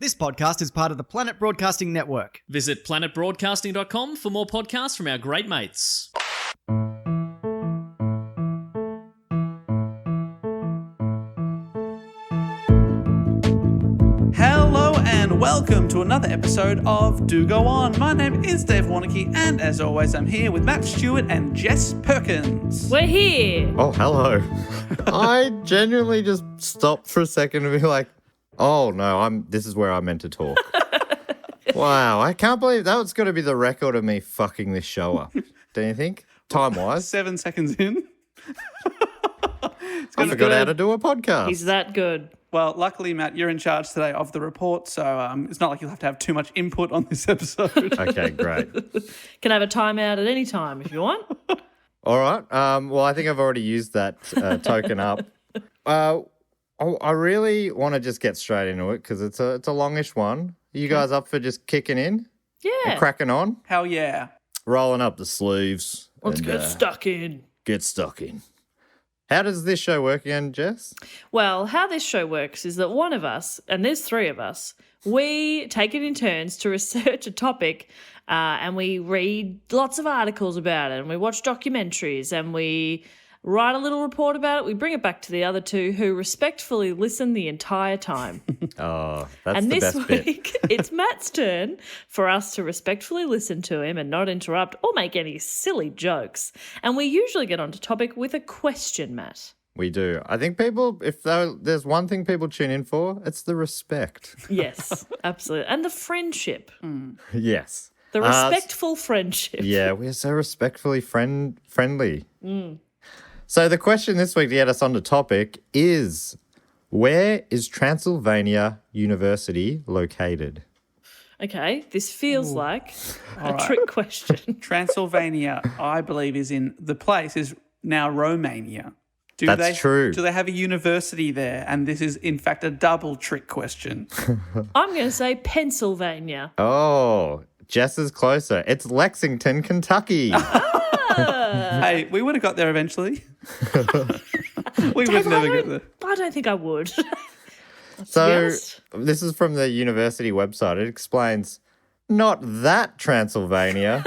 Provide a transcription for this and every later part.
This podcast is part of the Planet Broadcasting Network. Visit planetbroadcasting.com for more podcasts from our great mates. Hello and welcome to another episode of Do Go On. My name is Dave Warnicky and as always I'm here with Matt Stewart and Jess Perkins. We're here. Oh, hello. I genuinely just stopped for a second to be like, oh no, this is where I'm meant to talk. Wow, I can't believe that was going to be the record of me fucking this show up. Don't you think? Time-wise. 7 seconds in. I forgot how to do a podcast. He's that good. Well, luckily, Matt, you're in charge today of the report, so it's not like you'll have to have too much input on this episode. Okay, great. Can have a timeout at any time if you want. All right. Well, I think I've already used that token up. I really want to just get straight into it because it's a longish one. Are you guys up for just kicking in? Yeah. And cracking on? Hell yeah. Rolling up the sleeves. Let's get stuck in. Get stuck in. How does this show work again, Jess? Well, how this show works is that one of us, and there's three of us, we take it in turns to research a topic and we read lots of articles about it and we watch documentaries and we write a little report about it. We bring it back to the other two who respectfully listen the entire time. Oh, that's And the this best bit. week, it's Matt's turn for us to respectfully listen to him and not interrupt or make any silly jokes. And we usually get onto topic with a question, Matt. We do. I think people, if there's one thing people tune in for, it's the respect. Yes, absolutely. And the friendship. Yes. The respectful friendship. Yeah, we're so respectfully friendly. So the question this week to get us on the topic is, where is Transylvania University located? Okay, this feels like a trick question. Transylvania, I believe, the place is now Romania. That's true. Do they have a university there? And this is, in fact, a double trick question. I'm going to say Pennsylvania. Oh, Jess is closer. It's Lexington, Kentucky. Hey, we would have got there eventually. We would never get there. I don't think I would. So this is from the university website. It explains, not that Transylvania.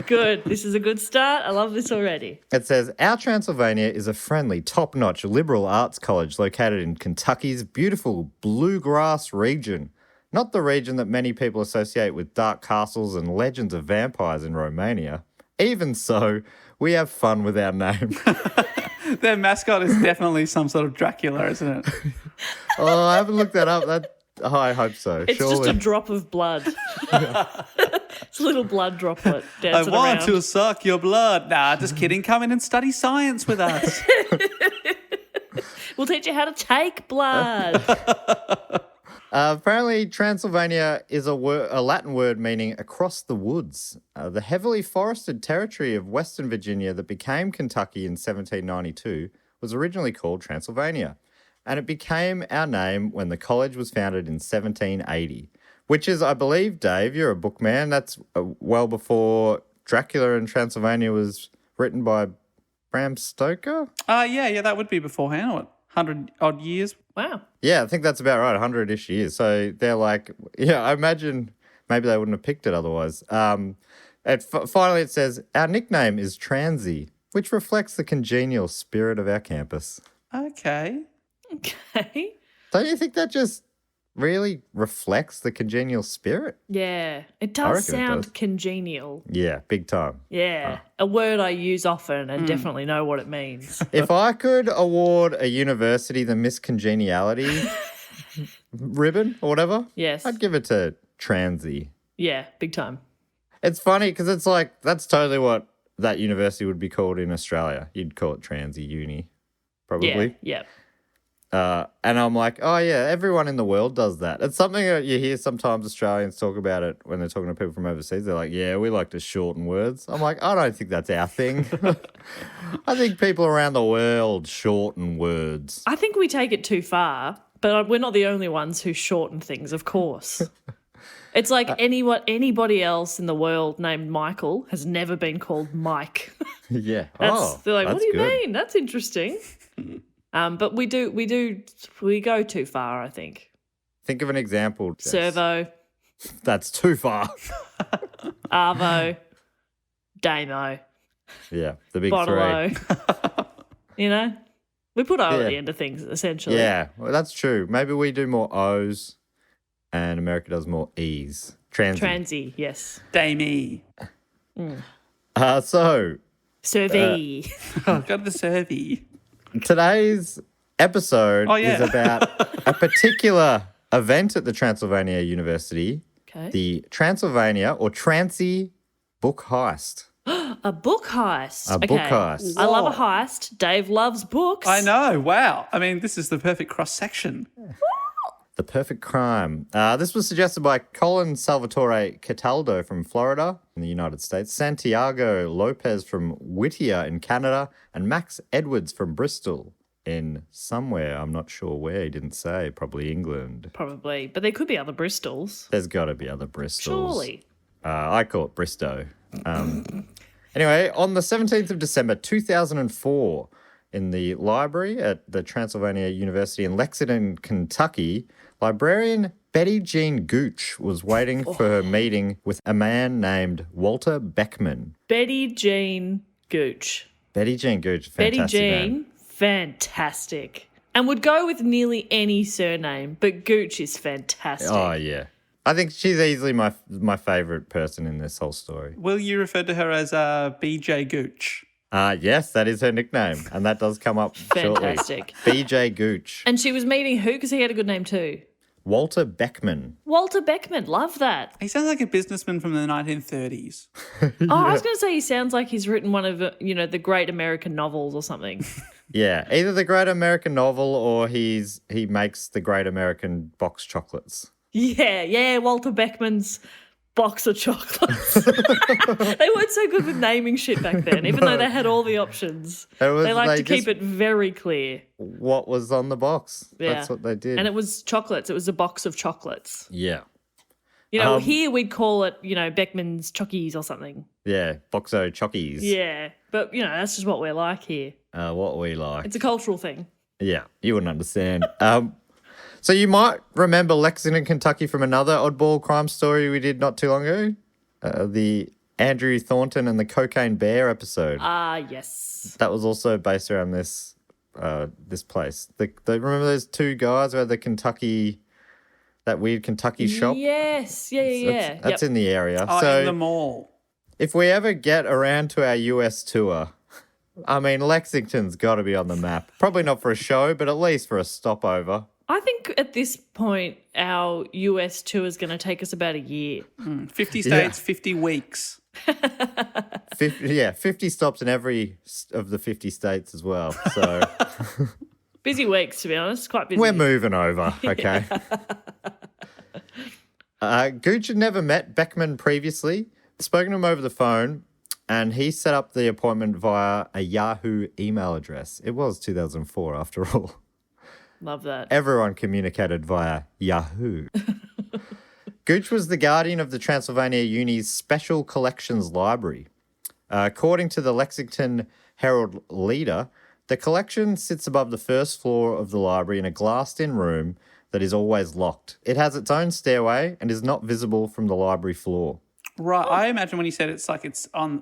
Good. This is a good start. I love this already. It says, our Transylvania is a friendly, top-notch liberal arts college located in Kentucky's beautiful bluegrass region. Not the region that many people associate with dark castles and legends of vampires in Romania. Even so, we have fun with our name. Their mascot is definitely some sort of Dracula, isn't it? Oh, I haven't looked that up. I hope so. It's surely. just a drop of blood. It's a little blood droplet I dancing want around. to suck your blood. Nah, just kidding. Come in and study science with us. We'll teach you how to take blood. Apparently, Transylvania is a Latin word meaning across the woods. The heavily forested territory of Western Virginia that became Kentucky in 1792 was originally called Transylvania, and it became our name when the college was founded in 1780, which is, I believe, Dave, you're a bookman, that's well before Dracula in Transylvania was written by Bram Stoker? Yeah, that would be beforehand. What, 100-odd years? Wow. Yeah, I think that's about right, 100-ish years. So they're like, yeah, I imagine maybe they wouldn't have picked it otherwise. Finally, it says, our nickname is Transy, which reflects the congenial spirit of our campus. Okay. Okay. Don't you think that just really reflects the congenial spirit? Yeah. It I does reckon it sound does. congenial. Yeah, big time. Yeah. A word I use often and definitely know what it means. If I could award a university the Miss Congeniality ribbon or whatever, Yes. I'd give it to Transy. Yeah, big time. It's funny because it's like, that's totally what that university would be called in Australia. You'd call it Transy Uni, probably. Yeah. And I'm like, oh, yeah, everyone in the world does that. It's something that you hear sometimes Australians talk about it when they're talking to people from overseas. They're like, yeah, we like to shorten words. I'm like, I don't think that's our thing. I think people around the world shorten words. I think we take it too far, but we're not the only ones who shorten things, of course. It's like anybody else in the world named Michael has never been called Mike. Yeah. They're like, what that's do you good. mean? That's interesting. But we go too far, I think. Think of an example. Jess. Servo, That's too far. Arvo, Damo, Yeah, the big Bottle-O. You know? We put O at Yeah. the end of things, three. essentially. Yeah, well, that's true. Maybe we do more O's and America does more E's. Transy, yes. Damie. So Survey. Oh, got the survey. today's episode Oh, yeah. is about a particular event at the Transylvania University, Okay. the Transylvania or Transy Book Heist. A book heist. A book heist. I love a Whoa. heist. Dave loves books. I know. Wow. I mean, this is the perfect cross-section. The Perfect Crime. This was suggested by Colin Salvatore Cataldo from Florida in the United States, Santiago Lopez from Whittier in Canada, and Max Edwards from Bristol in somewhere. I'm not sure where. He didn't say. Probably England. Probably. But there could be other Bristols. There's got to be other Bristols. Surely. I call it Bristow. Anyway, on the 17th of December 2004, in the library at the Transylvania University in Lexington, Kentucky, librarian Betty Jean Gooch was waiting for her meeting with a man named Walter Beckman. Betty Jean Gooch. Betty Jean Gooch, Betty fantastic Jean, name. fantastic. And would go with nearly any surname, but Gooch is fantastic. Oh, yeah. I think she's easily my favourite person in this whole story. Will you refer to her as BJ Gooch? Yes, that is her nickname, and that does come up Fantastic. shortly. BJ Gooch. And she was meeting who? Because he had a good name too. Walter Beckman. Walter Beckman. Love that. He sounds like a businessman from the 1930s. Oh, I was going to say he sounds like he's written one of, the great American novels or something. Yeah, either the Great American Novel or he makes the Great American Box Chocolates. Yeah, Walter Beckman's box of chocolates. They weren't so good with naming shit back then, even though they had all the options. They liked to keep it very clear. What was on the box? Yeah. That's what they did. And it was chocolates. It was a box of chocolates. Yeah. Here we'd call it, Beckman's Chockies or something. Yeah, Boxo Chockies. Yeah. But, that's just what we're like here. What we like. It's a cultural thing. Yeah, you wouldn't understand. So you might remember Lexington, Kentucky from another oddball crime story we did not too long ago. The Andrew Thornton and the Cocaine Bear episode. Ah, yes. That was also based around this place. Remember those two guys who had that weird Kentucky shop? Yes. Yeah. That's in the area. Oh, so in the mall. if we ever get around to our US tour, I mean, Lexington's got to be on the map. Probably not for a show, but at least for a stopover. I think at this point, our US tour is going to take us about a year. 50 states, 50 weeks. 50 stops in every of the 50 states as well. So Busy weeks, to be honest. Quite busy. we're moving over, okay? Gooch had never met Beckman previously, spoken to him over the phone, and he set up the appointment via a Yahoo email address. It was 2004, after all. Love that. Everyone communicated via Yahoo. Gooch was the guardian of the Transylvania Uni's Special Collections Library. According to the Lexington Herald Leader, the collection sits above the first floor of the library in a glassed-in room that is always locked. It has its own stairway and is not visible from the library floor. Right. I imagine when you said it's like it's on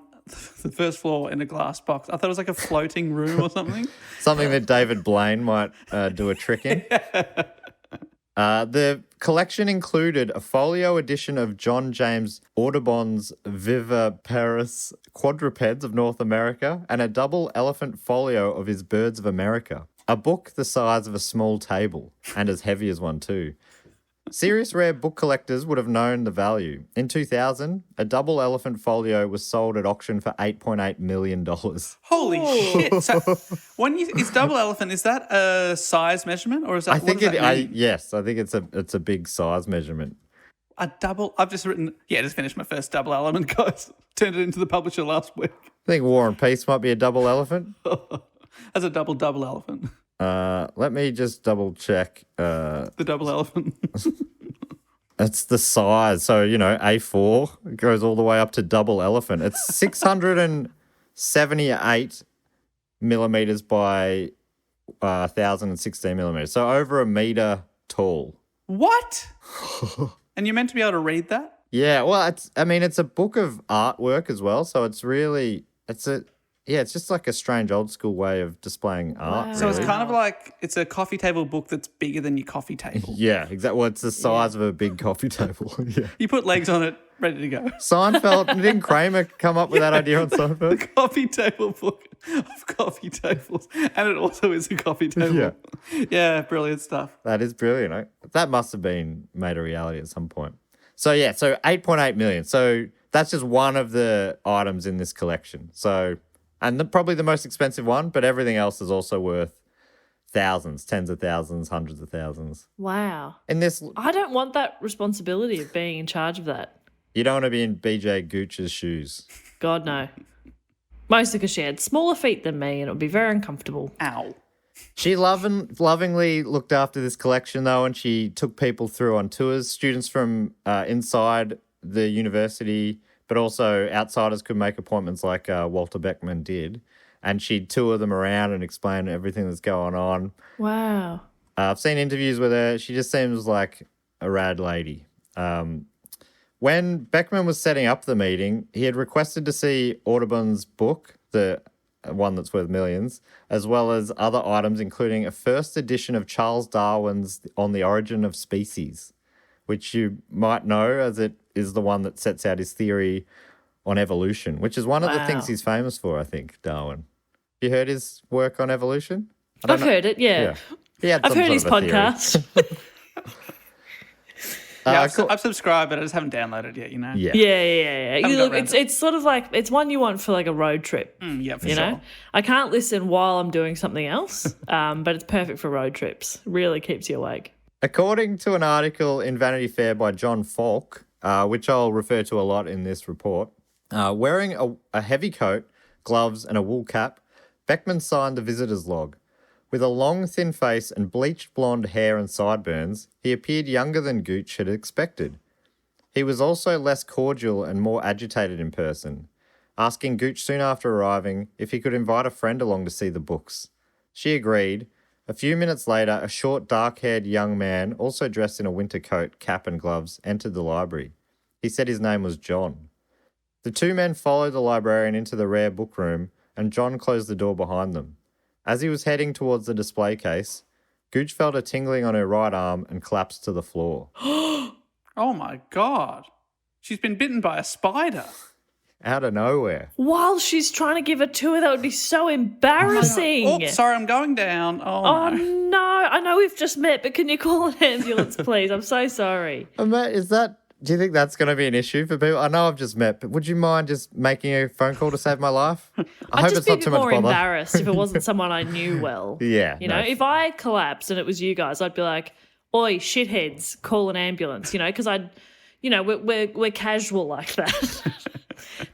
the first floor in a glass box, I thought it was like a floating room or something. Something that David Blaine might do a trick in. The collection included a folio edition of John James Audubon's Viviparous Quadrupeds of North America and a double elephant folio of his Birds of America, a book the size of a small table and as heavy as one too. Serious rare book collectors would have known the value. In 2000, a double elephant folio was sold at auction for $8.8 million. Holy shit. So it's double elephant, is that a size measurement or is that I think what does that mean? yes, I think it's a big size measurement. A double, I've just written, just finished my first double element, guys. Turned it into the publisher last week. I think War and Peace might be a double elephant. As a double elephant. Let me just double check. The double elephant. It's the size. So, A4 goes all the way up to double elephant. It's 678 millimeters by 1,016 millimeters. So over a meter tall. What? And you're meant to be able to read that? Yeah, well, it's a book of artwork as well. So it's just like a strange old school way of displaying art. Wow. So it's really. kind of like it's a coffee table book that's bigger than your coffee table. Yeah, exactly. Well, it's the size of a big coffee table. Yeah. You put legs on it, ready to go. Seinfeld, didn't Kramer come up with that idea on Seinfeld? The coffee table book of coffee tables. And it also is a coffee table. Yeah. Yeah, brilliant stuff. That is brilliant. That must have been made a reality at some point. So 8.8 million. So that's just one of the items in this collection. So, and probably the most expensive one, but everything else is also worth thousands, tens of thousands, hundreds of thousands. Wow. In this, I don't want that responsibility of being in charge of that. you don't want to be in BJ Gooch's shoes. God, no. Mostly because she had smaller feet than me and it would be very uncomfortable. Ow. She lovingly looked after this collection, though, and she took people through on tours. Students from inside the university, but also outsiders could make appointments like Walter Beckman did. And she'd tour them around and explain everything that's going on. Wow. I've seen interviews with her. She just seems like a rad lady. When Beckman was setting up the meeting, he had requested to see Audubon's book, the one that's worth millions, as well as other items, including a first edition of Charles Darwin's On the Origin of Species, which you might know as it is the one that sets out his theory on evolution, which is one of the things he's famous for, I think, Darwin. You heard his work on evolution? I've heard it, yeah. He had I've some heard sort his of a theory. podcast. Yeah, Cool. I've subscribed, but I just haven't downloaded yet, you know? Yeah. Yeah. Haven't Look, got around it's sort of like, it's one you want for like a road trip. Yeah, for You sure. know, I can't listen while I'm doing something else, but it's perfect for road trips. Really keeps you awake. According to an article in Vanity Fair by John Falk, which I'll refer to a lot in this report, wearing a heavy coat, gloves, and a wool cap, Beckman signed the visitor's log. With a long, thin face and bleached blonde hair and sideburns, he appeared younger than Gooch had expected. He was also less cordial and more agitated in person, asking Gooch soon after arriving if he could invite a friend along to see the books. She agreed. A few minutes later, a short, dark-haired young man, also dressed in a winter coat, cap and gloves, entered the library. He said his name was John. The two men followed the librarian into the rare book room, and John closed the door behind them. As he was heading towards the display case, Gooch felt a tingling on her right arm and collapsed to the floor. Oh, my God. She's been bitten by a spider. Out of nowhere. While she's trying to give a tour, that would be so embarrassing. Oh, sorry, I'm going down. Oh, no. no. I know we've just met, but can you call an ambulance, please? I'm so sorry. Matt, do you think that's going to be an issue for people? I know I've just met, but would you mind just making a phone call to save my life? I I'd hope just it's be a not bit too much more bother. embarrassed if it wasn't someone I knew well. Yeah. You know, if I collapsed and it was you guys, I'd be like, oi, shitheads, call an ambulance, you know, because we're casual like that.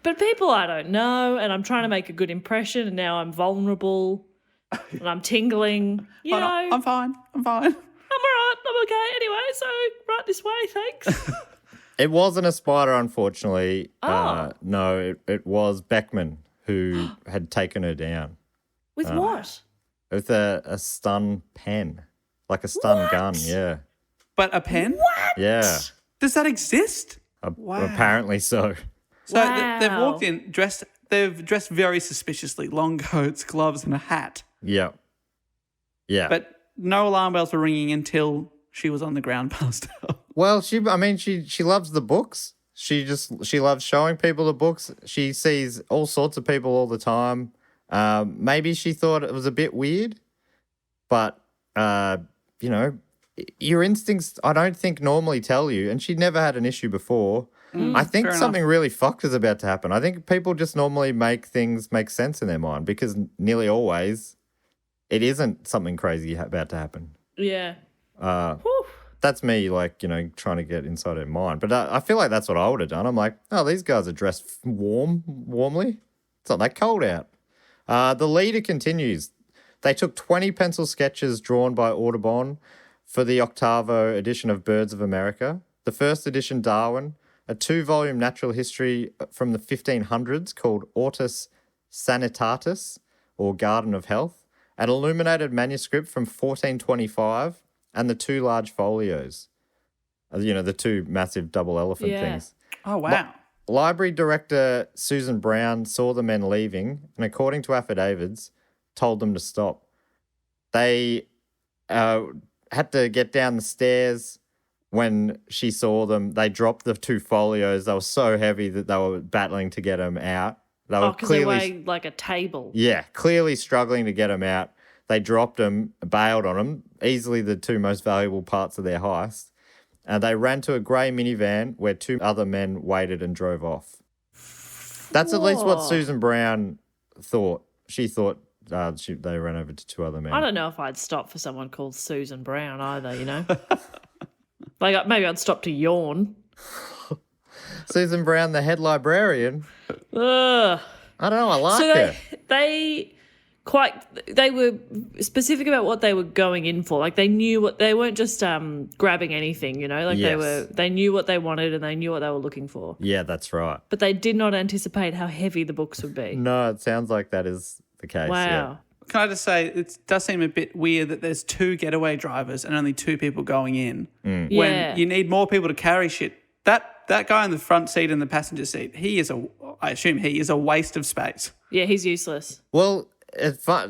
But people I don't know, and I'm trying to make a good impression, and now I'm vulnerable and I'm tingling. You Oh, no, know, I'm fine. I'm all right. I'm okay. Anyway, so right this way, thanks. It wasn't a spider, unfortunately. Oh. No, it was Beckman who had taken her down With what? with a stun pen, like a stun gun. Yeah. But a pen? What? Yeah. Does that exist? Wow. Apparently so. So Wow. they've walked in, they've dressed very suspiciously, long coats, gloves, and a hat. Yeah. Yeah. But no alarm bells were ringing until she was on the ground passed out. Well, she loves the books. She loves showing people the books. She sees all sorts of people all the time. Maybe she thought it was a bit weird, but you know, your instincts I don't think normally tell you. And she'd never had an issue before. I think fair something really fucked is about to happen. I think people just normally make things make sense in their mind because nearly always it isn't something crazy about to happen. Yeah. Whew. That's me, like, you know, trying to get inside her mind. But I feel like that's what I would have done. I'm like, oh, these guys are dressed warmly. It's not that cold out. The leader continues. They took 20 pencil sketches drawn by Audubon for the octavo edition of Birds of America, the first edition Darwin, a 2-volume natural history from the 1500s called Ortus Sanitatis, or Garden of Health, an illuminated manuscript from 1425, and the 2 large folios. The 2 massive double elephant things. Oh, wow. Library director Susan Brown saw the men leaving and, according to affidavits, told them to stop. They had to get down the stairs when she saw them. They dropped the 2 folios. They were so heavy that they were battling to get them out. They were because they weigh like a table. Yeah, clearly struggling to get them out. They dropped them, bailed on them, easily the 2 most valuable parts of their heist. And they ran to a grey minivan where 2 other men waited and drove off. That's at least what Susan Brown thought. She thought they ran over to 2 other men. I don't know if I'd stop for someone called Susan Brown either, Like, maybe I'd stop to yawn. Susan Brown, the head librarian. Ugh. I don't know, I like her. They were specific about what they were going in for. Like, they knew they weren't just grabbing anything, Like, Yes. they knew what they wanted and they knew what they were looking for. Yeah, that's right. But they did not anticipate how heavy the books would be. No, it sounds like that is the case. Wow. Yeah. Can I just say, it does seem a bit weird that there's 2 getaway drivers and only 2 people going in. Mm. Yeah. When you need more people to carry shit. That guy in the front seat and the passenger seat, I assume he is a waste of space. Yeah, he's useless. Well,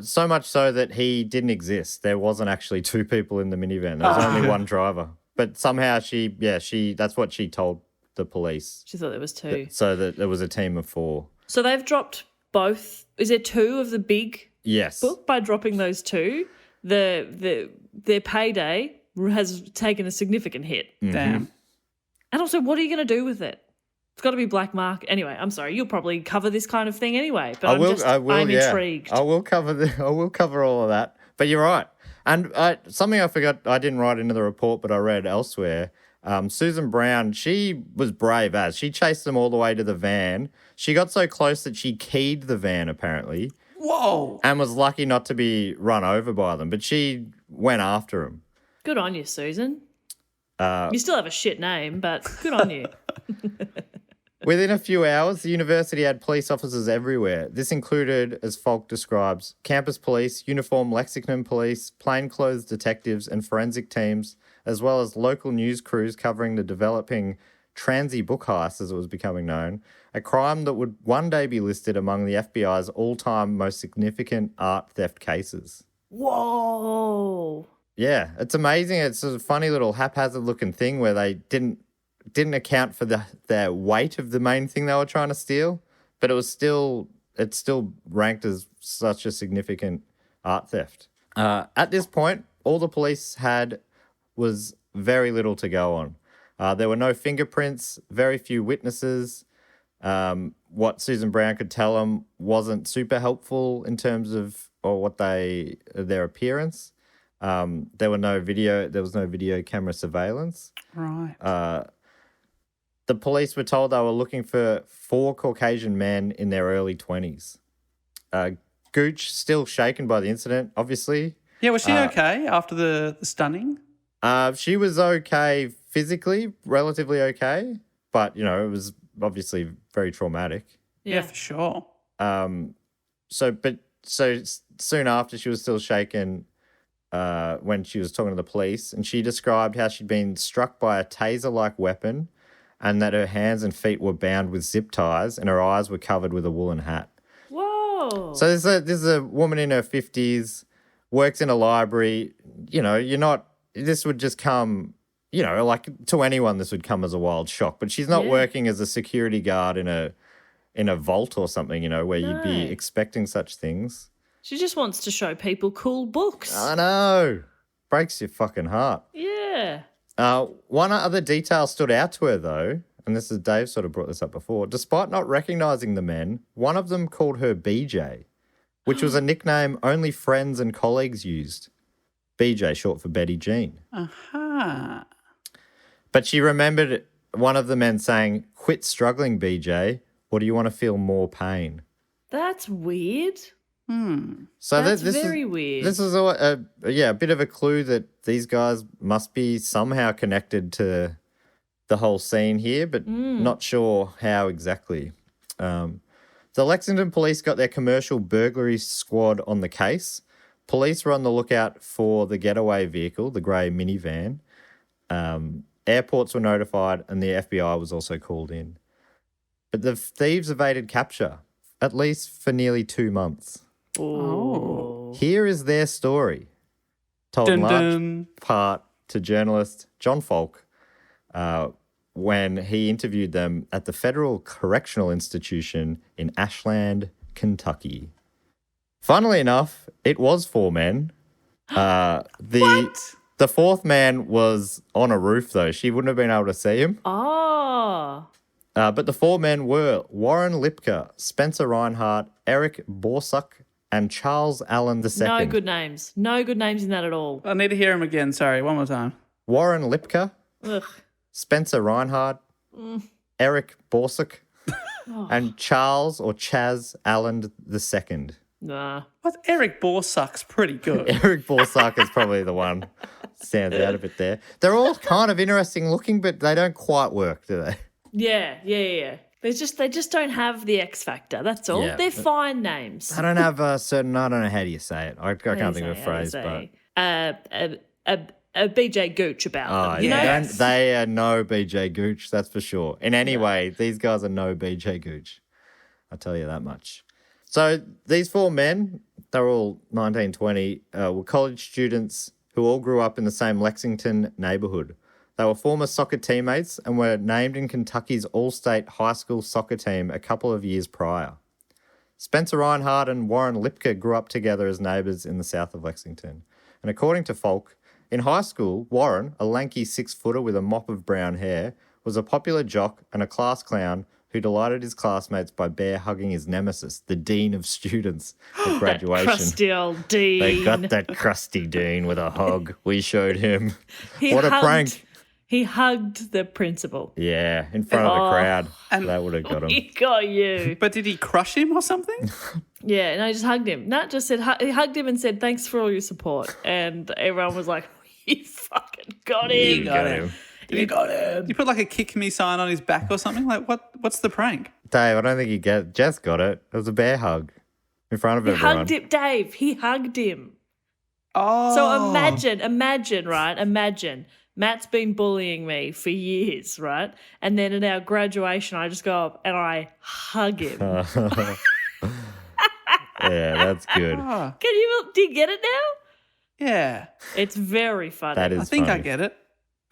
so much so that he didn't exist. There wasn't actually 2 people in the minivan. There was only 1 driver. But somehow that's what she told the police. She thought there was 2. So that there was a team of 4. So they've dropped both. Is there 2 of the big Yes. book by dropping those 2? Their payday has taken a significant hit. Damn. And also, what are you going to do with it? It's got to be black market. Anyway, I'm sorry. You'll probably cover this kind of thing anyway. But I'm intrigued. I will cover all of that. But you're right. And something I forgot, I didn't write into the report, but I read elsewhere. Susan Brown, she was brave as. She chased them all the way to the van. She got so close that she keyed the van, apparently. Whoa. And was lucky not to be run over by them. But she went after them. Good on you, Susan. You still have a shit name, but good on you. Within a few hours, the university had police officers everywhere. This included, as Falk describes, campus police, uniformed Lexington police, plainclothes detectives and forensic teams, as well as local news crews covering the developing Transy book heist, as it was becoming known, a crime that would one day be listed among the FBI's all-time most significant art theft cases. Whoa. Yeah, it's amazing. It's a funny little haphazard-looking thing where they didn't account for the weight of the main thing they were trying to steal, but it's still ranked as such a significant art theft. At this point, all the police had was very little to go on. There were no fingerprints, very few witnesses. What Susan Brown could tell them wasn't super helpful in terms of their appearance. There was no video camera surveillance. Right. The police were told they were looking for 4 Caucasian men in their early 20s. Gooch, still shaken by the incident, obviously. Yeah, was she okay after the stunning? She was okay physically, relatively okay, but, it was obviously very traumatic. Yeah, for sure. So soon after, she was still shaken when she was talking to the police, and she described how she'd been struck by a taser-like weapon and that her hands and feet were bound with zip ties and her eyes were covered with a woolen hat. Whoa. So this is a woman in her 50s, works in a library. This would just come, like to anyone this would come as a wild shock. But she's not working as a security guard in a vault or something, where you'd be expecting such things. She just wants to show people cool books. I know. Breaks your fucking heart. Yeah. One other detail stood out to her, though, and this is Dave sort of brought this up before. Despite not recognising the men, one of them called her BJ, which was a nickname only friends and colleagues used. BJ, short for Betty Jean. Aha. But she remembered one of the men saying, "Quit struggling, BJ, or do you want to feel more pain?" That's weird. So That's this very is, weird. This is a bit of a clue that these guys must be somehow connected to the whole scene here, but not sure how exactly. The Lexington police got their commercial burglary squad on the case, Police were on the lookout for the getaway vehicle, the grey minivan. Airports were notified and the FBI was also called in. But the thieves evaded capture, at least for nearly 2 months. Oh. Here is their story, told in large part to journalist John Falk when he interviewed them at the Federal Correctional Institution in Ashland, Kentucky. Funnily enough, it was 4 men. The fourth man was on a roof, though. She wouldn't have been able to see him. Oh. But the 4 men were Warren Lipka, Spencer Reinhardt, Eric Borsuk, and Charles Allen II. No good names. No good names in that at all. I need to hear him again. Sorry, one more time. Warren Lipka, Ugh. Spencer Reinhardt, Eric Borsuk, and Charles or Chaz Allen II. Nah. What? Eric Borsuk's pretty good. Eric Borsuk is probably the one stands out a bit there. They're all kind of interesting looking, but they don't quite work, do they? Yeah. They just don't have the X factor. That's all. Yeah. They're fine names. I don't have a certain. I don't know how do you say it. I can't think of a phrase, but BJ Gooch about them. You know? yes. They are no BJ Gooch, that's for sure. In any way, these guys are no BJ Gooch. I'll tell you that much. So these 4 men, they're all 19, 20, were college students who all grew up in the same Lexington neighborhood. They were former soccer teammates and were named in Kentucky's all-state high school soccer team a couple of years prior. Spencer Reinhardt and Warren Lipka grew up together as neighbours in the south of Lexington. And according to Falk, in high school, Warren, a lanky 6-footer with a mop of brown hair, was a popular jock and a class clown who delighted his classmates by bear-hugging his nemesis, the dean of students, at graduation. Crusty old dean. They got that crusty dean with a hug. We showed him. He What a hugged- prank. He hugged the principal. Yeah, in front of the crowd. That would have got him. He got you. But did he crush him or something? Yeah, no, he just hugged him. Nat just said, he hugged him and said, thanks for all your support. And everyone was like, you fucking got him. You got him. You put like a kick me sign on his back or something? Like what's the prank? Dave, I don't think you get it. Jess got it. It was a bear hug in front of He everyone. hugged him, Dave. He hugged him. Oh. So imagine, right? Imagine. Matt's been bullying me for years, right? And then at our graduation, I just go up and I hug him. Yeah, that's good. Do you get it now? Yeah. It's very funny. That is I think funny. I get it.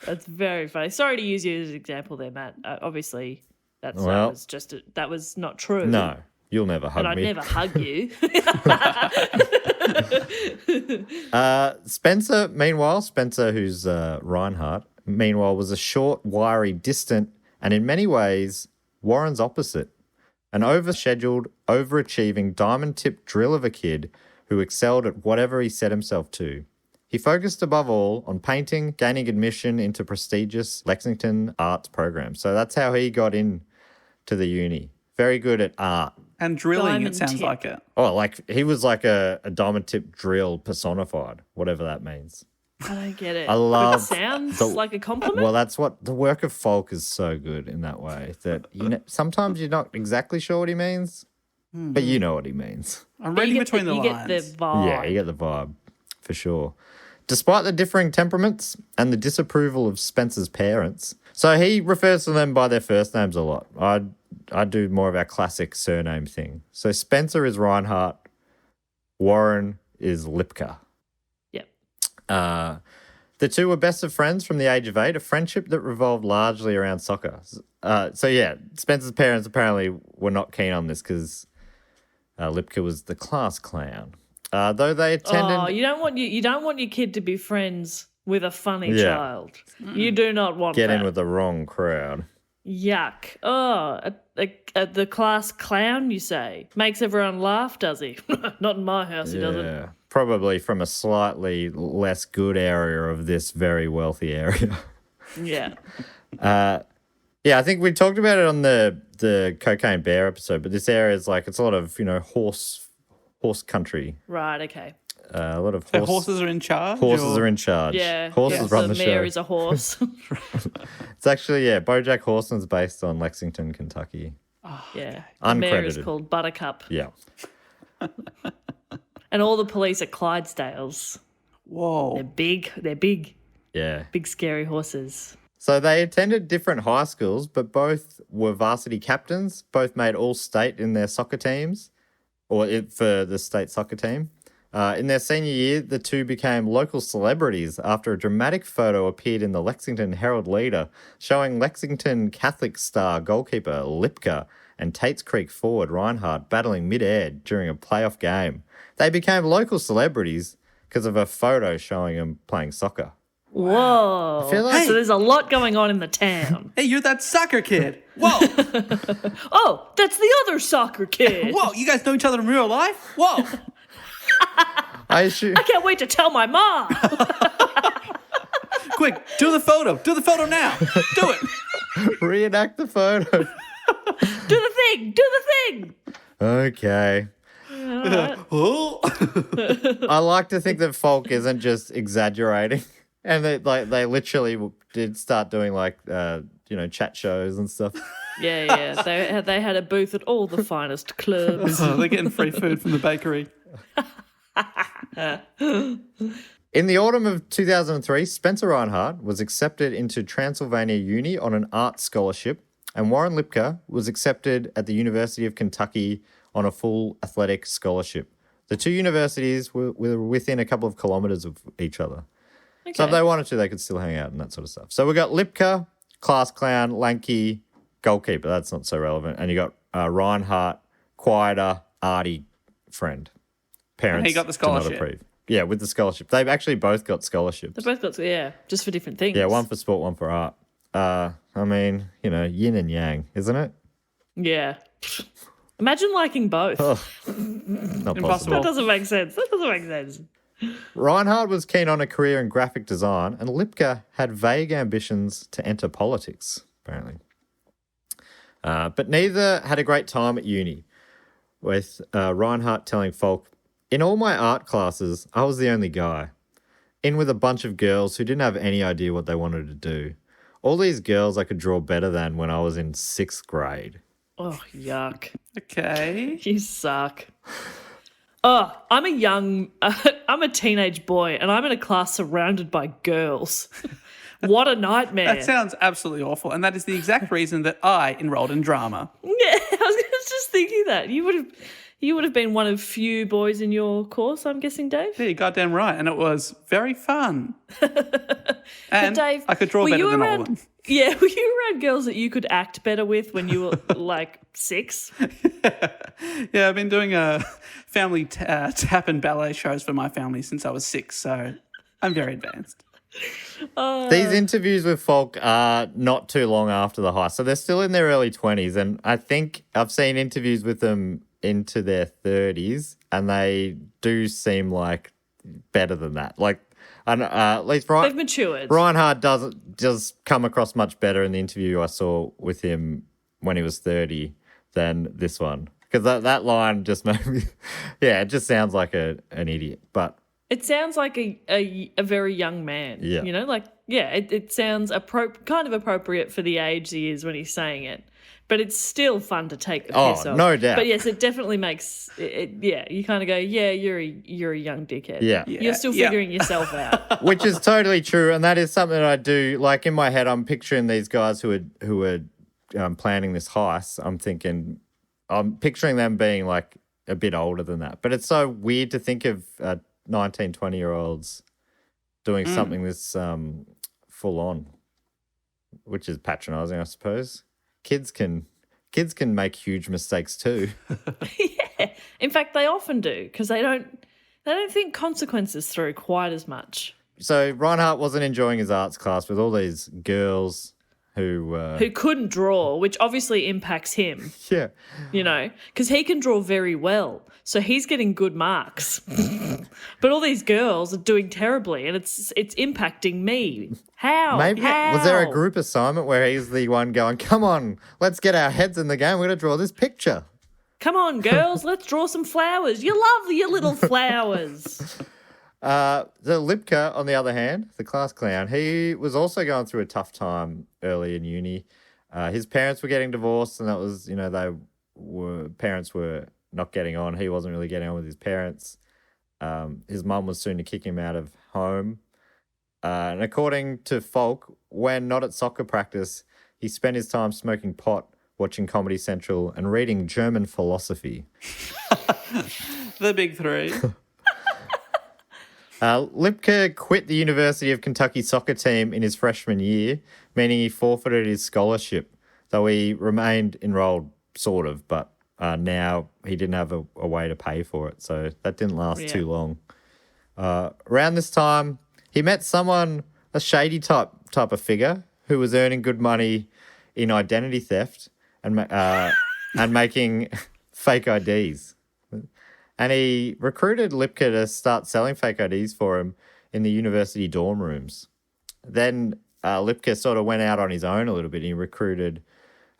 That's very funny. Sorry to use you as an example there, Matt. Obviously, that was not true. No, you'll never hug and I'd me. never hug you. Spencer, who's Reinhardt, meanwhile, was a short, wiry, distant, and in many ways, Warren's opposite. An overscheduled, overachieving, diamond-tipped drill of a kid who excelled at whatever he set himself to. He focused above all on painting, gaining admission into prestigious Lexington arts programs. So that's how he got in to the uni. Very good at art. And drilling, Diamond it sounds tip. like it. Oh, like he was like a diamond tip drill personified, whatever that means. I don't get it. I love It sounds the- like a compliment. Well, that's what the work of Falk is so good in that way that sometimes you're not exactly sure what he means, but you know what he means. I'm But reading you get between the you lines. get the vibe. Yeah, you get the vibe for sure. Despite the differing temperaments and the disapproval of Spencer's parents, so he refers to them by their first names a lot. I do more of our classic surname thing. So Spencer is Reinhardt, Warren is Lipka. Yep. The two were best of friends from the age of 8, a friendship that revolved largely around soccer. So yeah, Spencer's parents apparently were not keen on this because Lipka was the class clown. Though they attended... Oh, you don't want your kid to be friends with a funny Yeah. child. You do not want Get that. in with the wrong crowd. Yuck. Oh, the class clown, you say? Makes everyone laugh, does he? Not in my house, he doesn't. Yeah, probably from a slightly less good area of this very wealthy area. Yeah. Yeah, I think we talked about it on the Cocaine Bear episode, but this area is like, it's a lot of, horse country. Right, okay. A lot of So horses are in charge? Horses or- are in charge. Yeah. Horses run the mayor show. is a horse. It's actually, BoJack Horseman's based on Lexington, Kentucky. Yeah. The mayor is Uncredited. called Buttercup. Yeah. And all the police are Clydesdales. Whoa. They're big. They're big. Yeah. Big, scary horses. So they attended different high schools, but both were varsity captains. Both made all-state in their soccer teams, for the state soccer team. In their senior year, the two became local celebrities after a dramatic photo appeared in the Lexington Herald Leader showing Lexington Catholic star goalkeeper Lipka and Tate's Creek forward Reinhardt battling mid-air during a playoff game. They became local celebrities because of a photo showing them playing soccer. Whoa. I feel like- So there's a lot going on in the town. Hey, you're that soccer kid. Whoa. Oh, that's the other soccer kid. Whoa, you guys know each other in real life? Whoa. I can't wait to tell my mom. Quick, do the photo. Do the photo now. Do it. reenact the photo. Do the thing. Do the thing. Okay. Oh. I like to think that folk isn't just exaggerating, and they literally did start doing chat shows and stuff. Yeah. They had a booth at all the finest clubs. Oh, they're getting free food from the bakery. In the autumn of 2003, Spencer Reinhardt was accepted into Transylvania Uni on an art scholarship, and Warren Lipka was accepted at the University of Kentucky on a full athletic scholarship. The two universities were within a couple of kilometres of each other. Okay. So if they wanted to, they could still hang out and that sort of stuff. So we got Lipka, class clown, lanky, goalkeeper. That's not so relevant. And you got Reinhardt, quieter, arty friend. Parents. And he got the do not scholarship. approve. Yeah, with the scholarship. They've actually both got scholarships. They both got, just for different things. Yeah, one for sport, one for art. Yin and yang, isn't it? Yeah. Imagine liking both. Not Impossible. possible. That doesn't make sense. Reinhardt was keen on a career in graphic design, and Lipka had vague ambitions to enter politics, apparently. But neither had a great time at uni, with Reinhardt telling folk, "In all my art classes, I was the only guy. In with a bunch of girls who didn't have any idea what they wanted to do. All these girls I could draw better than when I was in 6th grade." Oh, yuck. Okay. You suck. Oh, I'm a teenage boy and I'm in a class surrounded by girls. What a nightmare. That sounds absolutely awful. And that is the exact reason that I enrolled in drama. Yeah, I was just thinking that. You would have been one of few boys in your course, I'm guessing, Dave? Yeah, you're goddamn right. And it was very fun. And Dave, I could draw were better you than all around- of them. Yeah, were you around girls that you could act better with when you were like 6? Yeah, I've been doing family tap and ballet shows for my family since I was 6, so I'm very advanced. These interviews with folk are not too long after the heist, so they're still in their early 20s, and I think I've seen interviews with them into their 30s, and they do seem like better than that. Like, at least They've matured. Reinhardt does come across much better in the interview I saw with him when he was 30 than this one. Because that line just made me, it just sounds like an idiot. But It sounds like a very young man. Yeah. You know, it sounds kind of appropriate for the age he is when he's saying it. But it's still fun to take the piss off. no doubt. But yes, it definitely makes it. Yeah, you kind of go, yeah, you're a young dickhead. Yeah. You're still figuring yourself out. which is totally true, and that is something that I do. Like in my head, I'm picturing these guys who are planning this heist. I'm picturing them being like a bit older than that. But it's so weird to think of 19, 20-year-olds doing something this full on, which is patronising, I suppose. Kids can make huge mistakes too. Yeah. In fact, they often do because they don't think consequences through quite as much. So Reinhardt wasn't enjoying his arts class with all these girls who couldn't draw, which obviously impacts him. yeah. You know, because he can draw very well. So he's getting good marks. But all these girls are doing terribly and it's impacting me. How? Maybe How? was there a group assignment where he's the one going, "Come on, let's get our heads in the game. We're going to draw this picture." Come on, girls, let's draw some flowers. You love your little flowers. The Lipka, on the other hand, the class clown, he was also going through a tough time early in uni. His parents were getting divorced, and that was, parents were not getting on. He wasn't really getting on with his parents. His mum was soon to kick him out of home. And according to Falk, when not at soccer practice, he spent his time smoking pot, watching Comedy Central, and reading German philosophy. The big three. Lipke quit the University of Kentucky soccer team in his freshman year, meaning he forfeited his scholarship, though he remained enrolled, sort of, but now he didn't have a way to pay for it, so that didn't last too long. Around this time, he met someone, a shady type of figure, who was earning good money in identity theft and making fake IDs. And he recruited Lipke to start selling fake IDs for him in the university dorm rooms. Then Lipke sort of went out on his own a little bit. He recruited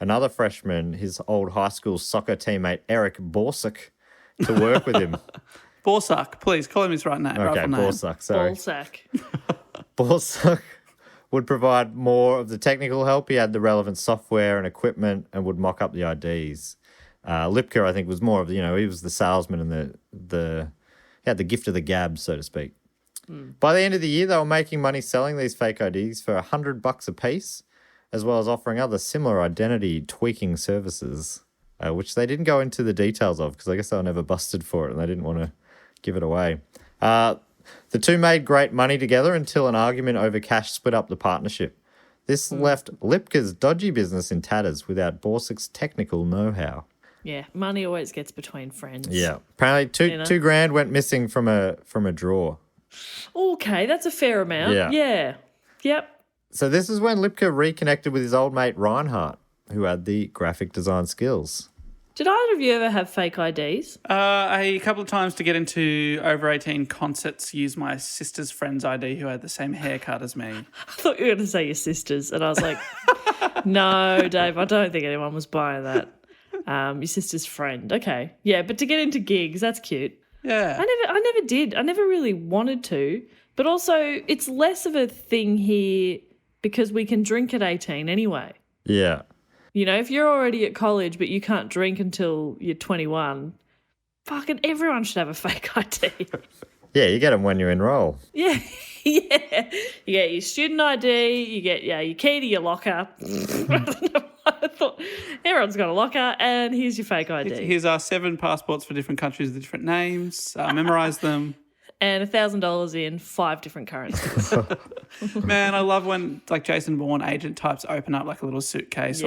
another freshman, his old high school soccer teammate, Eric Borsuk, to work with him. Borsak, please, call him his right name. Okay, Borsuk, sorry. Ballsack. Borsuk would provide more of the technical help. He had the relevant software and equipment and would mock up the IDs. Lipke, I think, was more of, he was the salesman and he had the gift of the gab, so to speak. By the end of the year, they were making money selling these fake IDs for $100 a piece, as well as offering other similar identity tweaking services, which they didn't go into the details of because I guess they were never busted for it and they didn't want to give it away. The two made great money together until an argument over cash split up the partnership. This left Lipke's dodgy business in tatters without Borsuk's technical know-how. Yeah, money always gets between friends. Yeah, apparently two grand went missing from a drawer. Okay, that's a fair amount. Yeah. Yep. So this is when Lipke reconnected with his old mate Reinhardt, who had the graphic design skills. Did either of you ever have fake IDs? A couple of times to get into over 18 concerts, used my sister's friend's ID who had the same haircut as me. I thought you were going to say your sisters, and I was like, no, Dave, I don't think anyone was buying that. Your sister's friend. Okay. Yeah, but to get into gigs, that's cute. Yeah. I never did. I never really wanted to. But also, it's less of a thing here because we can drink at 18 anyway. Yeah. If you're already at college but you can't drink until you're 21, fucking everyone should have a fake ID. Yeah, you get them when you enroll. Yeah. You get your student ID, you get your key to your locker. I thought everyone's got a locker, and here's your fake ID. Here's our 7 passports for different countries with different names. Memorise them. And $1,000 in 5 different currencies. Man, I love when Jason Bourne agent types open up like a little suitcase,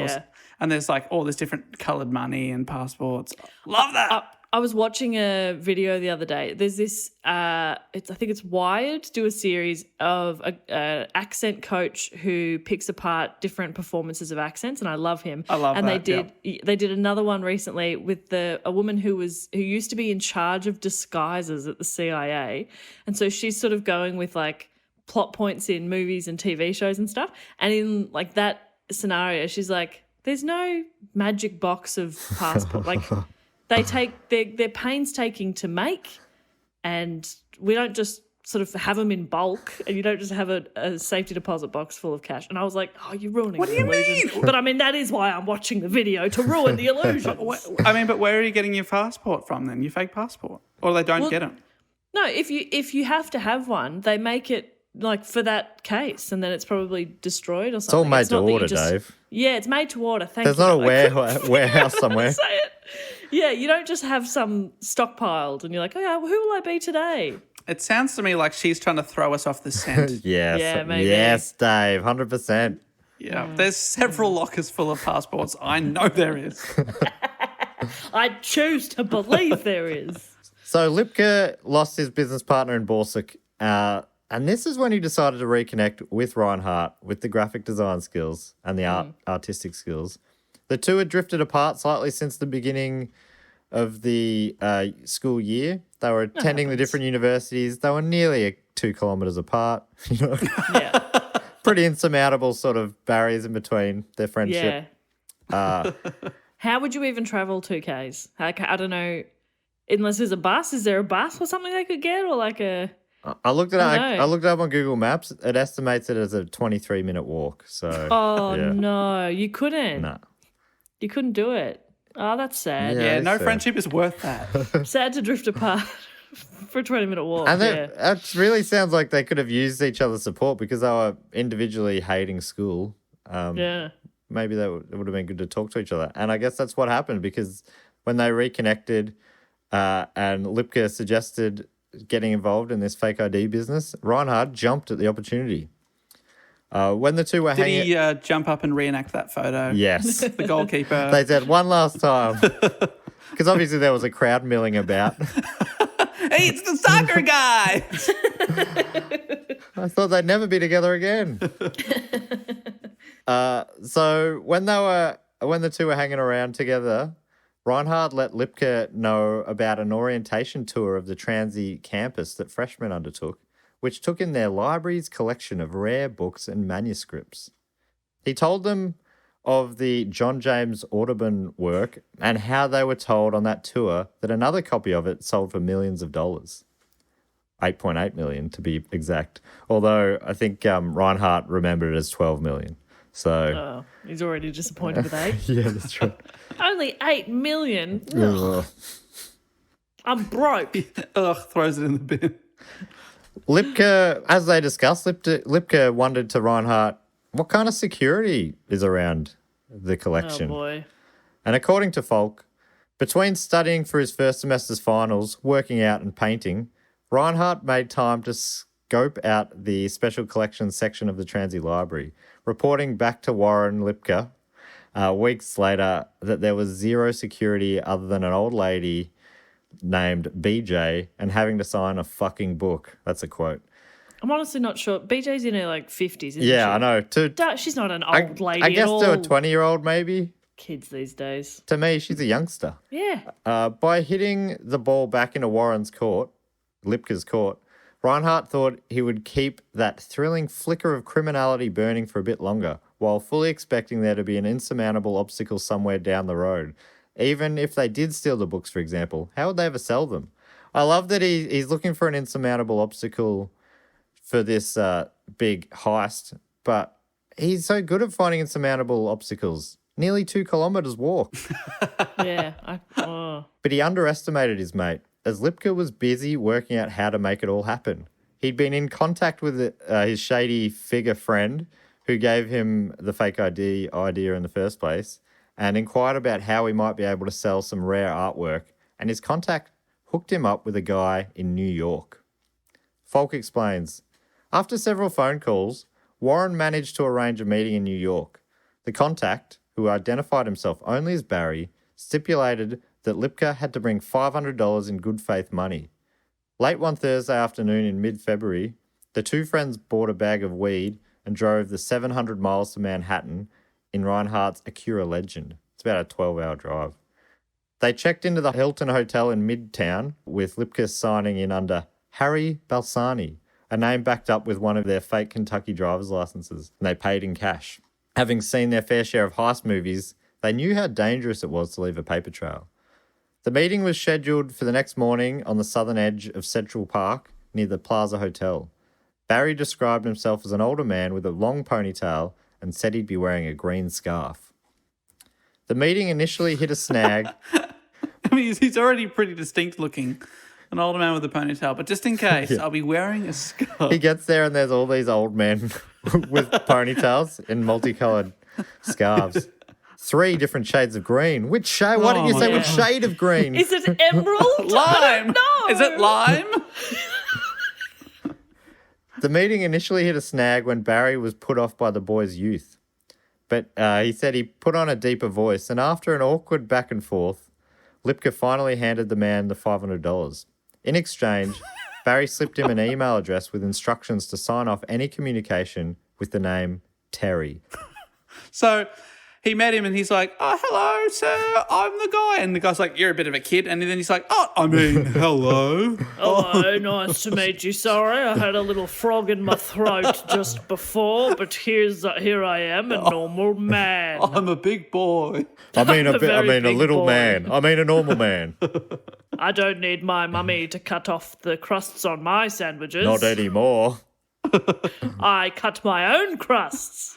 and there's all this different coloured money and passports. Love that. I was watching a video the other day. There's this, I think it's Wired, do a series of an accent coach who picks apart different performances of accents, and I love him. I love and that. They did another one recently with a woman who used to be in charge of disguises at the CIA, and so she's sort of going with plot points in movies and TV shows and stuff. And in that scenario, she's like, "There's no magic box of passport they're painstaking to make, and we don't just sort of have them in bulk, and you don't just have a safety deposit box full of cash." And I was like, "Oh, you're ruining the illusion." But that is why I'm watching the video, to ruin the illusion. But where are you getting your passport from then? Your fake passport, or they don't get them? No, if you have to have one, they make it for that case, and then it's probably destroyed or something. It's all made to order, Dave. Yeah, it's made to order. There's not a warehouse somewhere. Say it. Yeah, you don't just have some stockpiled and you're like, "Oh yeah, who will I be today?" It sounds to me like she's trying to throw us off the scent. Yes. Yeah, maybe. Yes, Dave, 100%. Yeah, there's several lockers full of passports. I know there is. I choose to believe there is. So Lipke lost his business partner in Borsuk, and this is when he decided to reconnect with Reinhardt with the graphic design skills and the artistic skills. The two had drifted apart slightly since the beginning of the school year. They were attending the different universities. They were nearly 2 kilometres apart. Yeah. Pretty insurmountable sort of barriers in between their friendship. Yeah. How would you even travel 2Ks? I don't know. Unless there's a bus. Is there a bus or something they could get, or a... I looked it up. I looked it up on Google Maps. It estimates it as a 23-minute walk. So. Oh no, you couldn't. No. You couldn't do it. Oh, that's sad. Yeah, no friendship is worth that. Sad to drift apart. For a 20-minute walk, And yeah. that really sounds like they could have used each other's support because they were individually hating school. Yeah. Maybe it would have been good to talk to each other. And I guess that's what happened because when they reconnected and Lipka suggested getting involved in this fake ID business, Reinhard jumped at the opportunity. When the two were Did hanging... he jump up and reenact that photo? Yes. The goalkeeper. They said one last time. Because obviously there was a crowd milling about. Hey, it's the soccer guy. I thought they'd never be together again. So when the two were hanging around together, Reinhard let Lipka know about an orientation tour of the Transy campus that freshmen undertook, which took in their library's collection of rare books and manuscripts. He told them of the John James Audubon work and how they were told on that tour that another copy of it sold for millions of dollars. 8.8 million to be exact. Although I think Reinhardt remembered it as 12 million. So Oh, he's already disappointed with 8. yeah, that's right. Only 8 million? Ugh. I'm broke. Ugh, throws it in the bin. Lipka, as they discussed, Lipka wondered to Reinhardt, what kind of security is around the Oh, collection? boy. And according to Falk, between studying for his first semester's finals, working out and painting, Reinhardt made time to scope out the special collections section of the Transy Library, reporting back to Warren Lipka weeks later that there was zero security other than an old lady named BJ and having to sign a fucking book. That's a quote. I'm honestly not sure. BJ's in her, 50s, isn't she? Yeah, I know. She's not an old lady I guess at all. to a 20-year-old maybe. Kids these days. To me, she's a youngster. Yeah. By hitting the ball back into Warren's court, Lipka's court, Reinhardt thought he would keep that thrilling flicker of criminality burning for a bit longer, while fully expecting there to be an insurmountable obstacle somewhere down the road. Even if they did steal the books, for example, how would they ever sell them? I love that he's looking for an insurmountable obstacle for this big heist, but he's so good at finding insurmountable obstacles. Nearly 2 kilometres walk. Yeah. But he underestimated his mate, as Lipka was busy working out how to make it all happen. He'd been in contact with his shady figure friend who gave him the fake ID idea in the first place and inquired about how he might be able to sell some rare artwork, and his contact hooked him up with a guy in New York. Falk explains, after several phone calls, Warren managed to arrange a meeting in New York. The contact, who identified himself only as Barry, stipulated that Lipka had to bring $500 in good faith money. Late one Thursday afternoon in mid-February, the two friends bought a bag of weed and drove the 700 miles to Manhattan in Reinhardt's Acura Legend. It's about a 12-hour drive. They checked into the Hilton Hotel in Midtown, with Lipka signing in under Harry Balsani, a name backed up with one of their fake Kentucky driver's licenses, and they paid in cash. Having seen their fair share of heist movies, they knew how dangerous it was to leave a paper trail. The meeting was scheduled for the next morning on the southern edge of Central Park near the Plaza Hotel. Barry described himself as an older man with a long ponytail and said he'd be wearing a green scarf. The meeting initially hit a snag. I mean, he's already pretty distinct looking. An older man with a ponytail. But just in case, I'll be wearing a scarf. He gets there and there's all these old men with ponytails in multicolored scarves. 3 different shades of green. Which shade? Why didn't you say which shade of green? Is it emerald? Lime. No. Is it lime? The meeting initially hit a snag when Barry was put off by the boy's youth. But he said he put on a deeper voice, and after an awkward back and forth, Lipka finally handed the man the $500. In exchange, Barry slipped him an email address with instructions to sign off any communication with the name Terry. So he met him and he's like, oh, hello, sir, I'm the guy. And the guy's like, you're a bit of a kid. And then he's like, oh, I mean, hello. Hello, nice to meet you. Sorry, I had a little frog in my throat just before, but here I am, a normal man. I'm a big boy. I mean, a very big little boy. man. I mean, a normal man. I don't need my mummy to cut off the crusts on my sandwiches. Not anymore. I cut my own crusts.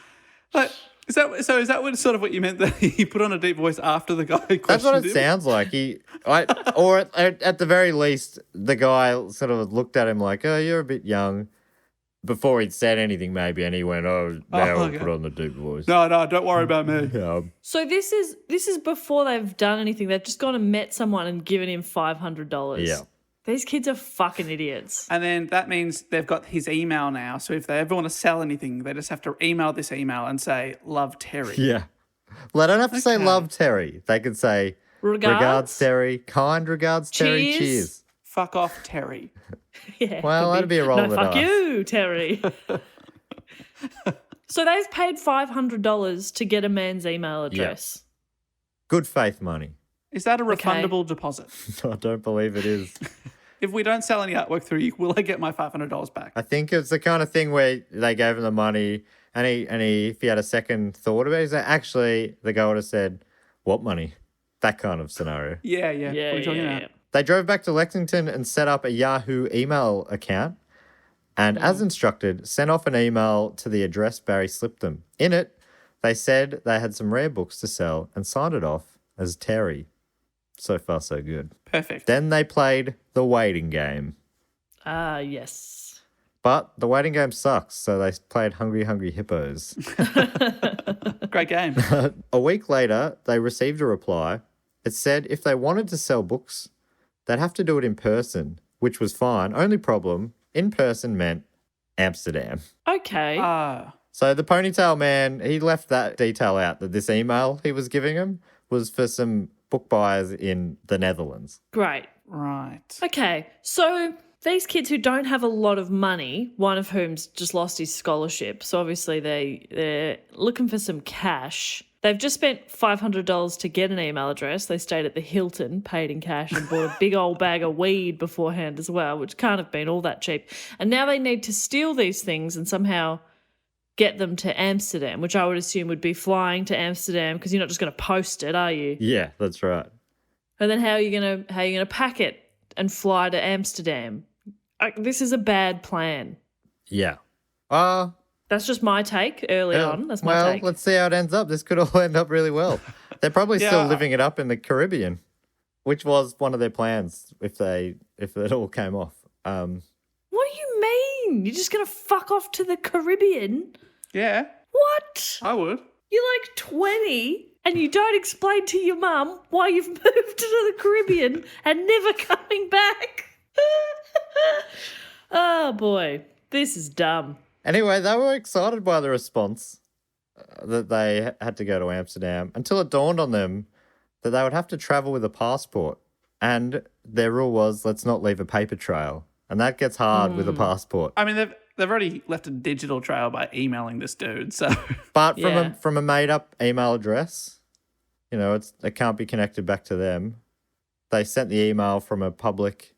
But Is that what you meant, that he put on a deep voice after the guy questioned That's what it him? sounds like. Or at the very least, the guy sort of looked at him like, "Oh, you're a bit young," before he'd said anything, maybe, and he went, "Oh, now I'll put on the deep voice." No, don't worry about me. Yeah. So this is before they've done anything. They've just gone and met someone and given him $500. Yeah. These kids are fucking idiots. And then that means they've got his email now. So if they ever want to sell anything, they just have to email this email and say, "Love, Terry." Yeah. Well, they don't have to say "love, Terry." They could say Regards, Terry. Kind regards, Terry. Cheers. Fuck off, Terry. Yeah, Well, that'd be a roll no, of the fuck dice. you, Terry. So they've paid $500 to get a man's email address. Good faith money. Is that a refundable deposit? I don't believe it is. If we don't sell any artwork through you, will I get my $500 back? I think it's the kind of thing where they gave him the money, and if he had a second thought about it, he's like, actually, the guy would have said, "What money?" That kind of scenario. Yeah. What are you talking about? They drove back to Lexington and set up a Yahoo email account, and as instructed, sent off an email to the address Barry slipped them. In it, they said they had some rare books to sell and signed it off as Terry. So far, so good. Perfect. Then they played the waiting game. Ah, yes. But the waiting game sucks, so they played Hungry Hungry Hippos. Great game. A week later, they received a reply. It said if they wanted to sell books, they'd have to do it in person, which was fine. Only problem, in person meant Amsterdam. Okay. So the ponytail man, he left that detail out, that this email he was giving him was for some book buyers in the Netherlands. Great. Right. Okay, so these kids who don't have a lot of money, one of whom's just lost his scholarship, so obviously they're looking for some cash. They've just spent $500 to get an email address. They stayed at the Hilton, paid in cash, and bought a big old bag of weed beforehand as well, which can't have been all that cheap. And now they need to steal these things and somehow get them to Amsterdam, which I would assume would be flying to Amsterdam, because you're not just going to post it, are you? Yeah, that's right. And then how are you gonna pack it and fly to Amsterdam? This is a bad plan. Yeah. That's just my take early on. That's my take. Let's see how it ends up. This could all end up really well. They're probably still living it up in the Caribbean, which was one of their plans if it all came off. What do you mean? You're just gonna fuck off to the Caribbean? Yeah, What? I would. You're like 20 and you don't explain to your mum why you've moved to the Caribbean and never coming back. Oh boy, this is dumb. Anyway, they were excited by the response that they had to go to Amsterdam until it dawned on them that they would have to travel with a passport. And their rule was, let's not leave a paper trail. And that gets hard with a passport. I mean, they've already left a digital trail by emailing this dude, so... But Yeah. from a made-up email address, it can't be connected back to them. They sent the email from a public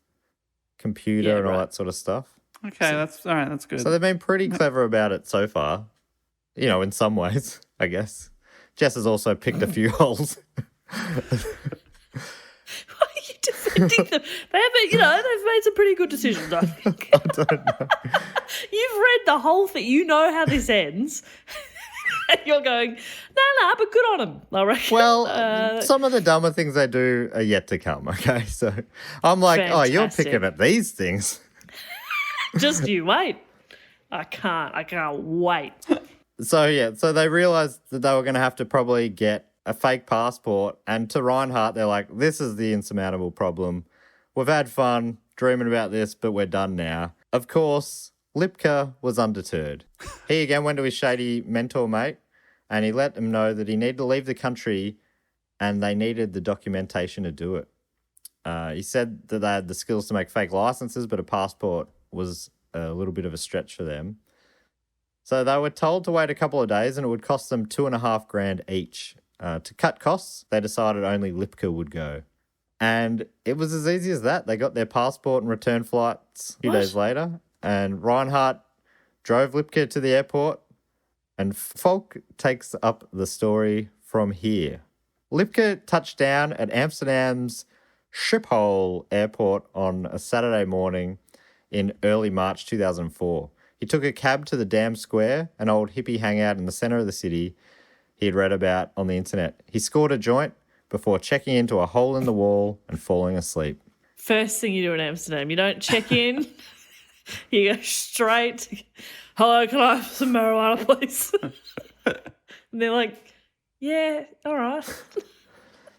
computer and all that sort of stuff. Okay, that's all right. That's good. So they've been pretty clever about it so far. In some ways, I guess. Jess has also picked a few holes. Why are you defending them? They haven't, they've made some pretty good decisions, I think. I don't know. You've read the whole thing. You know how this ends. And you're going, no, but good on them, I reckon. Well, some of the dumber things they do are yet to come, okay? So I'm like, oh, you're Fantastic. picking at these things. Just you wait. I can't wait. So they realized that they were going to have to probably get a fake passport. And to Reinhardt, they're like, this is the insurmountable problem. We've had fun dreaming about this, but we're done now. Of course, Lipka was undeterred. He again went to his shady mentor mate, and he let him know that he needed to leave the country and they needed the documentation to do it. He said that they had the skills to make fake licenses, but a passport was a little bit of a stretch for them. So they were told to wait a couple of days and it would cost them $2,500 each. To cut costs, they decided only Lipka would go. And it was as easy as that. They got their passport and return flights a few days later. And Reinhardt drove Lipka to the airport. And Falk takes up the story from here. Lipka touched down at Amsterdam's Schiphol airport on a Saturday morning in early March 2004. He took a cab to the Dam Square, an old hippie hangout in the centre of the city, he had read about on the internet. He scored a joint before checking into a hole in the wall and falling asleep. First thing you do in Amsterdam, you don't check in. You go straight. Hello, can I have some marijuana, please? And they're like, yeah, all right.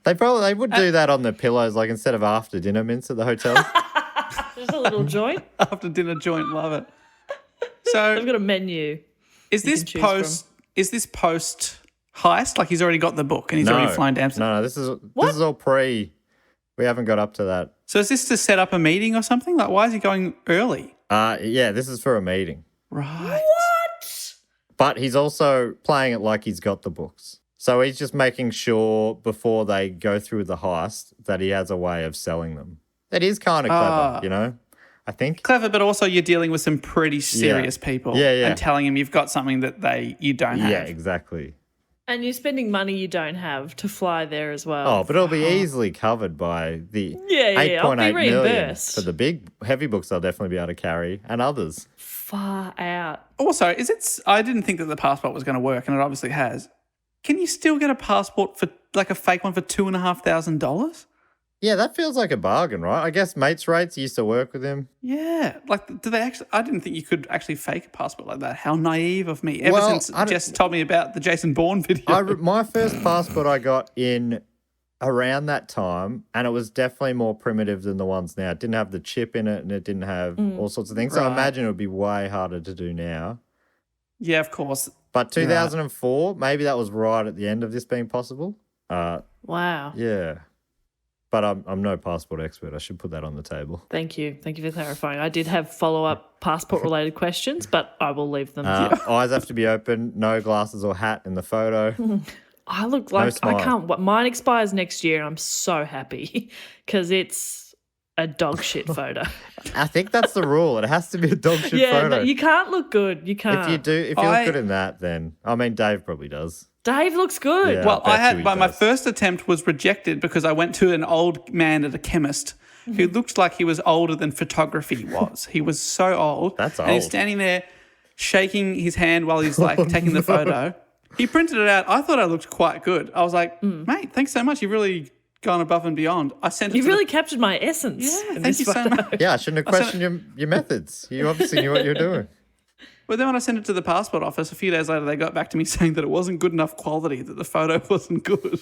They would do that on the pillows, like instead of after dinner mints at the hotel. Just a little joint. After dinner joint, love it. So I've got a menu. is this choose post heist? Like he's already got the book and he's already flown to Amsterdam. No, this is all pre. We haven't got up to that. So is this to set up a meeting or something? Like why is he going early? Yeah, this is for a meeting. Right. What? But he's also playing it like he's got the books. So he's just making sure before they go through the heist that he has a way of selling them. It is kind of clever, you know, I think. Clever, but also you're dealing with some pretty serious people. Yeah. And telling them you've got something that you don't have. Yeah, exactly. And you're spending money you don't have to fly there as well. Oh, but it'll be easily covered by the I'll be 8.8 million. reimbursed. For the big, heavy books, they'll definitely be able to carry, and others. Far out. Also, I didn't think that the passport was going to work, and it obviously has. Can you still get a passport for like a fake one for $2,500? Yeah, that feels like a bargain, right? I guess Mates Rates used to work with him. Yeah. Like, do they actually? I didn't think you could actually fake a passport like that. How naive of me. Ever since Jess told me about the Jason Bourne video. My first passport I got in around that time, and it was definitely more primitive than the ones now. It didn't have the chip in it, and it didn't have all sorts of things. So I imagine it would be way harder to do now. Yeah, of course. But 2004, maybe that was right at the end of this being possible. Wow. Yeah. But I'm no passport expert. I should put that on the table. Thank you. Thank you for clarifying. I did have follow-up passport-related questions, but I will leave them. Eyes have to be open, no glasses or hat in the photo. I look like I can't. Mine expires next year, and I'm so happy because it's a dog shit photo. I think that's the rule. It has to be a dog shit photo. No, you can't look good. You can't. If you look good in that, then I mean, Dave probably does. Dave looks good. Yeah, Well, my first attempt was rejected because I went to an old man at a chemist who looked like he was older than photography was. He was so old. That's And he's old. standing there shaking his hand while he's like taking the photo. He printed it out. I thought I looked quite good. I was like, mate, thanks so much. You've really gone above and beyond. I sent it You really captured my essence. Yeah, in thank this you so photo. much. Yeah, I shouldn't have questioned your methods. You obviously knew what you were doing. But then when I sent it to the passport office, a few days later, they got back to me saying that it wasn't good enough quality, that the photo wasn't good.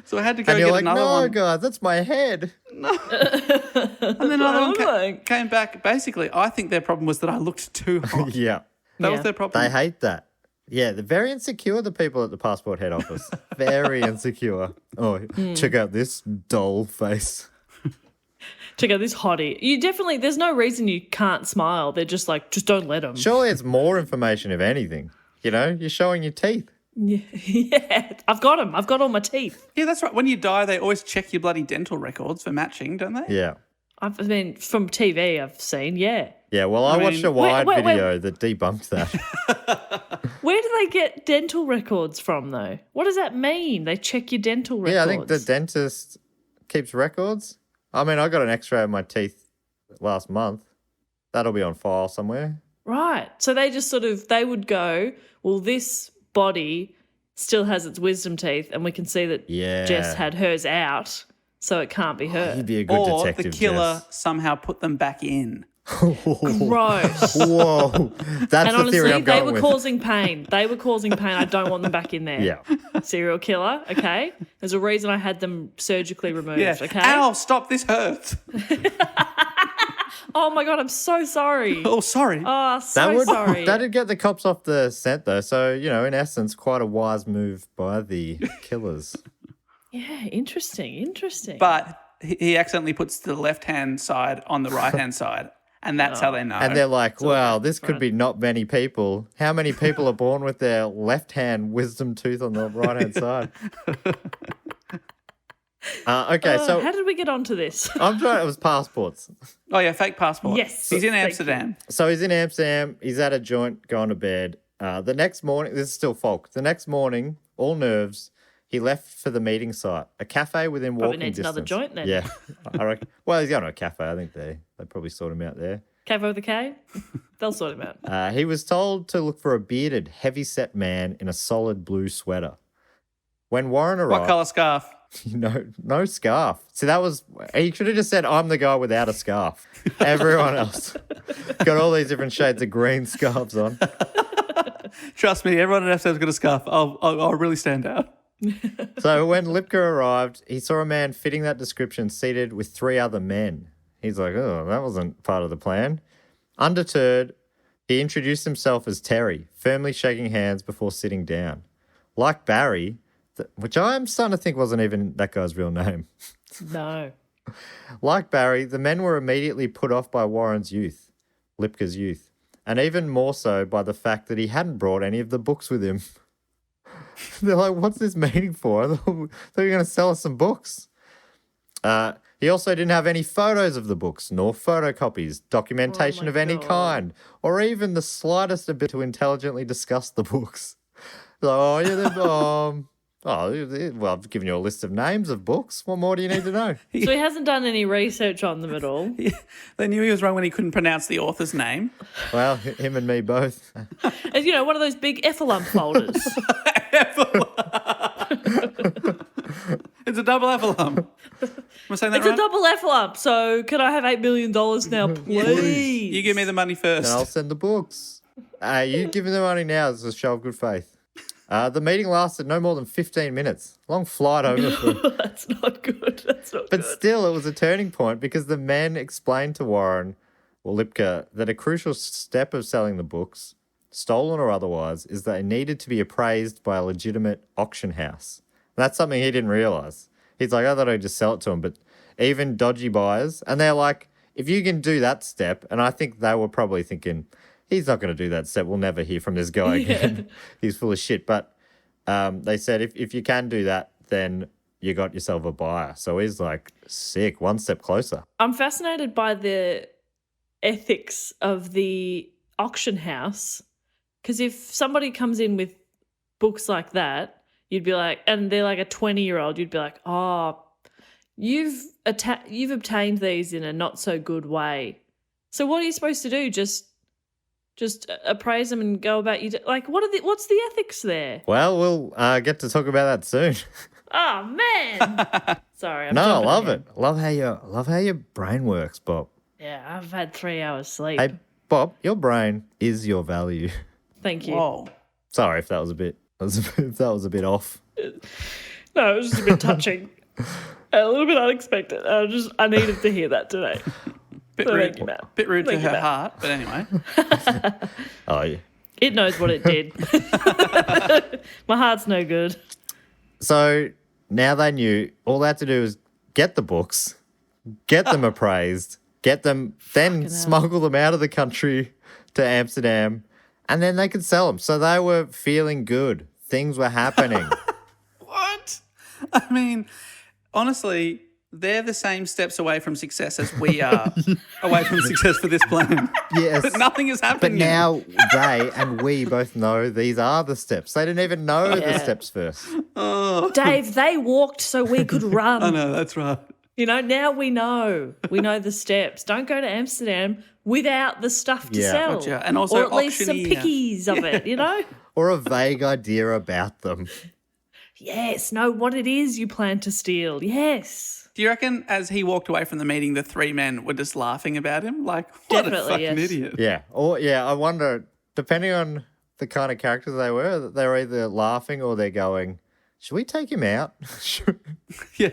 So I had to go And get you're like, another no, one. guys, that's my head. And then another one like. came back. Basically, I think their problem was that I looked too hot. Yeah. That was Yeah. their problem. They hate that. Yeah, they're very insecure, the people at the passport head office. Very insecure. Oh, check out this dull face. Check out this hottie. There's no reason you can't smile. They're just like, just don't let them. Surely it's more information, if anything. You know, you're showing your teeth. Yeah, I've got them. I've got all my teeth. Yeah, that's right. When you die, they always check your bloody dental records for matching, don't they? Yeah. I mean, from TV I've seen, yeah. Yeah, well, I watched a wide wait. video that debunked that. Where do they get dental records from, though? What does that mean? They check your dental records? Yeah, I think the dentist keeps records. I mean, I got an x-ray of my teeth last month. That'll be on file somewhere. Right. So they just they would go, well, this body still has its wisdom teeth, and we can see that Jess had hers out, so it can't be her. You'd be a good Or detective, the killer Jess. somehow put them back in. Gross. Whoa. That's And the theory honestly, I'm they going were with. causing pain. I don't want them back in there. Yeah. Serial killer, okay? There's a reason I had them surgically removed, Yeah. okay? Ow, stop, this hurts. Oh my God, I'm so sorry. Oh, sorry. Oh, sorry. That'd get the cops off the scent, though. So, you know, in essence, quite a wise move by the killers. Yeah, interesting. But he accidentally puts the left-hand side on the right-hand side, and that's how they know. And they're like, wow, this could be not many people. How many people are born with their left-hand wisdom tooth on the right-hand side? Okay, so how did we get onto this? I'm trying. It was passports. Oh, yeah, fake passport. Yes, He's in thank Amsterdam. So he's in Amsterdam. He's at a joint, going to bed. The next morning, this is still Falk. The next morning, all nerves, he left for the meeting site, a cafe within walking needs distance. another joint then. Yeah, I reckon. Well, he's going to a cafe. I think they probably sort him out there. Cavo with a K? They'll sort him out. He was told to look for a bearded, heavy-set man in a solid blue sweater. When Warren arrived... What colour scarf? No scarf. See, he should have just said, I'm the guy without a scarf. Everyone else got all these different shades of green scarves on. Trust me, everyone at FSM's got a scarf. I'll really stand out. So when Lipka arrived, he saw a man fitting that description seated with 3 other men. He's like, oh, that wasn't part of the plan. Undeterred, he introduced himself as Terry, firmly shaking hands before sitting down. Like Barry, which I'm starting to think wasn't even that guy's real name. No. Like Barry, the men were immediately put off by Warren's youth, Lipka's youth, and even more so by the fact that he hadn't brought any of the books with him. They're like, what's this meeting for? I thought you were going to sell us some books. He also didn't have any photos of the books, nor photocopies, documentation of any kind, or even the slightest bit to intelligently discuss the books. Like, well, I've given you a list of names of books. What more do you need to know? So he hasn't done any research on them at all. They knew he was wrong when he couldn't pronounce the author's name. Well, him and me both. As you know, one of those big Effalump folders. It's a double Effalump. Am I saying that It's right? a double Effalump. So can I have $8 million now, please? You give me the money first. And I'll send the books. You give me the money now. It's a show of good faith. The meeting lasted no more than 15 minutes. Long flight over. That's not good. But still, it was a turning point because the men explained to Warren, or Lipka, that a crucial step of selling the books, stolen or otherwise, is that they needed to be appraised by a legitimate auction house. And that's something he didn't realise. He's like, I thought I'd just sell it to him. But even dodgy buyers, and they're like, if you can do that step, and I think they were probably thinking, he's not going to do that step. We'll never hear from this guy again. He's full of shit. But they said if you can do that, then you got yourself a buyer. So he's like, sick, one step closer. I'm fascinated by the ethics of the auction house because if somebody comes in with books like that, you'd be like, and they're like a 20-year-old, you'd be like, oh, you've obtained these in a not so good way. So what are you supposed to do? Just appraise them and go about what's the ethics there? Well, we'll get to talk about that soon. Oh man. Sorry. No, I love it. Love how your brain works, Bob. Yeah, I've had 3 hours sleep. Hey, Bob, your brain is your value. Thank you. Whoa. Sorry if that was a bit off. No, it was just a bit touching. A little bit unexpected. I needed to hear that today. Bit rude to her heart, but anyway. Oh, yeah. It knows what it did. My heart's no good. So now they knew all they had to do was get the books, get them appraised, get them, then smuggle them out of the country to Amsterdam, and then they could sell them. So they were feeling good. Things were happening. What? I mean, honestly, they're the same steps away from success as we are away from success for this plan. Yes. But nothing is But happening. now they and we both know these are the steps. They didn't even know the steps first. Dave, they walked so we could run. I know, that's right. You know, now we know. We know the steps. Don't go to Amsterdam without the stuff to sell. Gotcha. And also or at least some auctioneer. pickies of it, you know? Or a vague idea about them. Yes, know what it is you plan to steal. Yes. Do you reckon as he walked away from the meeting, the 3 men were just laughing about him? Like, what Definitely, a fucking yes. idiot. Yeah. Or I wonder, depending on the kind of characters they're either laughing or they're going, should we take him out? Yeah.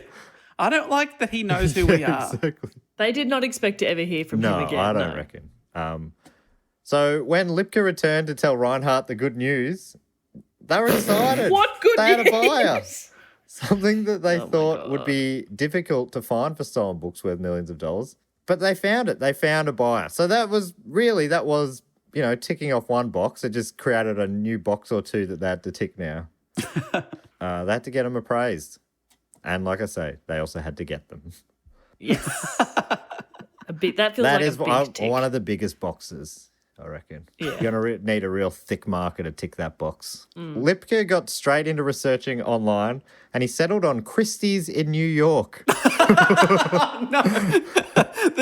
I don't like that he knows who we are. Exactly. They did not expect to ever hear from him No, again. I don't reckon. So when Lipka returned to tell Reinhardt the good news, they were excited. What good They had a news? buyer. Something that they Oh my thought would God. be difficult to find for stolen books worth millions of dollars. But they found it. They found a buyer. So that was, ticking off one box. It just created a new box or two that they had to tick now. They had to get them appraised. And like I say, they also had to get them. Yes. That feels That like is a big tick. one of the biggest boxes, I reckon. Yeah. You're going to need a real thick marker to tick that box. Lipka got straight into researching online and he settled on Christie's in New York. The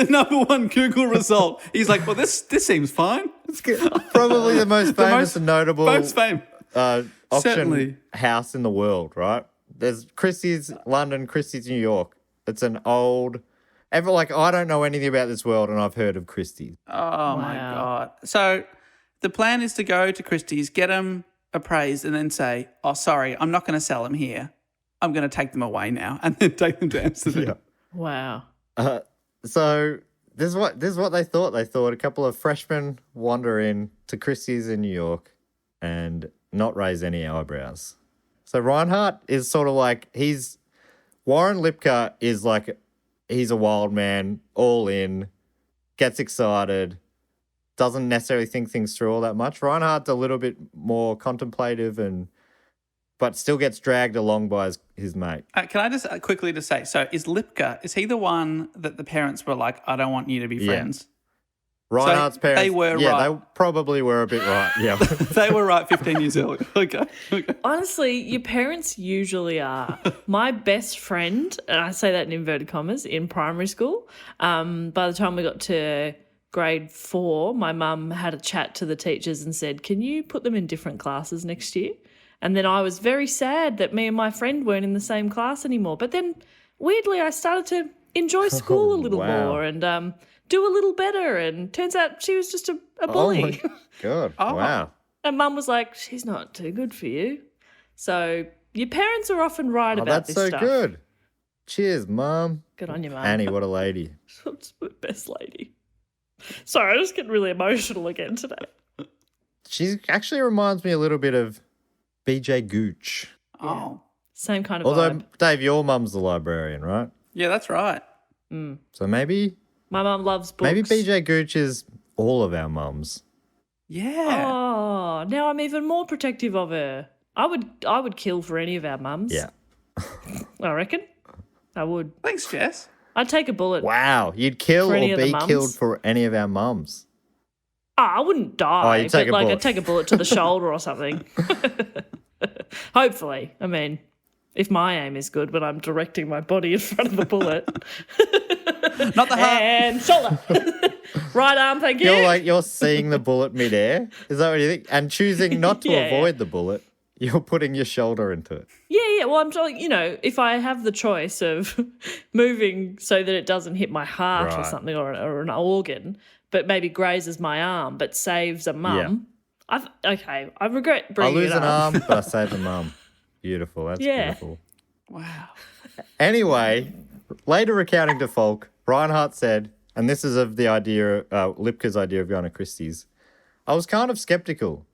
number one Google result. He's like, well, this seems fine. Probably the most famous and notable Most fame. auction Certainly. house in the world, right? There's Christie's London, Christie's New York. It's an old. I don't know anything about this world, and I've heard of Christie's. Oh, my God. So the plan is to go to Christie's, get them appraised, and then say, oh, sorry, I'm not going to sell them here. I'm going to take them away now, and then take them to Amsterdam. Yeah. Wow. So this is what they thought. They thought a couple of freshmen wander in to Christie's in New York and not raise any eyebrows. So Reinhardt is sort of like Warren Lipka is like he's a wild man, all in, gets excited, doesn't necessarily think things through all that much. Reinhardt's a little bit more contemplative but still gets dragged along by his mate. Can I just quickly just say, so is Lipka, is he the one that the parents were like, I don't want you to be friends? Reinhardt's parents. They were right. They probably were a bit right. Yeah. They were right 15 years earlier. Okay. Honestly, your parents usually are. My best friend, and I say that in inverted commas, in primary school, by the time we got to grade 4, my mum had a chat to the teachers and said, can you put them in different classes next year? And then I was very sad that me and my friend weren't in the same class anymore. But then, weirdly, I started to enjoy school a little more and do a little better. And turns out she was just a bully. Oh, my God. Wow. And Mum was like, she's not too good for you. So your parents are often right about this stuff. That's so good. Cheers, Mum. Good on you, Mum. Annie, what a lady. She's the best lady. Sorry, I just getting really emotional again today. She actually reminds me a little bit of B.J. Gooch. Oh. Same kind of Although, vibe. Dave, your mum's the librarian, right? Yeah, that's right. So maybe my mum loves books. Maybe B.J. Gooch is all of our mums. Yeah. Oh, now I'm even more protective of her. I would kill for any of our mums. Yeah. I reckon. I would. Thanks, Jess. I'd take a bullet. Wow. You'd kill For or any of the be mums? killed for any of our mums. I wouldn't die, you'd take but a bullet. I'd take a bullet to the shoulder or something. Hopefully. I mean, if my aim is good when I'm directing my body in front of the bullet. Not the heart. And shoulder. Right arm, thank you. You're seeing the bullet midair. Is that what you think? And choosing not to Yeah, avoid the bullet, you're putting your shoulder into it. Yeah. Well, I'm telling if I have the choice of moving so that it doesn't hit my heart or Right. something or an organ, but maybe grazes my arm but saves a mum. I regret I bringing lose it an up. arm, but I save a mum. Beautiful. That's beautiful. Wow. Anyway, later recounting to Falk, Reinhardt said, and this is of the idea, Lipka's idea of going to Christie's, I was kind of skeptical,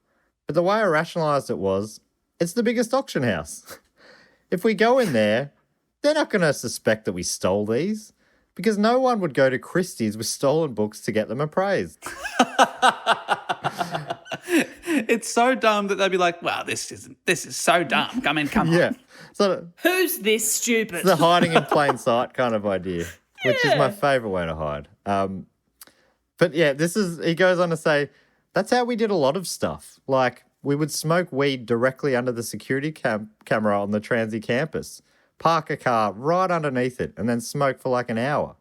but the way I rationalised it was, it's the biggest auction house. If we go in there, they're not going to suspect that we stole these, because no one would go to Christie's with stolen books to get them appraised. It's so dumb that they'd be like, wow, this is so dumb. I mean, come Yeah. on. So Who's this stupid? it's the hiding in plain sight kind of idea, which is my favourite way to hide. But yeah, he goes on to say, that's how we did a lot of stuff. Like, we would smoke weed directly under the security camera on the Transy campus, park a car right underneath it, and then smoke for like an hour.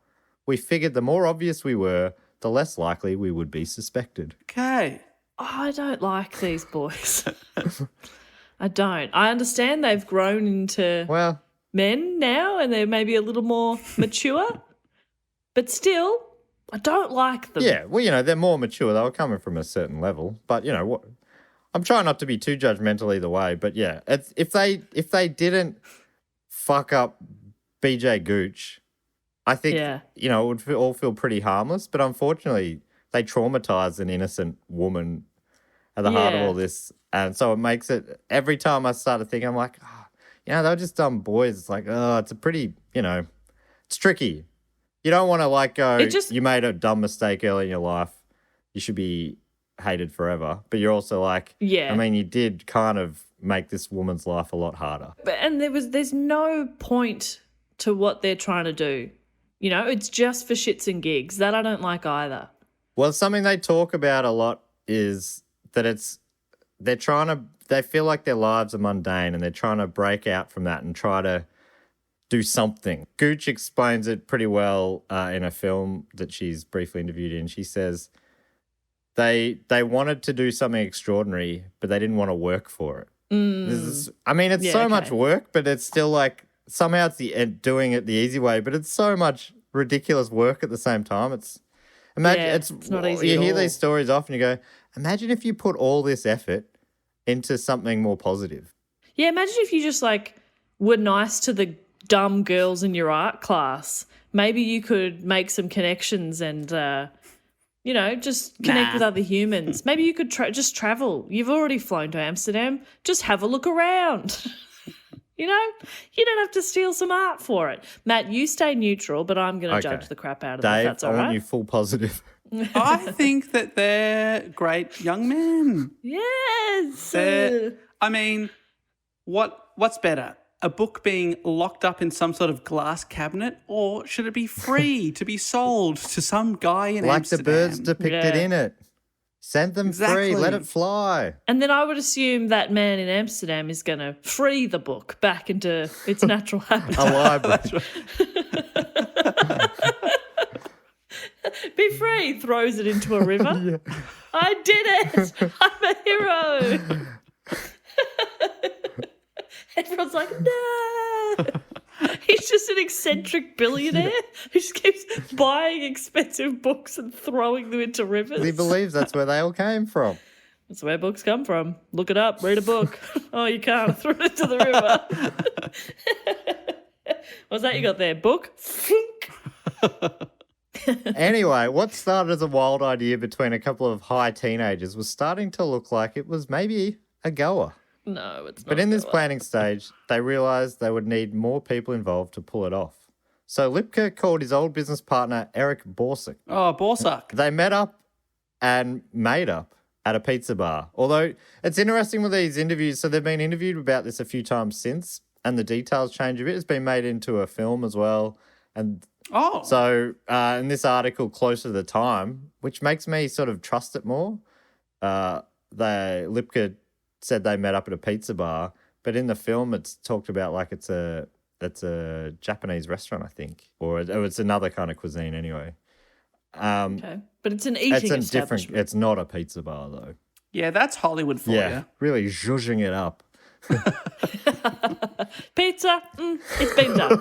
We figured the more obvious we were, the less likely we would be suspected. Okay. I don't like these boys. I don't. I understand they've grown into Well, men now and they're maybe a little more mature, but still, I don't like them. yeah, well, they're more mature. They were coming from a certain level. But, what? I'm trying not to be too judgmental either way. But, yeah, if they didn't fuck up B.J. Gooch, I think, it would all feel pretty harmless. But unfortunately, they traumatise an innocent woman at the heart of all this. And so it makes it, every time I start to think, I'm like, they're just dumb boys. It's like, it's a pretty, it's tricky. You don't want to go, you made a dumb mistake early in your life. You should be hated forever. But you're also like, I mean, you did kind of make this woman's life a lot harder. And there's no point to what they're trying to do. It's just for shits and gigs. That I don't like either. Well, something they talk about a lot is that they feel like their lives are mundane and they're trying to break out from that and try to do something. Gooch explains it pretty well in a film that she's briefly interviewed in. She says they wanted to do something extraordinary, but they didn't want to work for it. I mean, it's Yeah, so okay. much work, but it's still like somehow it's doing it the easy way, but it's so much ridiculous work at the same time. It's not easy You at hear all. these stories often, you go, imagine if you put all this effort into something more positive. Yeah, imagine if you just like were nice to the dumb girls in your art class. Maybe you could make some connections and, just connect with other humans. Maybe you could just travel. You've already flown to Amsterdam. Just have a look around. You don't have to steal some art for it. Matt, you stay neutral, but I'm going to Okay. judge the crap out of Dave, it. That's all I want right. you full positive. I think that they're great young men. Yes. I mean, what's better? A book being locked up in some sort of glass cabinet, or should it be free to be sold to some guy in Like Amsterdam? the birds depicted Yeah. in it. Send them Exactly. free. Let it fly. And then I would assume that man in Amsterdam is going to free the book back into its natural habitat. A library. Be free, throws it into a river. I did it. I'm a hero. Everyone's like, no. He's just an eccentric billionaire who just keeps buying expensive books and throwing them into rivers. He believes that's where they all came from. That's where books come from. Look it up. Read a book. Oh, you can't. I threw it into the river. What's that you got there? Book? Anyway, what started as a wild idea between a couple of high teenagers was starting to look like it was maybe a goer. No, it's not. But in this Noah. planning stage, they realised they would need more people involved to pull it off. So Lipka called his old business partner, Eric Borsak. Oh, Borsak. They met up and made up at a pizza bar. Although it's interesting with these interviews, so they've been interviewed about this a few times since, and the details change a bit. It's been made into a film as well. And Oh. so in this article, closer to the time, which makes me sort of trust it more, Lipka said they met up at a pizza bar, but in the film it's talked about like it's a Japanese restaurant, I think, or it's another kind of cuisine anyway. Okay. But it's an eating It's a different. establishment. It's not a pizza bar though. Yeah, that's Hollywood for Yeah, you. really zhuzhing it up. Pizza? It's been done.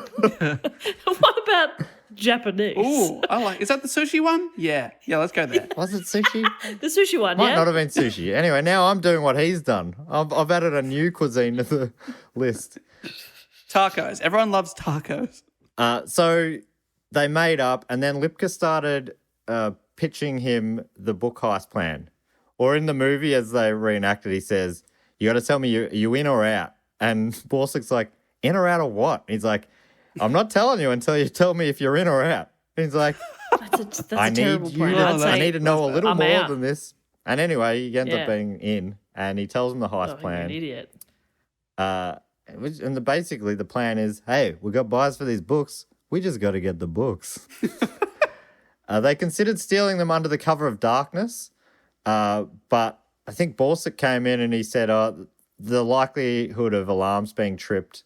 What about Japanese? Ooh, is that the sushi one? Yeah, let's go there. Was it sushi? The sushi one, Might yeah? not have been sushi. Anyway, now I'm doing what he's done. I've added a new cuisine to the list. Tacos. Everyone loves tacos. So they made up, and then Lipka started pitching him the book heist plan. Or in the movie, as they reenacted, he says, "You got to tell me you in or out." And Borsak's like, "In or out of what?" He's like, "I'm not telling you until you tell me if you're in or out." And he's like, That's I a need terrible you. plan. To, I'd I say, need to know a little I'm more out. than this. And anyway, he ends Yeah. up being in, and he tells him the heist oh, you're an plan. idiot. Basically, the plan is, hey, we got buyers for these books. We just got to get the books. They considered stealing them under the cover of darkness, but I think Borsak came in and he said, the likelihood of alarms being tripped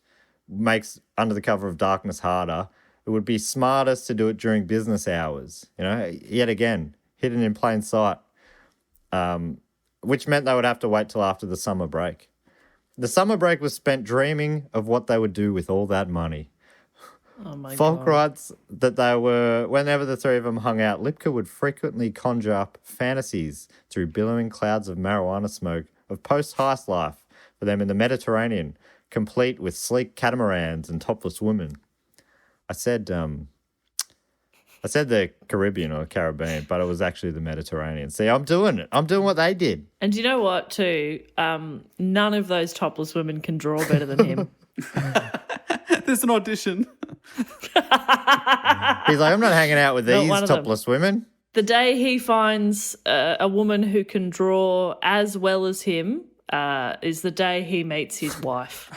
makes under the cover of darkness harder. It would be smartest to do it during business hours. Yet again, hidden in plain sight, which meant they would have to wait till after the summer break. The summer break was spent dreaming of what they would do with all that money. Oh, my Falk God. writes that whenever the three of them hung out, Lipka would frequently conjure up fantasies through billowing clouds of marijuana smoke of post-heist life for them in the Mediterranean, complete with sleek catamarans and topless women. I said the Caribbean or Caribbean, but it was actually the Mediterranean. See, I'm doing it. I'm doing what they did. And do you know what, too? None of those topless women can draw better than him. There's an audition. He's like, I'm not hanging out with Not these one of them. topless women. The day he finds a woman who can draw as well as him is the day he meets his wife.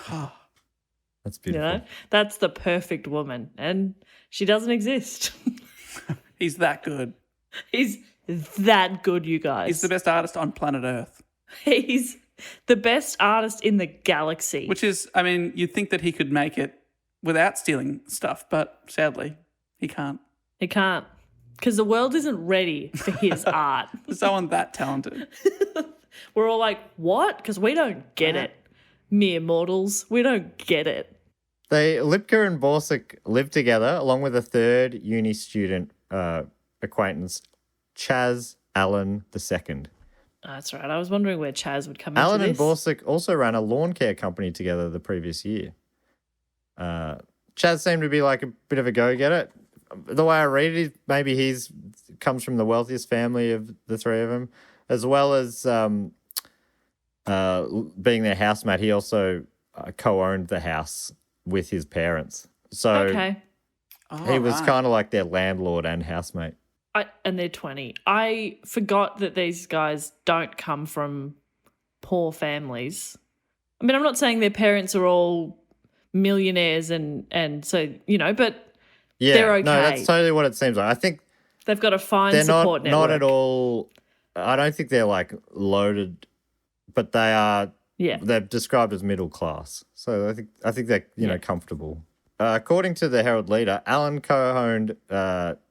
That's You beautiful. know, that's the perfect woman, and she doesn't exist. He's that good. He's that good, you guys. He's the best artist on planet Earth. He's the best artist in the galaxy. Which is, I mean, you'd think that he could make it without stealing stuff, but sadly, he can't. He can't, because the world isn't ready for his art. There's someone that talented. We're all like, what? Because we don't get it. mere mortals. We don't get it. Lipka and Borsuk lived together along with a third uni student acquaintance, Chaz Allen II. That's right. I was wondering where Chaz would come Allen into and this. Borsuk also ran a lawn care company together the previous year. Chaz seemed to be like a bit of a go-getter. The way I read it, maybe he's comes from the wealthiest family of the three of them, as well as being their housemate. He also co-owned the house with his parents. So Okay. he was kind of like their landlord and housemate. And they're 20. I forgot that these guys don't come from poor families. I mean, I'm not saying their parents are all millionaires and so, but Yeah, they're okay. no, that's totally what it seems like. I think they've got a fine they're support network. not at all. I don't think they're like loaded, but they are. Yeah. They're described as middle class, so I think they're comfortable. According to the Herald Leader, Allen co-owned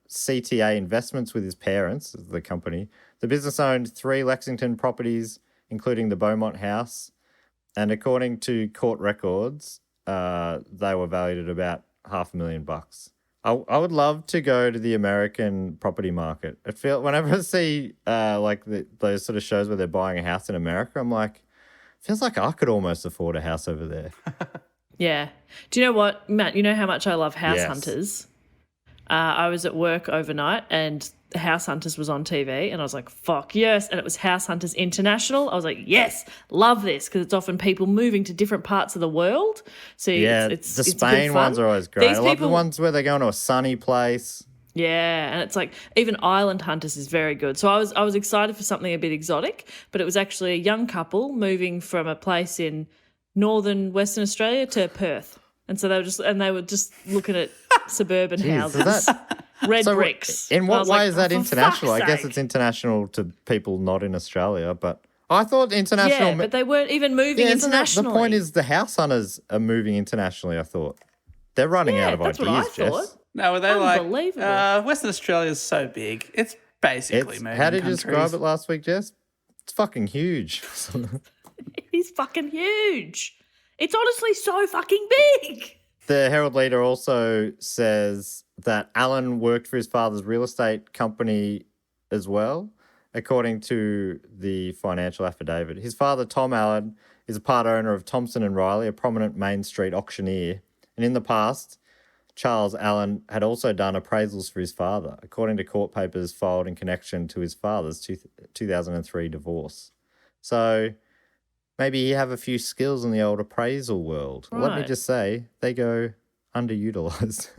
CTA Investments with his parents, the company. The business owned 3 Lexington properties, including the Beaumont House, and according to court records, they were valued at about $500,000. I would love to go to the American property market. Whenever I see those sort of shows where they're buying a house in America, I'm like, feels like I could almost afford a house over there. Yeah. Do you know what, Matt? You know how much I love House Yes. Hunters? I was at work overnight and House Hunters was on TV and I was like, fuck yes. And it was House Hunters International. I was like, yes, love this, because it's often people moving to different parts of the world. So Yeah, it's the good Spain fun. ones are always great. These I love the people- ones where they go into a sunny place. Yeah, and it's like even Island Hunters is very good. So I was excited for something a bit exotic, but it was actually a young couple moving from a place in northern Western Australia to Perth. And so they were just looking at suburban houses. Red So bricks. in And I what was way like, is that "Oh, for international? I fuck's guess sake." it's international to people not in Australia, but I thought international. Yeah, but they weren't even moving isn't that- internationally. the point is the house hunters are moving internationally, I thought. They're running Yeah, out of that's ideas, what I Jess. thought. No, were they Unbelievable. like, Western Australia's so big. It's basically moving How did you countries. describe it last week, Jess? It's fucking huge. It is fucking huge. It's honestly so fucking big. The Herald Leader also says that Allen worked for his father's real estate company as well, according to the financial affidavit. His father, Tom Allen, is a part owner of Thompson and Riley, a prominent Main Street auctioneer. And in the past, Charles Allen had also done appraisals for his father, according to court papers filed in connection to his father's 2003 divorce. So maybe you have a few skills in the old appraisal world. Let me Right. just say, they go underutilized.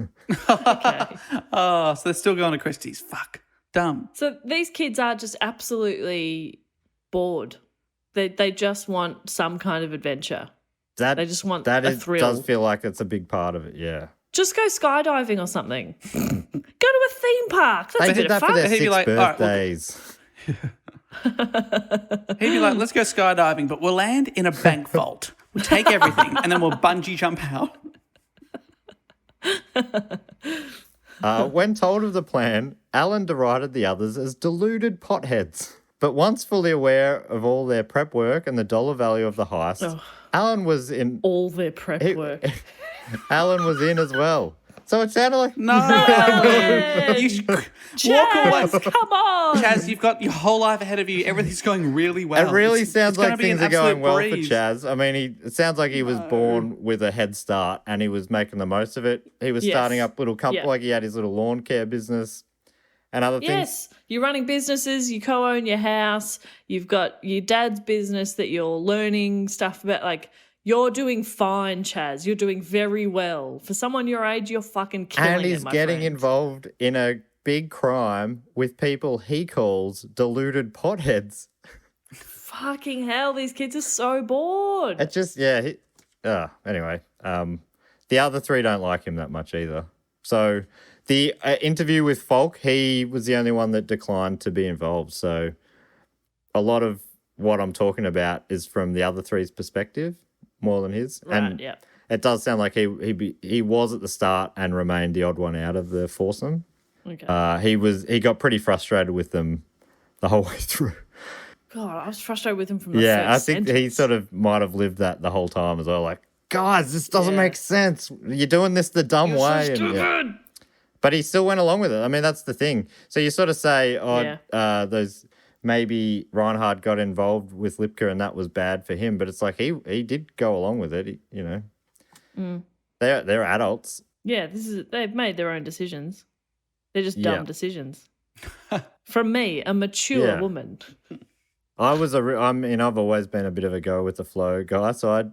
Okay. Oh, so they're still going to Christie's. Fuck. Dumb. So these kids are just absolutely bored. They just want some kind of adventure. They just want a thrill. Does feel like it's a big part of it, yeah. Just go skydiving or something. Go to a theme park. That's They a did bit that of for fun. their He'd be 6 like, "All right, look." birthdays. He'd be like, let's go skydiving, but we'll land in a bank vault. We'll take everything and then we'll bungee jump out. When told of the plan, Allen derided the others as deluded potheads. But once fully aware of all their prep work and the dollar value of the heist, Allen was in. All their prep work. Allen was in as well. So it sounded like No. Alan! You should walk Chaz, away. come on. Chaz, you've got your whole life ahead of you. Everything's going really well. It really It's sounds gonna like be an things are going absolute well breeze. for Chaz. I mean, it sounds like he was born with a head start and he was making the most of it. He was Yes. starting up little company, Yeah. like he had his little lawn care business and other things. Yes, you're running businesses, you co-own your house, you've got your dad's business that you're learning stuff about. Like, you're doing fine, Chaz. You're doing very well. For someone your age, you're fucking killing And it, he's my getting friend. involved in a big crime with people he calls deluded potheads. Fucking hell, these kids are so bored. It just, yeah. Anyway, the other 3 don't like him that much either. So the interview with Falk, he was the only one that declined to be involved. So a lot of what I'm talking about is from the other 3's perspective more than his. Right, and yeah. it does sound like he was at the start and remained the odd one out of the foursome. Okay. He got pretty frustrated with them the whole way through. God, I was frustrated with him from the Yeah, I first think he sentence. sort of might have lived that the whole time as well. Like, guys, this doesn't Yeah. make sense. You're doing this the dumb You're way. so And, stupid. yeah. But he still went along with it. I mean, that's the thing. So you sort of say, those maybe Reinhard got involved with Lipka and that was bad for him. But it's like he did go along with it. They're adults. Yeah, they've made their own decisions. They're just dumb decisions. From me, a mature woman. I've always been a bit of a go with the flow guy, so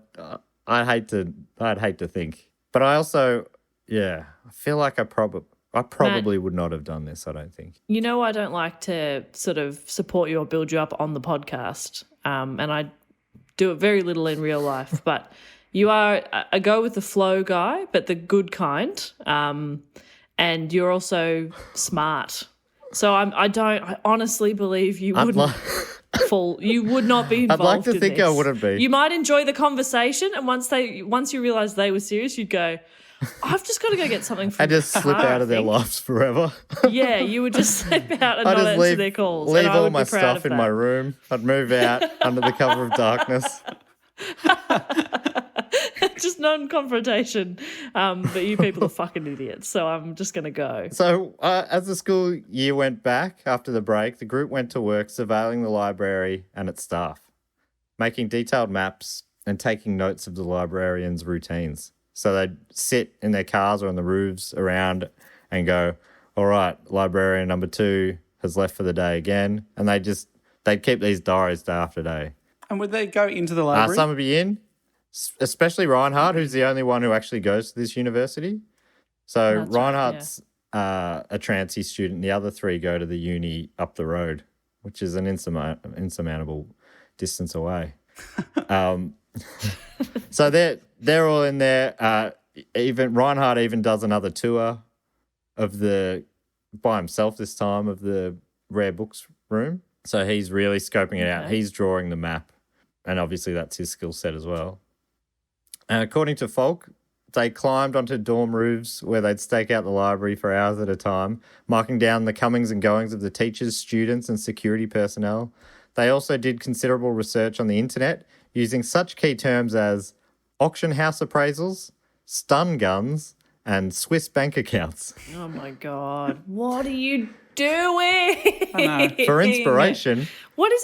I'd hate to think. But I also, I feel like I probably would not have done this, I don't think. You know, I don't like to sort of support you or build you up on the podcast, and I do it very little in real life, but you are a go with the flow guy, but the good kind, and you're also smart. So I honestly believe you wouldn't you would not be involved. I'd like to in think this. I wouldn't be. You might enjoy the conversation, and once you realise they were serious, you'd go, I've just got to go get something from And just slip car, out of I their think. lives forever. Yeah, you would just slip out and I'd not just answer their calls. leave and I all would my be proud stuff of in that. my room. I'd move out under the cover of darkness. Just non-confrontation. But you people are fucking idiots, so I'm just going to go. So as the school year went back after the break, the group went to work surveilling the library and its staff, making detailed maps and taking notes of the librarians' routines. So they'd sit in their cars or on the roofs around and go, all right, librarian number 2 has left for the day again. And they'd keep these diaries day after day. And would they go into the library? Some would be in, especially Reinhard, who's the only one who actually goes to this university. So That's right, Reinhard's a Transy student. The other 3 go to the uni up the road, which is an insurmountable distance away. So they're all in there. Even Reinhard even does another tour by himself this time of the rare books room. So he's really scoping it out. He's drawing the map, and obviously that's his skill set as well. And according to Falk, they climbed onto dorm roofs where they'd stake out the library for hours at a time, marking down the comings and goings of the teachers, students, and security personnel. They also did considerable research on the internet using such key terms as auction house appraisals, stun guns, and Swiss bank accounts. Oh my God. What are you doing? I know. For inspiration, What is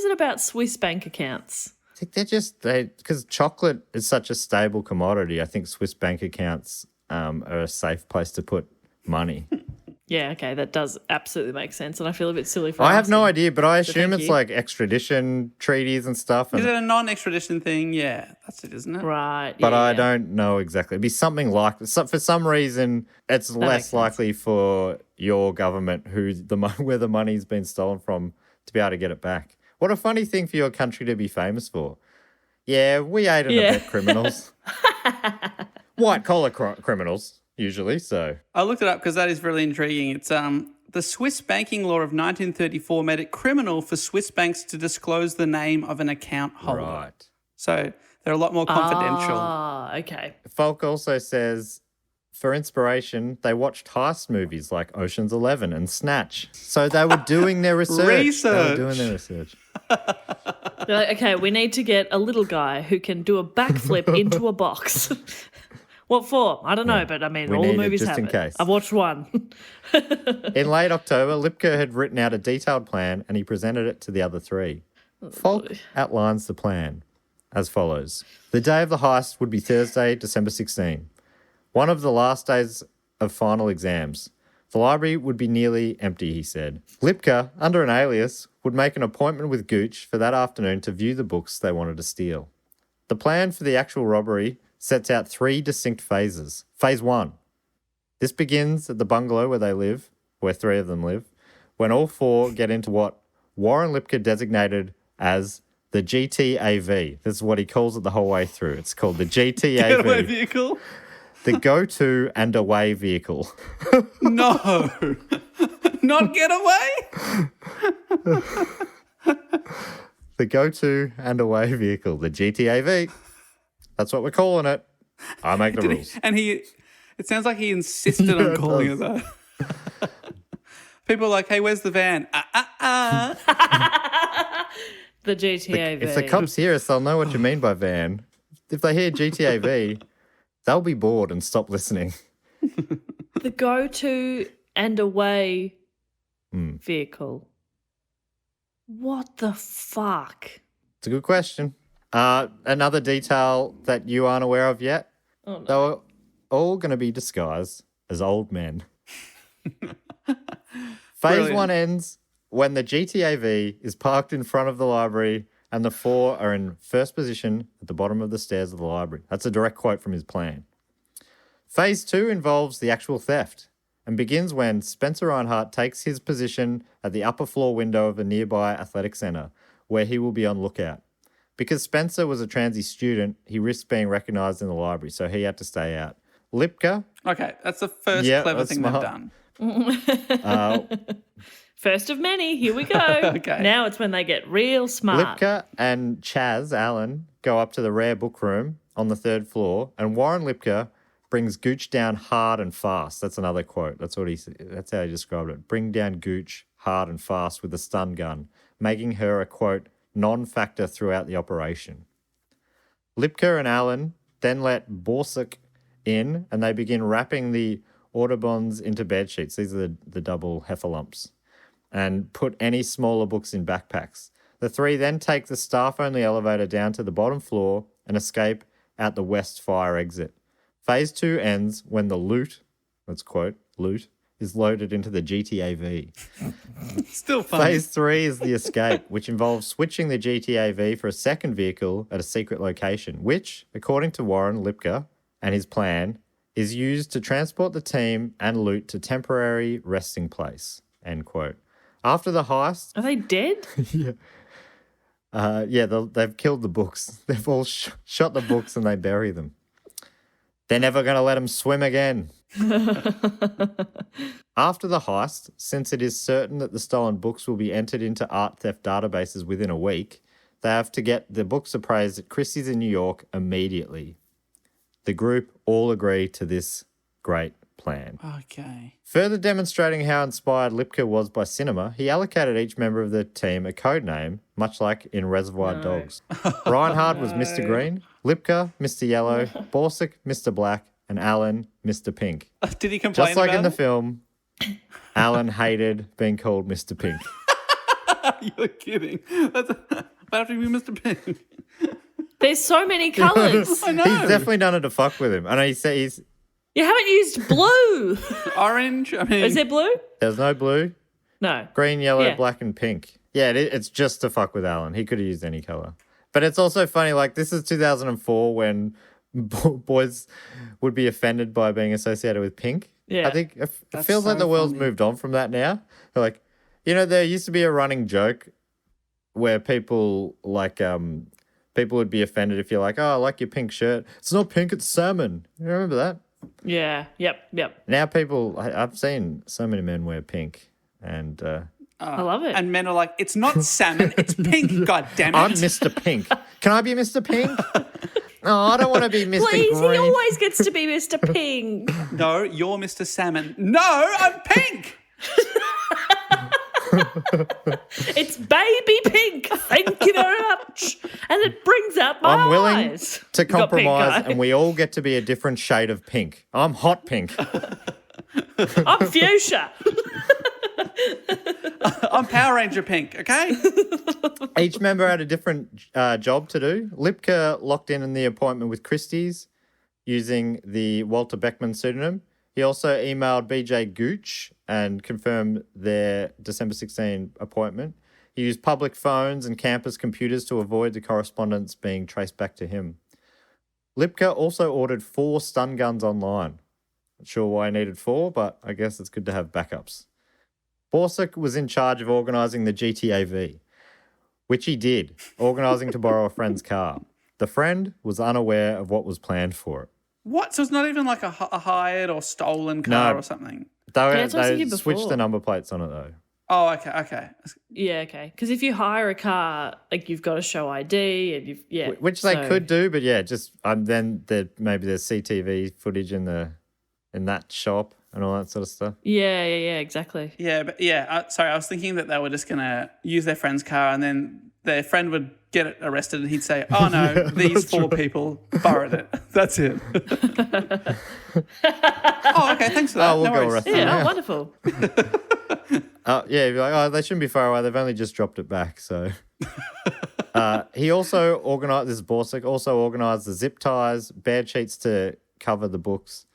it about Swiss bank accounts? I think because chocolate is such a stable commodity, I think Swiss bank accounts are a safe place to put money. Yeah, okay, that does absolutely make sense, and I feel a bit silly for I have no asking. idea, but I assume thank it's you. like extradition treaties and stuff. Is And, it a non-extradition thing? Yeah, that's it, isn't it? Right. but yeah, I yeah. don't know exactly. It'd be something like for some reason it's makes less sense. likely for your government where the money's been stolen from to be able to get it back. What a funny thing for your country to be famous for. Yeah, we aid and abet criminals. White collar criminals usually. So I looked it up because that is really intriguing. It's the Swiss banking law of 1934 made it criminal for Swiss banks to disclose the name of an account holder. right. So they're a lot more confidential. Ah, okay. Falk also says, for inspiration, they watched heist movies like Ocean's 11 and Snatch. So they were doing their research. They were doing their research. They're like, okay, we need to get a little guy who can do a backflip into a box. What for? I don't know, but I mean, We all the need it movies just have in it. case. I've watched one. In late October, Lipka had written out a detailed plan and he presented it to the other 3. Falk outlines the plan as follows. The day of the heist would be Thursday, December 16, one of the last days of final exams. The library would be nearly empty, he said. Lipka, under an alias, would make an appointment with Gooch for that afternoon to view the books they wanted to steal. The plan for the actual robbery sets out 3 distinct phases. Phase 1. This begins at the bungalow where 3 of them live, when all 4 get into what Warren Lipka designated as the GTAV. This is what he calls it the whole way through. It's called the Getaway GTAV, vehicle? the go-to and away vehicle. No. Not getaway? The go-to and away vehicle, the GTAV. That's what we're calling it. I make the rules. And it sounds like he insisted on calling it that. People are like, hey, where's the van? The GTAV. If the cops hear us, they'll know what you mean by van. If they hear GTAV, they'll be bored and stop listening. The go-to and away vehicle. What the fuck? It's a good question. Another detail that you aren't aware of yet. Oh, no. They were all going to be disguised as old men. Phase 1 ends when the GTAV is parked in front of the library and the four are in first position at the bottom of the stairs of the library. That's a direct quote from his plan. Phase 2 involves the actual theft and begins when Spencer Reinhardt takes his position at the upper floor window of a nearby athletic centre, where he will be on lookout. Because Spencer was a Transy student, he risked being recognised in the library, so he had to stay out. Lipka. Okay, that's the first clever thing smart. they've done. First of many. Here we go. Okay. Now it's when they get real smart. Lipka and Chaz Allen go up to the rare book room on the 3rd floor, and Warren Lipka brings Gooch down hard and fast. That's another quote. That's how he described it. Bring down Gooch hard and fast with a stun gun, making her a, quote, non-factor throughout the operation. Lipka and Allen then let Borsuk in, and they begin wrapping the Audubons into bed sheets. These are the double heffalumps, and put any smaller books in backpacks. The three then take the staff-only elevator down to the bottom floor and escape out the west fire exit. Phase 2 ends when the loot, let's quote, loot, is loaded into the GTAV. Still fun. Phase 3 is the escape, which involves switching the GTAV for a second vehicle at a secret location, which, according to Warren Lipka and his plan, is used to transport the team and loot to temporary resting place, end quote. After the heist... Are they dead? They've killed the books. They've all shot the books and they bury them. They're never going to let them swim again. After the heist, since it is certain that the stolen books will be entered into art theft databases within a week, they have to get the books appraised at Christie's in New York immediately. The group all agree to this great plan. Okay. Further demonstrating how inspired Lipka was by cinema, he allocated each member of the team a code name, much like in Reservoir Dogs. Reinhardt was Mr. Green, Lipka, Mr. Yellow, Borsuk, Mr. Black, and Alan, Mr. Pink. Did he complain Just like about in the it? film, Alan hated being called Mr. Pink. You're kidding. That have to be Mr. Pink. There's so many colours. I know. He's definitely done it to fuck with him. I know he's You haven't used blue. Orange. I mean, Is there blue? there's no blue, No. green, yellow, Yeah. black, and pink. Yeah, it's just to fuck with Alan. He could have used any color. But it's also funny, like, this is 2004 when boys would be offended by being associated with pink. Yeah. I think it That's feels like so the world's funny. moved on from that now. Like, there used to be a running joke where people would be offended if you're like, oh, I like your pink shirt. It's not pink, it's salmon. You remember that? Yeah. Yep. Now I've seen so many men wear pink, and I love it. and men are like, it's not salmon, it's pink. God damn it. I'm Mr. Pink. Can I be Mr. Pink? No, I don't want to be Mr. Please, Green. he always gets to be Mr. Pink. No, you're Mr. Salmon. No, I'm pink. It's baby pink. Thank you very much. And it brings out my I'm willing eyes. to You got pink compromise, eye. and we all get to be a different shade of pink. I'm hot pink. I'm fuchsia. I'm Power Ranger pink, okay? Each member had a different job to do. Lipka locked in the appointment with Christie's using the Walter Beckman pseudonym. He also emailed B.J. Gooch and confirmed their December 16 appointment. He used public phones and campus computers to avoid the correspondence being traced back to him. Lipka also ordered 4 stun guns online. Not sure why he needed 4, but I guess it's good to have backups. Borsuk was in charge of organising the GTAV, which he did, organising to borrow a friend's car. The friend was unaware of what was planned for it. What? So it's not even like a hired or stolen car No. or something? They that's what I was thinking switched before. the number plates on it, though. Oh, okay. Yeah, okay. Because if you hire a car, like you've got to show ID and Which they could do, but yeah, just then maybe there's CTV footage in that shop and all that sort of stuff. Yeah, exactly. Yeah, but sorry, I was thinking that they were just going to use their friend's car and then their friend would get arrested and he'd say, oh, no, these four people borrowed it. That's it. Oh, okay, thanks for that. Oh, we'll no go worries. arrest them Yeah, now. oh, wonderful. Yeah, you'd be like, oh, they shouldn't be far away. They've only just dropped it back. So he also organised, this Borsig also organised the zip ties, bed sheets to cover the books,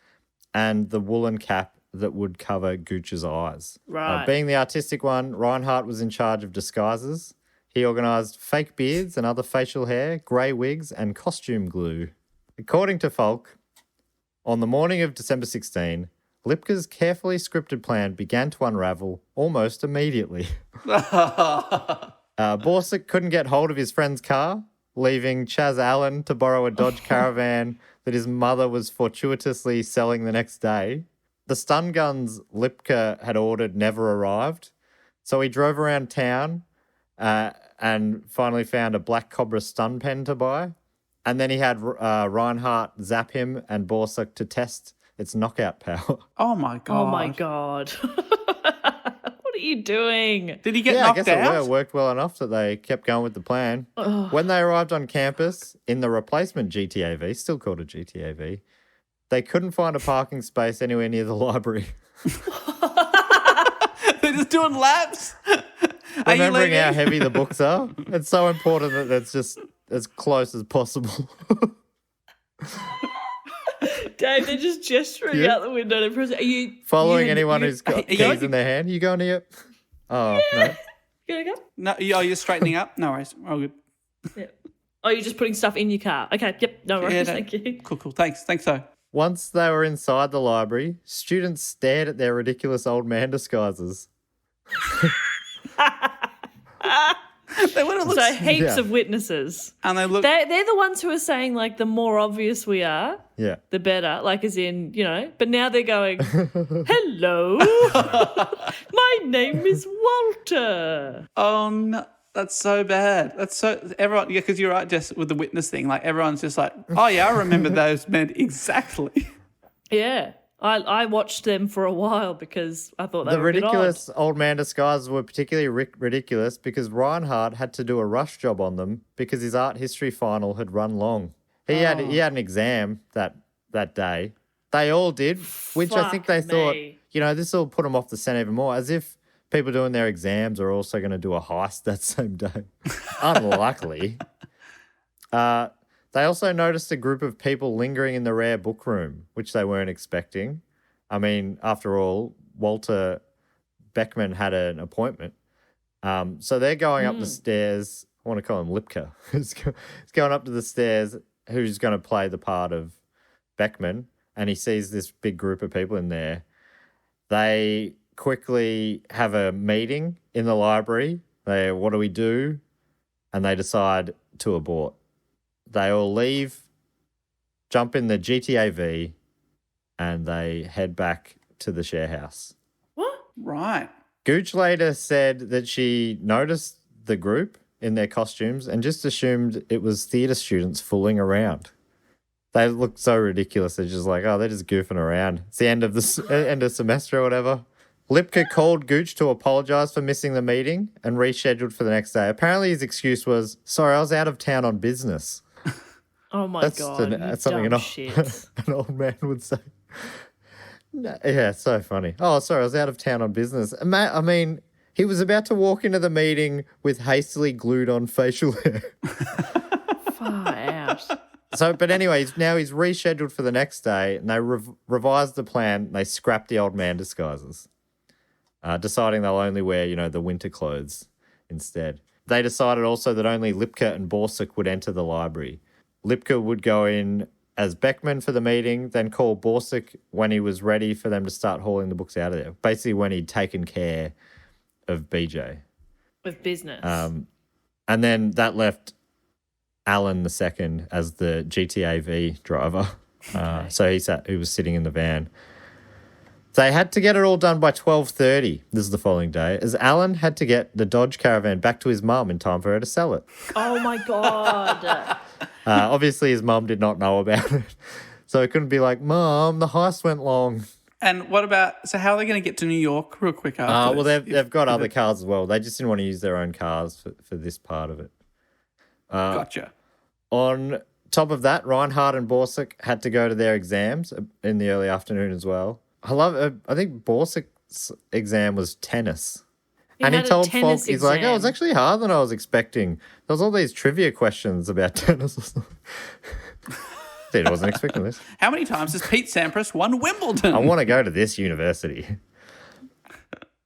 and the woolen cap that would cover Gooch's eyes. Right. Being the artistic one, Reinhardt was in charge of disguises. He organised fake beards and other facial hair, grey wigs, and costume glue. According to Falk, on the morning of December 16, Lipka's carefully scripted plan began to unravel almost immediately. Borsig couldn't get hold of his friend's car, leaving Chaz Allen to borrow a Dodge Caravan that his mother was fortuitously selling the next day. The stun guns Lipka had ordered never arrived, so he drove around town and finally found a Black Cobra stun pen to buy. And then he had Reinhardt zap him and Borsig to test its knockout power. Oh, my God. Oh, my God. What are you doing? Did he get Yeah, I knocked guess out? it worked well enough that they kept going with the plan. When they arrived on campus in the replacement GTAV, still called a GTAV, they couldn't find a parking space anywhere near the library. They're just doing laps. Are you Remembering leaving? how heavy the books are, it's so important that it's just as close as possible. Dave, they're just gesturing Yeah. out the window. Are you Following You- anyone you- who's got are you keys going- in their hand. You going here? Oh, no. gonna go? No, you're straightening up? No worries. Oh, good. Yeah. Oh, you're just putting stuff in your car. Okay, yep, no worries, Yeah, no. thank you. Cool. Thanks, so. Once they were inside the library, students stared at their ridiculous old man disguises. They would have looked, So heaps Yeah. of witnesses. and they look. They're the ones who are saying, like, the more obvious we are, Yeah. the better. Like, as in, you know, but now they're going, hello, my name is Walter. Oh no, that's so bad. That's so everyone. Yeah, because you're right, Jess, with the witness thing. Like everyone's just like, oh yeah, I remember those men exactly. Yeah. I watched them for a while because I thought they The were a bit ridiculous old man disguises were particularly ridiculous because Reinhardt had to do a rush job on them because his art history final had run long. He had an exam that day. They all did, which I think they Fuck thought, me. you know, this will put them off the scent even more, as if people doing their exams are also going to do a heist that same day. Unlikely. They also noticed a group of people lingering in the rare book room, which they weren't expecting. I mean, after all, Walter Beckman had an appointment. So they're going up the stairs. I want to call him Lipka. He's going up to the stairs, who's going to play the part of Beckman, and he sees this big group of people in there. They quickly have a meeting in the library. What do we do? And they decide to abort. They all leave, jump in the GTAV, and they head back to the share house. What? Right. Gooch later said that she noticed the group in their costumes and just assumed it was theatre students fooling around. They looked so ridiculous. They're just like, oh, they're just goofing around. It's the end of the semester or whatever. Lipka called Gooch to apologise for missing the meeting and rescheduled for the next day. Apparently his excuse was, sorry, I was out of town on business. Oh my That's God. that's something dumb an shit. old man would say. No, yeah, it's so funny. Oh, sorry, I was out of town on business. I mean, he was about to walk into the meeting with hastily glued on facial hair. Far out. So, but anyway, now he's rescheduled for the next day, and they revised the plan. They scrapped the old man disguises, deciding they'll only wear, the winter clothes instead. They decided also that only Lipka and Borsig would enter the library. Lipka would go in as Beckman for the meeting, then call Borsig when he was ready for them to start hauling the books out of there. Basically, when he'd taken care of BJ. With business. And then that left Alan II as the GTAV driver. So he was sitting in the van. They had to get it all done by 12:30. This is the following day, as Alan had to get the Dodge Caravan back to his mum in time for her to sell it. Oh my God. Obviously, his mum did not know about it. So it couldn't be like, Mum, the heist went long. And what about, so how are they going to get to New York real quick after Well, this? they've got other cars as well. They just didn't want to use their own cars for this part of it. Gotcha. On top of that, Reinhardt and Borsick had to go to their exams in the early afternoon as well. I think Borsick's exam was tennis. And he had a told tennis Falk, he's like, oh, it's exam. actually harder than I was expecting. There was all these trivia questions about tennis or something. Dude, I wasn't expecting this. How many times has Pete Sampras won Wimbledon? I want to go to this university.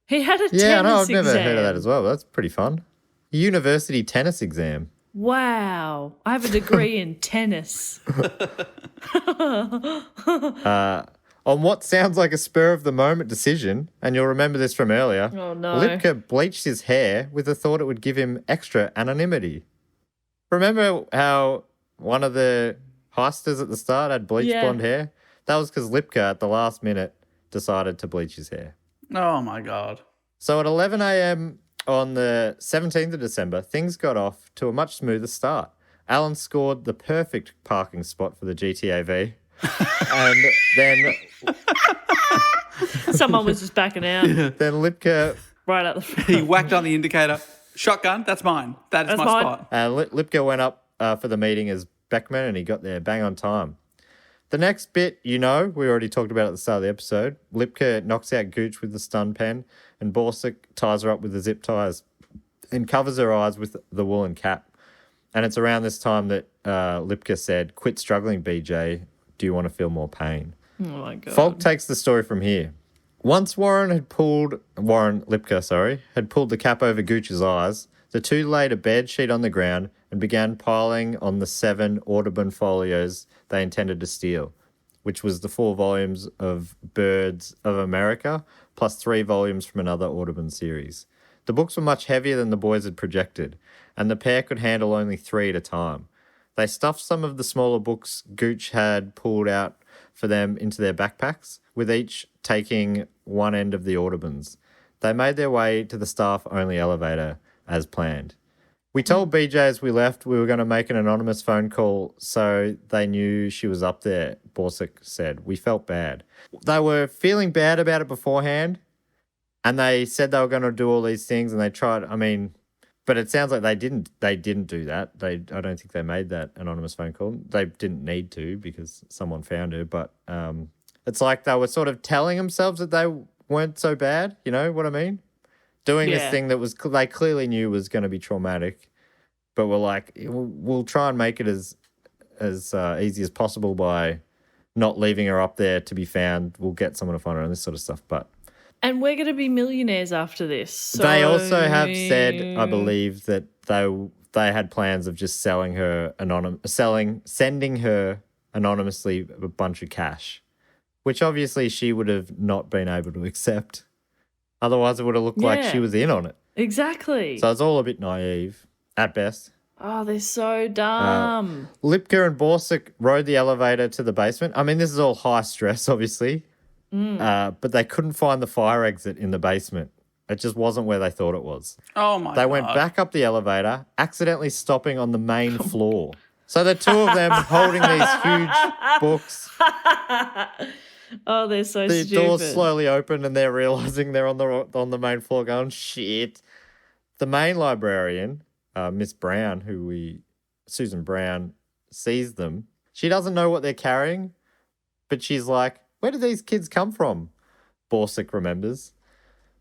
He had a tennis Yeah, I know, I've exam. never heard of that as well. But that's pretty fun. University tennis exam. Wow. I have a degree in tennis. On what sounds like a spur-of-the-moment decision, and you'll remember this from earlier, Oh, no. Lipka bleached his hair with the thought it would give him extra anonymity. Remember how one of the heisters at the start had bleached Yeah. blonde hair? That was because Lipka, at the last minute, decided to bleach his hair. Oh, my God. So at 11 a.m. on the 17th of December, things got off to a much smoother start. Alan scored the perfect parking spot for the GTAV. And then Someone was just backing out Lipka right up the front. He whacked on the indicator. Shotgun, that's mine. That is That's my mine. spot. Lipka went up for the meeting as Beckman, and he got there bang on time. The next bit, we already talked about at the start of the episode. Lipka knocks out Gooch with the stun pen, and Borsick ties her up with the zip ties and covers her eyes with the woolen cap. And it's around this time that Lipka said, "Quit struggling, BJ. Do you want to feel more pain?" Oh, my God. Falk takes the story from here. Once Warren Lipka had pulled the cap over Gooch's eyes, the two laid a bed sheet on the ground and began piling on the 7 Audubon folios they intended to steal, which was the 4 volumes of Birds of America, plus 3 volumes from another Audubon series. The books were much heavier than the boys had projected, and the pair could handle only 3 at a time. They stuffed some of the smaller books Gooch had pulled out for them into their backpacks, with each taking one end of the Audubons. They made their way to the staff-only elevator, as planned. We told BJ as we left we were going to make an anonymous phone call so they knew she was up there, Borsick said. We felt bad. They were feeling bad about it beforehand, and they said they were going to do all these things, and they tried, but it sounds like they didn't do that. I don't think they made that anonymous phone call. They didn't need to because someone found her, but it's like they were sort of telling themselves that they weren't so bad, you know what I mean? Doing this Yeah. thing that was they clearly knew was going to be traumatic, but we're like, we'll try and make it as easy as possible by not leaving her up there to be found. We'll get someone to find her and this sort of stuff. But And we're going to be millionaires after this. So... they also have said, I believe, that they had plans of just sending her anonymously a bunch of cash, which obviously she would have not been able to accept. Otherwise, it would have looked like Yeah. she was in on it. Exactly. So it's all a bit naive at best. Oh, they're so dumb. Lipka and Borsick rode the elevator to the basement. This is all high stress, obviously, but they couldn't find the fire exit in the basement. It just wasn't where they thought it was. Oh, my God. They went back up the elevator, accidentally stopping on the main floor. So the two of them holding these huge books. Oh, they're so The stupid. doors slowly open and they're realizing they're on the main floor going, shit. The main librarian, Miss Brown, Susan Brown, sees them. She doesn't know what they're carrying, but she's like, where did these kids come from? Borsick remembers.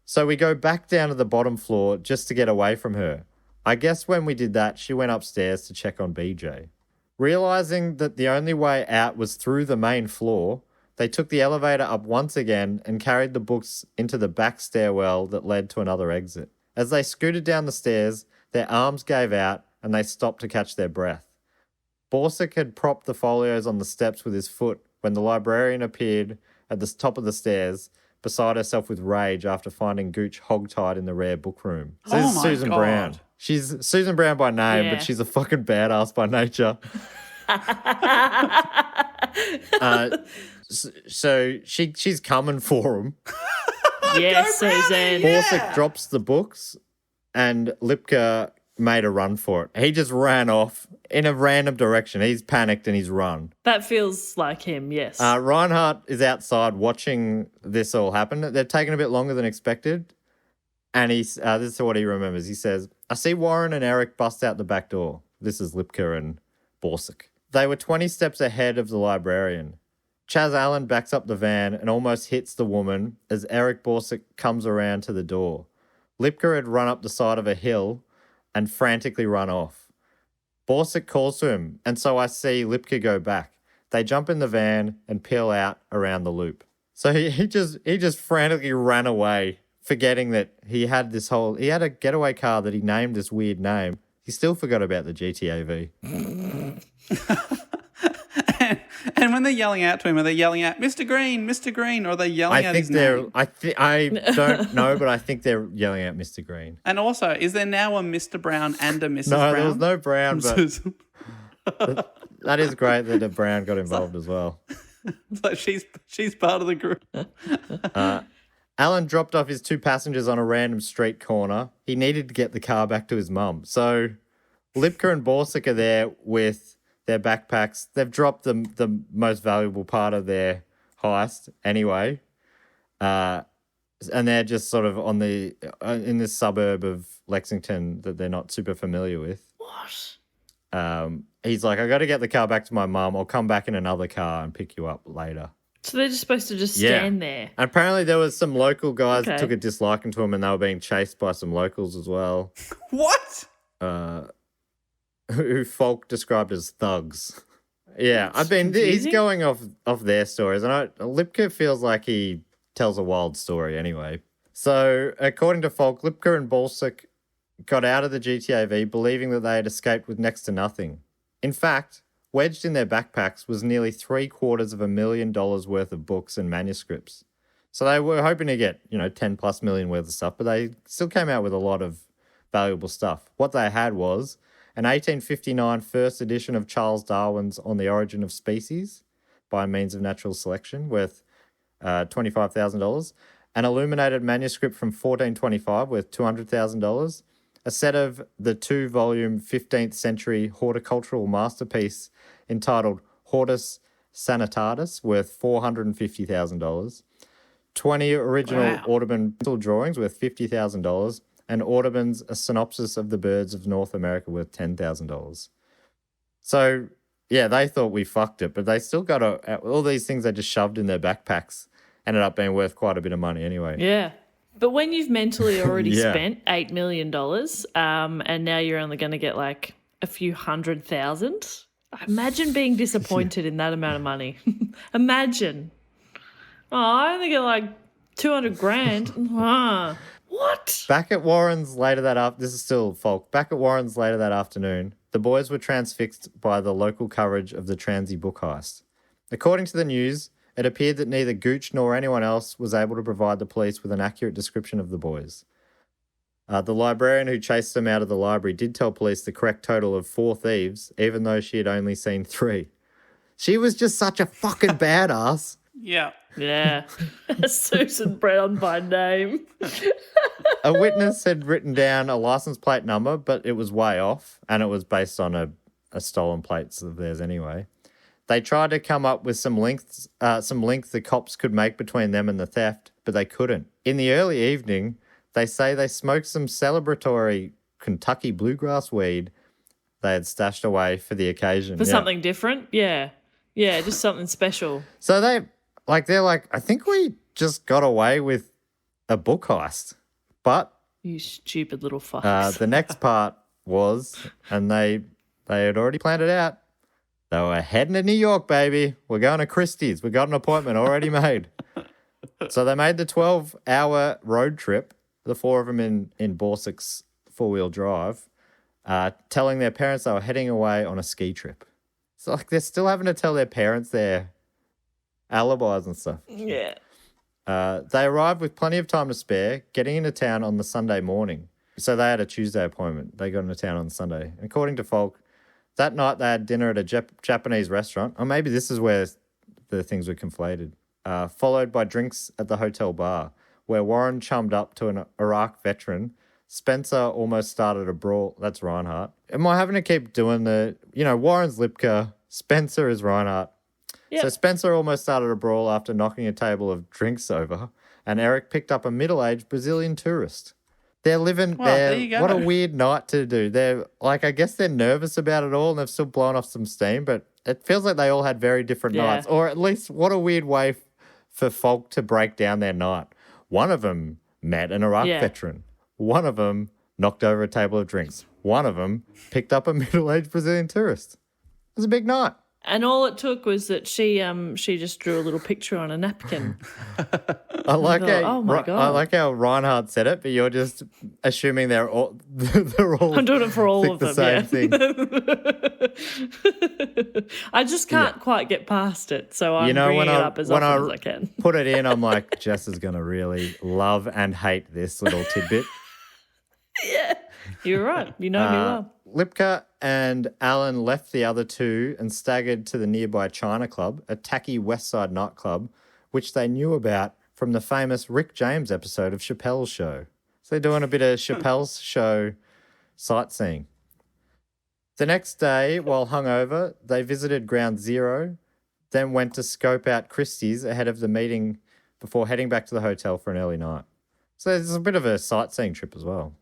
So we go back down to the bottom floor just to get away from her. I guess when we did that, she went upstairs to check on BJ. Realizing that the only way out was through the main floor, they took the elevator up once again and carried the books into the back stairwell that led to another exit. As they scooted down the stairs, their arms gave out and they stopped to catch their breath. Borsick had propped the folios on the steps with his foot when the librarian appeared at the top of the stairs, beside herself with rage after finding Gooch hogtied in the rare book room. So this Oh is my Susan God. Brown. She's Susan Brown by name, Yeah. but she's a fucking badass by nature. So she's coming for him. Yes, Susan. Borsick drops the books and Lipka made a run for it. He just ran off in a random direction. He's panicked and he's run. That feels like him, yes. Reinhardt is outside watching this all happen. They're taking a bit longer than expected. And this is what he remembers. He says, I see Warren and Eric bust out the back door. This is Lipka and Borsuk. They were 20 steps ahead of the librarian. Chaz Allen backs up the van and almost hits the woman as Eric Borsuk comes around to the door. Lipka had run up the side of a hill and frantically run off. Borsuk calls to him, and so I see Lipka go back. They jump in the van and peel out around the loop. So he just frantically ran away, forgetting that he had a getaway car that he named this weird name. He still forgot about the GTA V. And when they're yelling out to him, are they yelling out, Mr. Green, Mr. Green, or are they yelling out his name? I don't know, but I think they're yelling out Mr. Green. And also, is there now a Mr. Brown and a Mrs. Brown? No, there was no Brown, but that is great that a Brown got involved as well. Like she's part of the group. Alan dropped off his 2 passengers on a random street corner. He needed to get the car back to his mum. So Lipka and Borsuk are there with their backpacks. They've dropped the most valuable part of their heist anyway. And they're just sort of in this suburb of Lexington that they're not super familiar with. What? He's like, I got to get the car back to my mum. I'll come back in another car and pick you up later. So they're just supposed to just stand there. And apparently there was some local guys that took a disliking to him and they were being chased by some locals as well. What? Who Falk described as thugs. Yeah, Confusing. He's going off their stories. And Lipka feels like he tells a wild story anyway. So according to Falk, Lipka and Borsuk got out of the GTAV believing that they had escaped with next to nothing. In fact, wedged in their backpacks was nearly $750,000 worth of books and manuscripts. So they were hoping to get, $10+ million worth of stuff, but they still came out with a lot of valuable stuff. What they had was an 1859 first edition of Charles Darwin's On the Origin of Species by means of natural selection worth $25,000, an illuminated manuscript from 1425 worth $200,000, a set of the 2-volume 15th century horticultural masterpiece entitled Hortus Sanitatis worth $450,000, 20 original Audubon pencil drawings worth $50,000, and Audubon's A Synopsis of the Birds of North America worth $10,000. So, yeah, they thought we fucked it, but they still got all these things they just shoved in their backpacks ended up being worth quite a bit of money anyway. Yeah. But when you've mentally already spent $8 million and now you're only going to get like a few $100,000, imagine being disappointed in that amount of money. Imagine. Oh, I only get like $200,000. What? Back at Warren's later that afternoon, this is still Falk. Back at Warren's later that afternoon, the boys were transfixed by the local coverage of the Transy book heist. According to the news, it appeared that neither Gooch nor anyone else was able to provide the police with an accurate description of the boys. The librarian who chased them out of the library did tell police the correct total of 4 thieves, even though she had only seen 3. She was just such a fucking badass. Yeah. Yeah. Susan Brown by name. A witness had written down a license plate number, but it was way off, and it was based on a stolen plates of theirs anyway. They tried to come up with some links the cops could make between them and the theft, but they couldn't. In the early evening, they say they smoked some celebratory Kentucky bluegrass weed they had stashed away for the occasion. For something different? Yeah. Yeah, just something special. So they're like, I think we just got away with a book heist. But You stupid little fucks. the next part was, and they had already planned it out, they were heading to New York, baby. We're going to Christie's. We got an appointment already made. So they made the 12-hour road trip, the 4 of them in Borsuk's 4-wheel drive, telling their parents they were heading away on a ski trip. So they're still having to tell their parents their alibis and stuff. Yeah. They arrived with plenty of time to spare, getting into town on the Sunday morning. So they had a Tuesday appointment. They got into town on Sunday. According to Falk, that night they had dinner at a Japanese restaurant. Or maybe this is where the things were conflated. Followed by drinks at the hotel bar, where Warren chummed up to an Iraq veteran. Spencer almost started a brawl. That's Reinhardt. Am I having to keep doing Warren's Lipka, Spencer is Reinhardt. Yep. So Spencer almost started a brawl after knocking a table of drinks over, and Eric picked up a middle-aged Brazilian tourist. They're living Well, there. there you go. What a weird night to do. They're like, I guess they're nervous about it all and they've still blown off some steam, but it feels like they all had very different Yeah. nights. Or at least, what a weird way for folk to break down their night. One of them met an Iraq Yeah. veteran. One of them knocked over a table of drinks. One of them picked up a middle-aged Brazilian tourist. It was a big night. And all it took was that she just drew a little picture on a napkin. I like thought, how oh my God. I like how Reinhardt said it, but you're just assuming they're all I'm doing it for all think of the them, same thing. I just can't quite get past it, so I'm You know, bringing when it I- up as when often I- as I can. Put it in, I'm like, Jess is gonna really love and hate this little tidbit. Yeah, you're right. You know me well. Lipka and Alan left the other two and staggered to the nearby China Club, a tacky West Side nightclub, which they knew about from the famous Rick James episode of Chappelle's Show. So they're doing a bit of Chappelle's Show sightseeing. The next day, while hungover, they visited Ground Zero, then went to scope out Christie's ahead of the meeting before heading back to the hotel for an early night. So there's a bit of a sightseeing trip as well.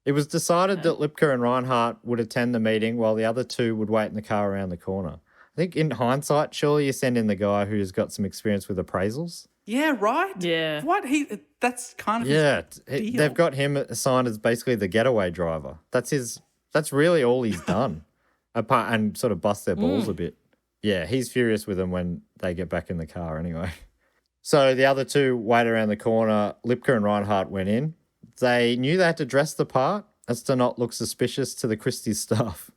It was decided that Lipka and Reinhardt would attend the meeting while the other two would wait in the car around the corner. I think in hindsight, surely you send in the guy who's got some experience with appraisals. Yeah, right? Yeah. What? That's kind of Yeah, his deal. they've got him assigned as basically the getaway driver. That's really all he's done. Apart and sort of bust their balls a bit. Yeah, he's furious with them when they get back in the car anyway. So the other two wait around the corner. Lipka and Reinhardt went in. They knew they had to dress the part as to not look suspicious to the Christie's staff.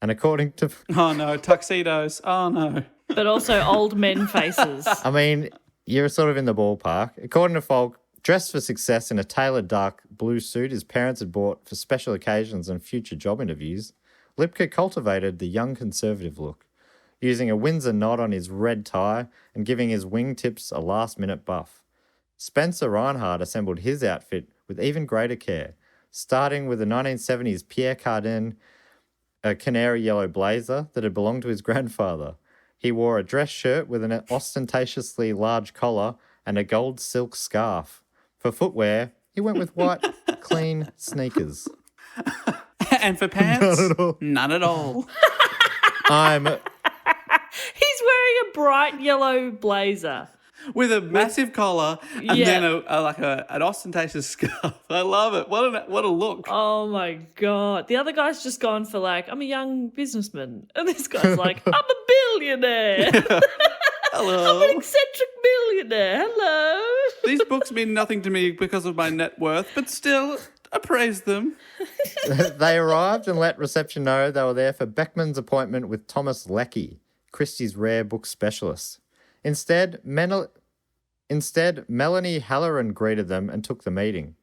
And according to... Oh, no, tuxedos. Oh, no. But also old men faces. I mean, you're sort of in the ballpark. According to Falk, dressed for success in a tailored dark blue suit his parents had bought for special occasions and future job interviews, Lipka cultivated the young conservative look, using a Windsor knot on his red tie and giving his wingtips a last-minute buff. Spencer Reinhardt assembled his outfit with even greater care, starting with a 1970s Pierre Cardin, a canary yellow blazer that had belonged to his grandfather. He wore a dress shirt with an ostentatiously large collar and a gold silk scarf. For footwear, he went with white, clean sneakers. And for pants? Not at all. None at all. I'm... He's wearing a bright yellow blazer. With a massive collar and Yeah. then an ostentatious scarf. I love it. What a look. Oh my God. The other guy's just gone for like, I'm a young businessman. And this guy's like, I'm a billionaire. Hello. I'm an eccentric billionaire. Hello. These books mean nothing to me because of my net worth, but still, I praise them. They arrived and let reception know they were there for Beckman's appointment with Thomas Leckie, Christie's rare book specialist. Instead, Melanie Halloran greeted them and took the meeting.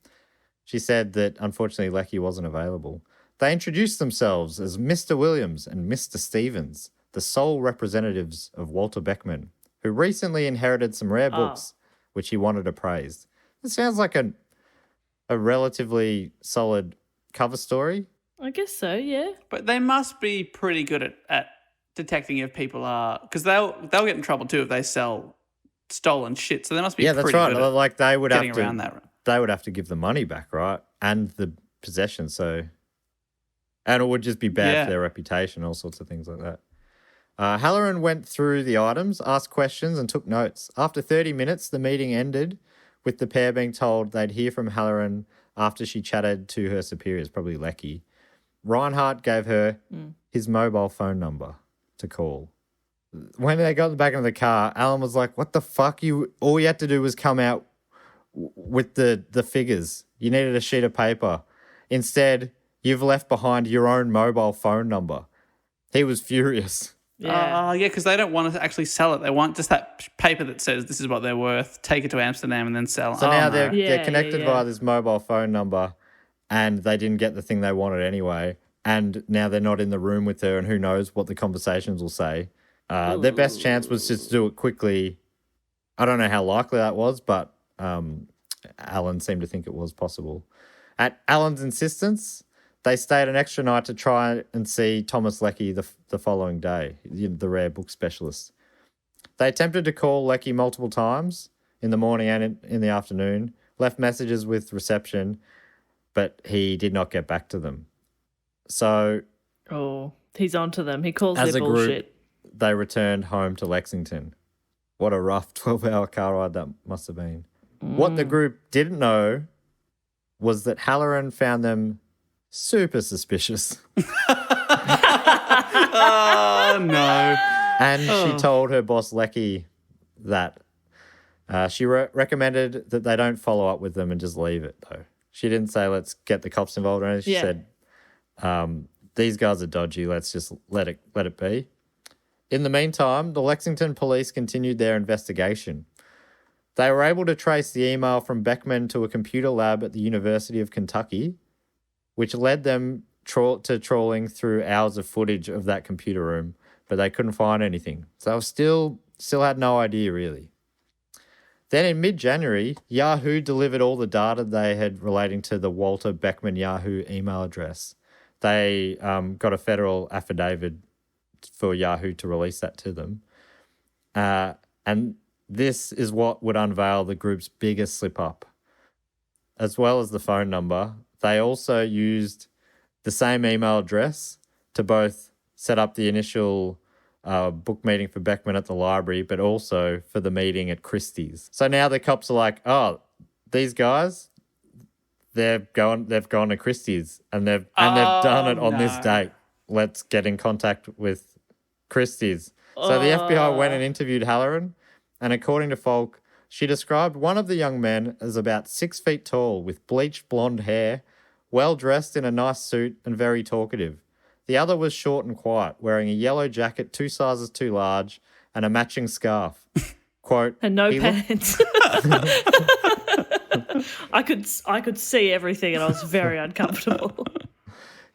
She said that, unfortunately, Leckie wasn't available. They introduced themselves as Mr. Williams and Mr. Stevens, the sole representatives of Walter Beckman, who recently inherited some rare books, which he wanted appraised. It sounds like a relatively solid cover story. I guess so, yeah. But they must be pretty good at detecting if people are... Because they'll get in trouble too if they sell stolen shit. So they must be Yeah, pretty that's right. good at Like they would have getting to... around that. They would have to give the money back, right? And the possession, so... And it would just be bad for their reputation, all sorts of things like that. Halloran went through the items, asked questions, and took notes. After 30 minutes, the meeting ended with the pair being told they'd hear from Halloran after she chatted to her superiors, probably Leckie. Reinhardt gave her his mobile phone number to call. When they got back into the car, Alan was like, what the fuck? All you had to do was come out with the figures. You needed a sheet of paper. Instead, you've left behind your own mobile phone number. He was furious. Yeah. Yeah, because they don't want to actually sell it. They want just that paper that says this is what they're worth, take it to Amsterdam and then sell. So now they're Yeah, connected yeah. via this mobile phone number and they didn't get the thing they wanted anyway. And now they're not in the room with her and who knows what the conversations will say. Their best chance was just to do it quickly. I don't know how likely that was, but Alan seemed to think it was possible. At Alan's insistence, they stayed an extra night to try and see Thomas Leckie the following day, the rare book specialist. They attempted to call Leckie multiple times in the morning and in the afternoon, left messages with reception, but he did not get back to them. So Oh, he's onto them. He calls as their a group, bullshit. they returned home to Lexington. What a rough 12-hour car ride that must have been. What the group didn't know was that Halloran found them super suspicious. Oh, no. And she told her boss, Lecky, that she recommended that they don't follow up with them and just leave it, though. She didn't say, let's get the cops involved or anything. She said, these guys are dodgy. Let's just let it be. In the meantime, the Lexington police continued their investigation. They were able to trace the email from Beckman to a computer lab at the University of Kentucky, which led them to trawling through hours of footage of that computer room, but they couldn't find anything. So they still had no idea, really. Then in mid-January, Yahoo delivered all the data they had relating to the Walter Beckman Yahoo email address. They got a federal affidavit for Yahoo to release that to them. And this is what would unveil the group's biggest slip-up. As well as the phone number, they also used the same email address to both set up the initial book meeting for Beckman at the library, but also for the meeting at Christie's. So now the cops are like, oh, these guys, they've gone to Christie's and they've done it on this date. Let's get in contact with Christie's. So the FBI went and interviewed Halloran, and according to Falk, she described one of the young men as about 6 feet tall with bleached blonde hair, well dressed in a nice suit and very talkative. The other was short and quiet, wearing a yellow jacket 2 sizes too large and a matching scarf. Quote, And no pants. I could see everything and I was very uncomfortable.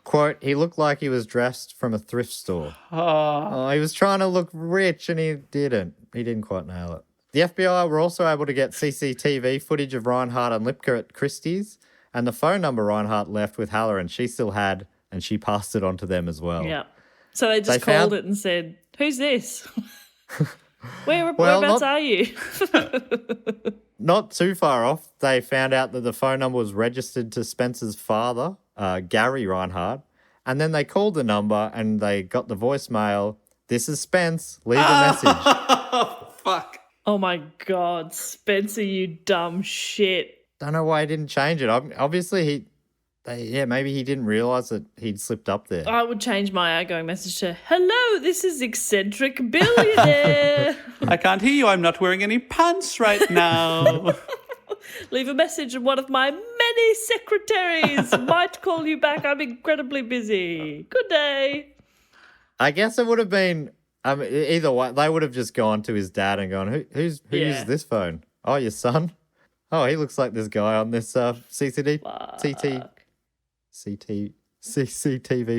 Quote, he looked like he was dressed from a thrift store. Oh, he was trying to look rich and he didn't. He didn't quite nail it. The FBI were also able to get CCTV footage of Reinhardt and Lipka at Christie's, and the phone number Reinhardt left with Halloran she still had, and she passed it on to them as well. Yeah. So they just called it and said, who's this? Whereabouts are you? Not too far off, they found out that the phone number was registered to Spencer's father, Gary Reinhardt, and then they called the number and they got the voicemail, this is Spence, leave a message. Oh, fuck. Oh my God, Spencer, you dumb shit. Don't know why he didn't change it. Obviously, maybe he didn't realise that he'd slipped up there. I would change my outgoing message to, hello, this is eccentric billionaire. I can't hear you. I'm not wearing any pants right now. Leave a message and one of my many secretaries might call you back. I'm incredibly busy. Good day. I guess it would have been either way. They would have just gone to his dad and gone, who uses this phone? Oh, your son? Oh, he looks like this guy on this CCTV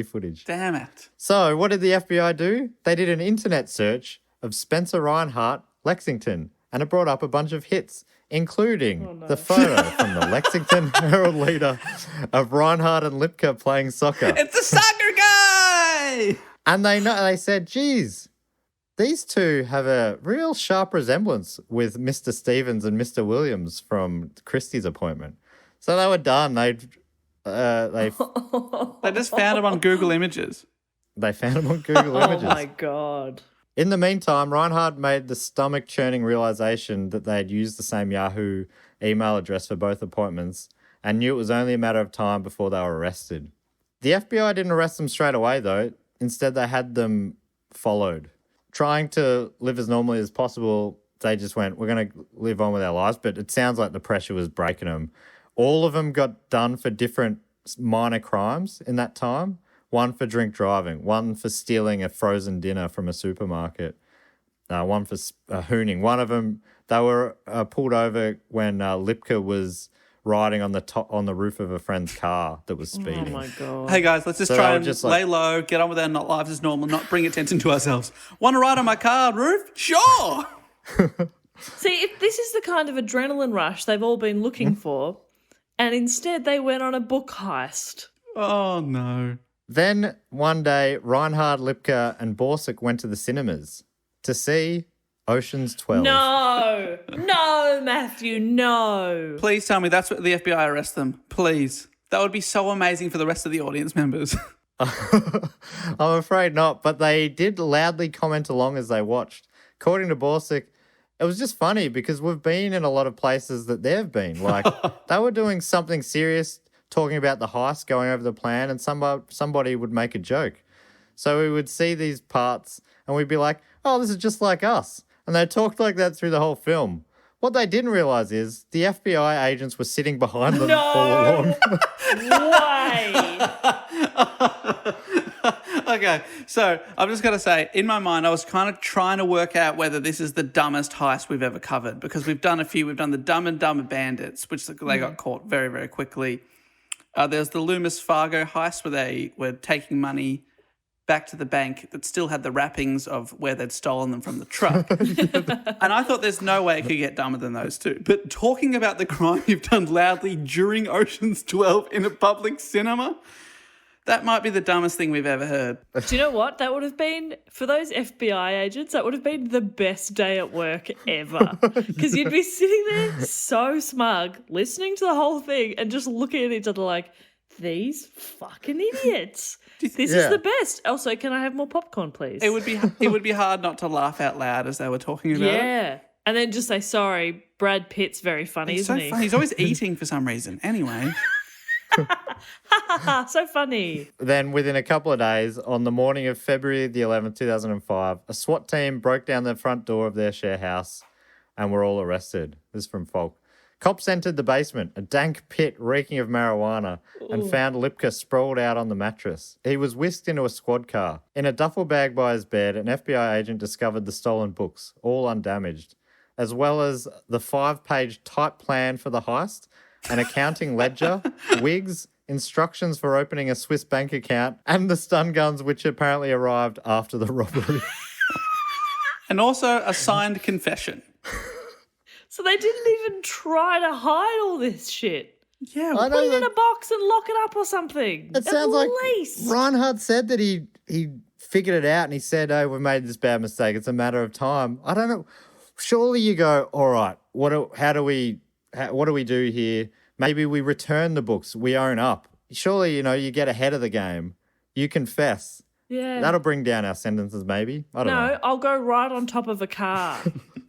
footage. Damn it. So what did the FBI do? They did an internet search of Spencer Reinhardt, Lexington, and it brought up a bunch of hits, including the photo from the Lexington Herald Leader of Reinhardt and Lipka playing soccer. It's the soccer guy! And they said, geez, these two have a real sharp resemblance with Mr. Stevens and Mr. Williams from Christie's appointment. So they were done. They just found him on Google Images. They found him on Google Images. Oh my God. In the meantime, Reinhardt made the stomach-churning realization that they had used the same Yahoo email address for both appointments and knew it was only a matter of time before they were arrested. The FBI didn't arrest them straight away, though. Instead, they had them followed. Trying to live as normally as possible, they just went, we're going to live on with our lives, but it sounds like the pressure was breaking them. All of them got done for different minor crimes in that time. One for drink driving, one for stealing a frozen dinner from a supermarket, one for hooning. One of them, they were pulled over when Lipka was riding on the roof of a friend's car that was speeding. Oh my God. Hey guys, let's just try and lay low, get on with our lives as normal, not bring attention to ourselves. Want to ride on my car roof? Sure! See, if this is the kind of adrenaline rush they've all been looking for, and instead they went on a book heist. Oh no. Then one day, Reinhardt, Lipka, and Borsuk went to the cinemas to see Ocean's 12. No, Matthew, no. Please tell me that's what the FBI arrest them. Please. That would be so amazing for the rest of the audience members. I'm afraid not, but they did loudly comment along as they watched. According to Borsick, it was just funny because we've been in a lot of places that they've been. Like, they were doing something serious, talking about the heist, going over the plan, and somebody would make a joke. So we would see these parts and we'd be like, oh, this is just like us. And they talked like that through the whole film. What they didn't realise is the FBI agents were sitting behind them all along. Why? Okay, so I'm just going to say, in my mind, I was kind of trying to work out whether this is the dumbest heist we've ever covered, because we've done a few. We've done the Dumb and Dumber Bandits, which they got caught very, very quickly. There's the Loomis Fargo heist where they were taking money back to the bank that still had the wrappings of where they'd stolen them from the truck. And I thought there's no way it could get dumber than those two. But talking about the crime you've done loudly during Ocean's 12 in a public cinema, that might be the dumbest thing we've ever heard. Do you know what? That would have been, for those FBI agents, that would have been the best day at work ever. Because you'd be sitting there so smug, listening to the whole thing and just looking at each other like, these fucking idiots. This is the best. Also, can I have more popcorn, please? It would be hard not to laugh out loud as they were talking about it. Yeah. And then just say, sorry, Brad Pitt's very funny, He's isn't so he? funny. He's always eating for some reason. Anyway. So funny. Then within a couple of days, on the morning of February the 11th, 2005, a SWAT team broke down the front door of their share house and were all arrested. This is from Falk. Cops entered the basement, a dank pit reeking of marijuana, and found Lipka sprawled out on the mattress. He was whisked into a squad car. In a duffel bag by his bed, an FBI agent discovered the stolen books, all undamaged, as well as the 5-page type plan for the heist, an accounting ledger, wigs, instructions for opening a Swiss bank account, and the stun guns which apparently arrived after the robbery. And also a signed confession. So they didn't even try to hide all this shit. Yeah. I Put know it in that a box and lock it up or something. it sounds like least. Reinhardt said that he figured it out and he said, oh, we made this bad mistake. It's a matter of time. I don't know. Surely you go, all right, what do we do here? Maybe we return the books. We own up. Surely, you get ahead of the game. You confess. Yeah. That'll bring down our sentences, maybe. I don't know. No, I'll go right on top of a car.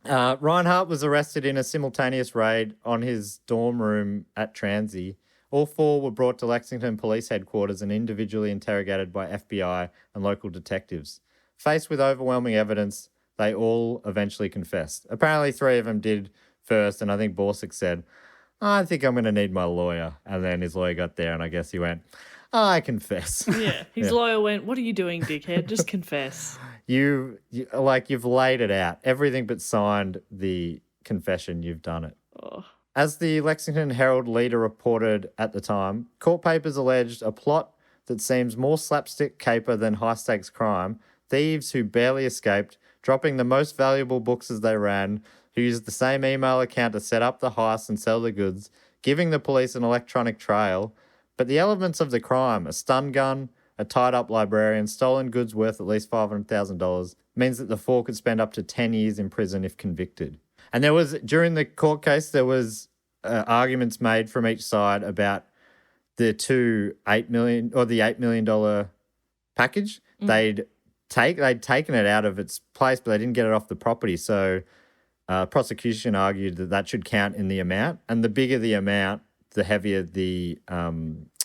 Reinhardt was arrested in a simultaneous raid on his dorm room at Transy. All four were brought to Lexington Police Headquarters and individually interrogated by FBI and local detectives. Faced with overwhelming evidence, they all eventually confessed. Apparently 3 of them did first, and I think Borsick said, I think I'm going to need my lawyer. And then his lawyer got there, and I guess he went, I confess. Yeah. His lawyer went, what are you doing, dickhead? Just confess. You've laid it out. Everything but signed the confession, you've done it. Oh. As the Lexington Herald leader reported at the time, court papers alleged a plot that seems more slapstick caper than high-stakes crime, thieves who barely escaped, dropping the most valuable books as they ran, who used the same email account to set up the heist and sell the goods, giving the police an electronic trail. But the elements of the crime, a stun gun, a tied-up librarian, stolen goods worth at least $500,000, means that the four could spend up to 10 years in prison if convicted. And during the court case, there was arguments made from each side about the $8 million package. They'd taken it out of its place, but they didn't get it off the property. So prosecution argued that should count in the amount. And the bigger the amount, the heavier the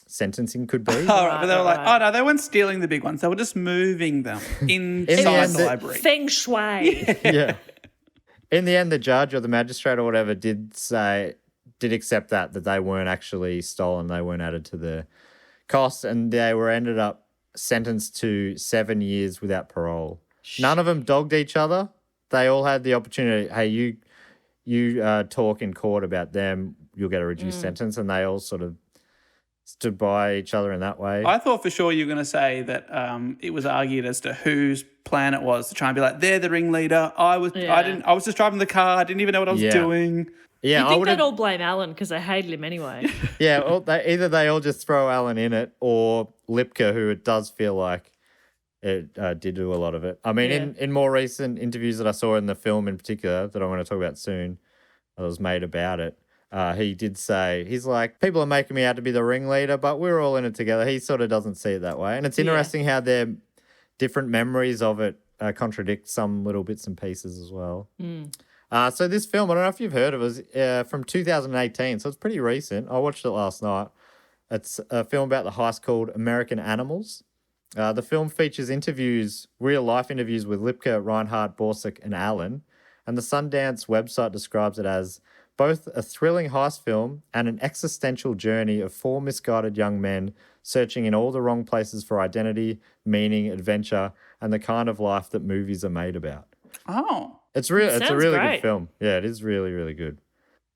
sentencing could be. All right, but they were like, oh, no, they weren't stealing the big ones. They were just moving them inside the library. Feng shui. Yeah. In the end, the judge or the magistrate or whatever did accept that they weren't actually stolen. They weren't added to the cost, and they were ended up sentenced to 7 years without parole. None of them dogged each other. They all had the opportunity, hey, you talk in court about them, you'll get a reduced sentence, and they all sort of stood by each other in that way. I thought for sure you were going to say that it was argued as to whose plan it was to try and be like, they're the ringleader. I was just driving the car. I didn't even know what I was doing. Yeah, You think they'd all blame Alan because they hated him anyway. Yeah, either they all just throw Alan in it, or Lipka, who it does feel like it did do a lot of it. I mean, in more recent interviews that I saw in the film in particular, that I want to talk about soon, that was made about it, he did say, he's like, people are making me out to be the ringleader, but we're all in it together. He sort of doesn't see it that way. And it's interesting how their different memories of it contradict some little bits and pieces as well. So this film, I don't know if you've heard of it, is from 2018, so it's pretty recent. I watched it last night. It's a film about the heist called American Animals. The film features real-life interviews with Lipka, Reinhardt, Borsuk, and Allen, and the Sundance website describes it as both a thrilling heist film and an existential journey of four misguided young men searching in all the wrong places for identity, meaning, adventure, and the kind of life that movies are made about. Oh. It's a really great. good film. Yeah, it is really, really good.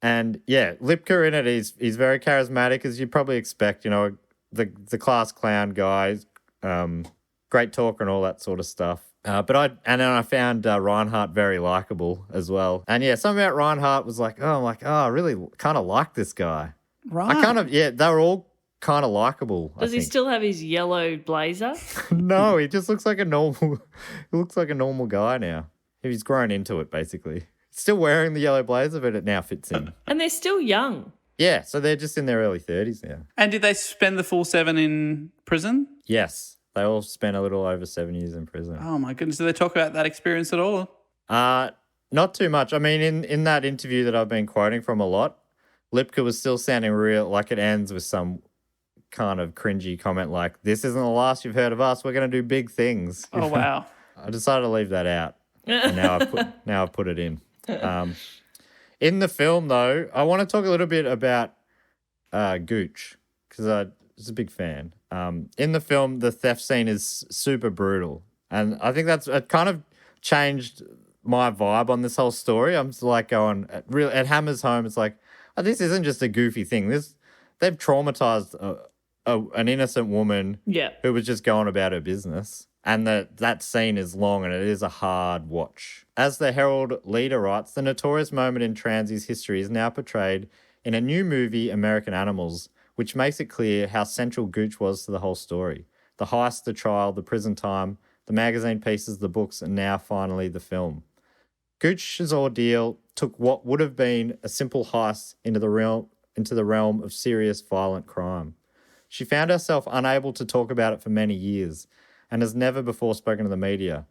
And yeah, Lipka in it, he's very charismatic, as you probably expect, the class clown guy, great talker and all that sort of stuff. But I found Reinhardt very likable as well. And yeah, something about Reinhardt was like, I really kind of like this guy. Right. They were all kind of likable. Does he still have his yellow blazer? No, he just looks like a normal guy now. He's grown into it, basically. Still wearing the yellow blazer, but it now fits in. And they're still young. Yeah, so they're just in their early 30s now. And did they spend the full 7 in prison? Yes. They all spent a little over 7 years in prison. Oh, my goodness. Did they talk about that experience at all? Not too much. I mean, in that interview that I've been quoting from a lot, Lipka was still sounding real, like it ends with some kind of cringy comment like, this isn't the last you've heard of us. We're going to do big things. Oh, wow. I decided to leave that out. And now I've put it in. In the film, though, I want to talk a little bit about Gooch because I was a big fan. In the film, the theft scene is super brutal. And I think it kind of changed my vibe on this whole story. I'm just like going, it hammers home. It's like, this isn't just a goofy thing. They've traumatized an innocent woman who was just going about her business. And that scene is long and it is a hard watch. As the Herald leader writes, the notorious moment in Transy's history is now portrayed in a new movie, American Animals, which makes it clear how central Gooch was to the whole story. The heist, the trial, the prison time, the magazine pieces, the books, and now finally the film. Gooch's ordeal took what would have been a simple heist into the realm of serious violent crime. She found herself unable to talk about it for many years and has never before spoken to the media.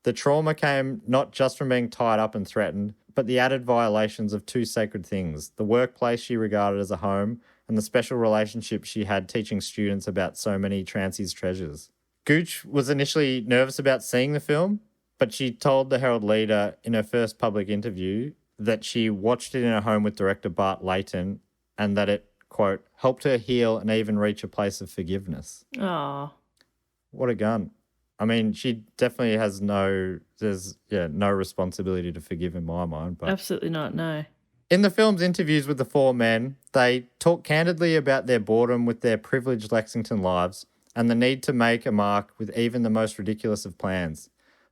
The trauma came not just from being tied up and threatened, but the added violations of two sacred things, the workplace she regarded as a home and the special relationship she had teaching students about so many Transy's treasures. Gooch was initially nervous about seeing the film, but she told the Herald leader in her first public interview that she watched it in her home with director Bart Layton and that it, quote, helped her heal and even reach a place of forgiveness. Aw. What a gun. I mean, she definitely has no responsibility to forgive in my mind. But Absolutely not, no. in the film's interviews with the four men, they talk candidly about their boredom with their privileged Lexington lives and the need to make a mark with even the most ridiculous of plans.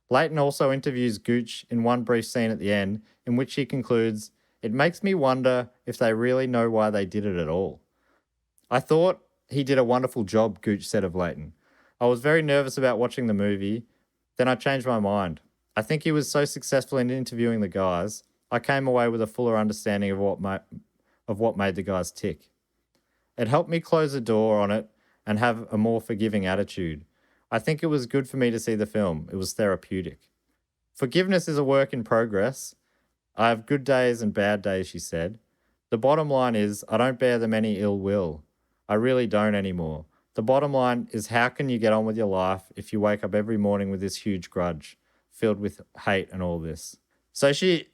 Layton also interviews Gooch in one brief scene at the end in which he concludes, "It makes me wonder if they really know why they did it at all." I thought he did a wonderful job, Gooch said of Layton. I was very nervous about watching the movie. Then I changed my mind. I think he was so successful in interviewing the guys, I came away with a fuller understanding of what made the guys tick. It helped me close the door on it and have a more forgiving attitude. I think it was good for me to see the film. It was therapeutic. Forgiveness is a work in progress. I have good days and bad days, she said. The bottom line is I don't bear them any ill will. I really don't anymore. The bottom line is how can you get on with your life if you wake up every morning with this huge grudge, filled with hate and all this? So she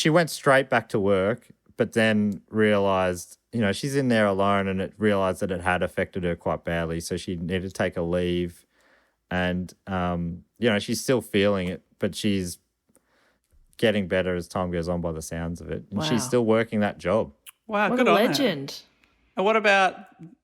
went straight back to work, but then realised, she's in there alone and it realised that it had affected her quite badly. So she needed to take a leave and, she's still feeling it, but she's getting better as time goes on by the sounds of it. And Wow. she's still working that job. Wow, What good a on her. legend. And what about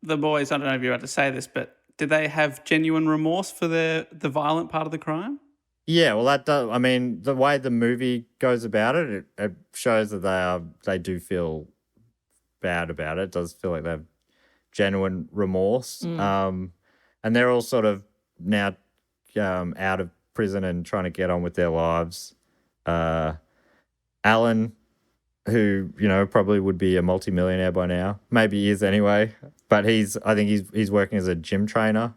the boys? I don't know if you're about to say this, but did they have genuine remorse for the violent part of the crime? Yeah, well, that does. I mean, the way the movie goes about it, it shows that they do feel bad about it. It does feel like they have genuine remorse. And they're all sort of now out of prison and trying to get on with their lives. Alan, who, probably would be a multimillionaire by now. Maybe he is anyway. But I think he's working as a gym trainer.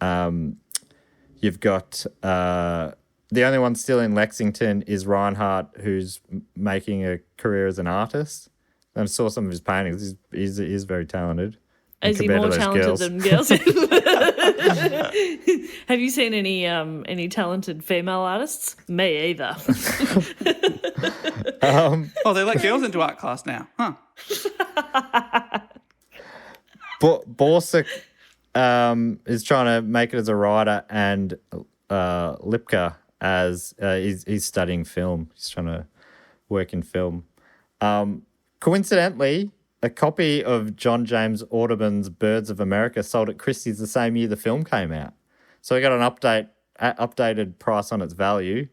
You've got the only one still in Lexington is Reinhardt, who's making a career as an artist. I saw some of his paintings. He's very talented. Is he more talented than girls? Have you seen any talented female artists? Me either. They let girls into art class now, huh? Borsak is trying to make it as a writer, and Lipka as he's studying film. He's trying to work in film. Coincidentally, a copy of John James Audubon's Birds of America sold at Christie's the same year the film came out. So we got an updated price on its value,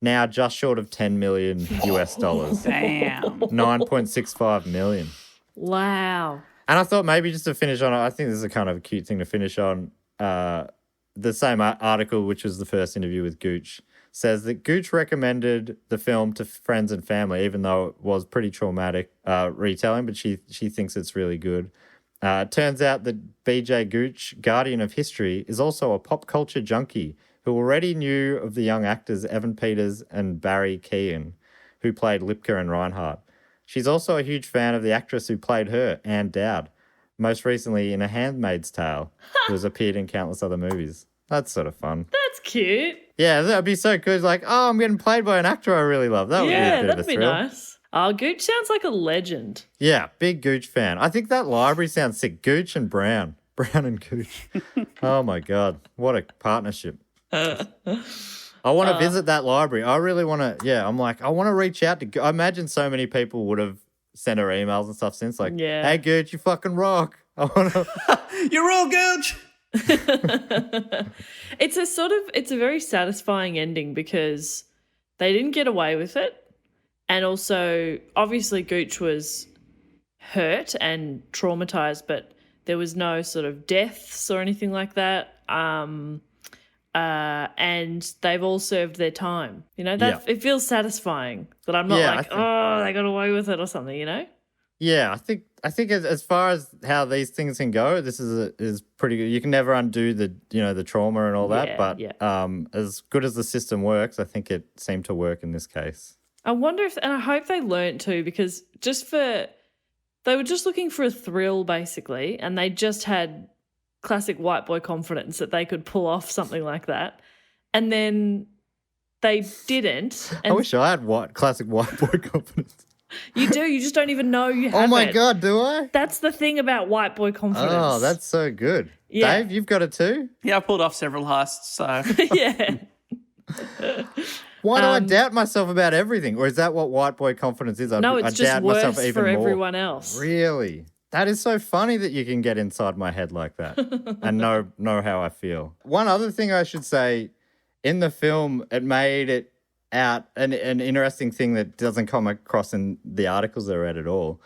now just short of $10 million US dollars. Damn. 9.65 million. Wow. And I thought maybe just to finish on, I think this is a kind of a cute thing to finish on. The same article, which was the first interview with Gooch, says that Gooch recommended the film to friends and family, even though it was pretty traumatic retelling, but she thinks it's really good. It turns out that B.J. Gooch, guardian of history, is also a pop culture junkie who already knew of the young actors Evan Peters and Barry Keoghan, who played Lipka and Reinhardt. She's also a huge fan of the actress who played her, Anne Dowd, most recently in A Handmaid's Tale, who has appeared in countless other movies. That's sort of fun. That's cute. Yeah, that'd be so good. Like, oh, I'm getting played by an actor I really love. That would be a bit of a that'd be thrill. nice. Oh, Gooch sounds like a legend. Yeah, big Gooch fan. I think that library sounds sick. Gooch and Brown. Brown and Gooch. Oh, my God. What a partnership. I want to visit that library. I really want to, I want to reach out to, I imagine so many people would have sent her emails and stuff since, like, hey, Gooch, you fucking rock. I want to. You're all Gooch. It's a very satisfying ending because they didn't get away with it. And also, obviously, Gooch was hurt and traumatized, but there was no sort of deaths or anything like that. And they've all served their time. It feels satisfying that I'm not they got away with it or something, Yeah, I think as far as how these things can go, this is pretty good. You can never undo the trauma and all that, but as good as the system works, I think it seemed to work in this case. I wonder and I hope they learnt too, because they were just looking for a thrill basically, and they just had classic white boy confidence that they could pull off something like that, and then they didn't. I wish I had classic white boy confidence. You do. You just don't even know you have it. Oh, my God, do I? That's the thing about white boy confidence. Oh, that's so good. Yeah. Dave, you've got it too? Yeah, I pulled off several heists, so. Yeah. Why do I doubt myself about everything? Or is that what white boy confidence is? No, it's I just doubt myself worse even for more. everyone else. Really? That is so funny that you can get inside my head like that and know how I feel. One other thing I should say, in the film, it made it out an interesting thing that doesn't come across in the articles that I read at all.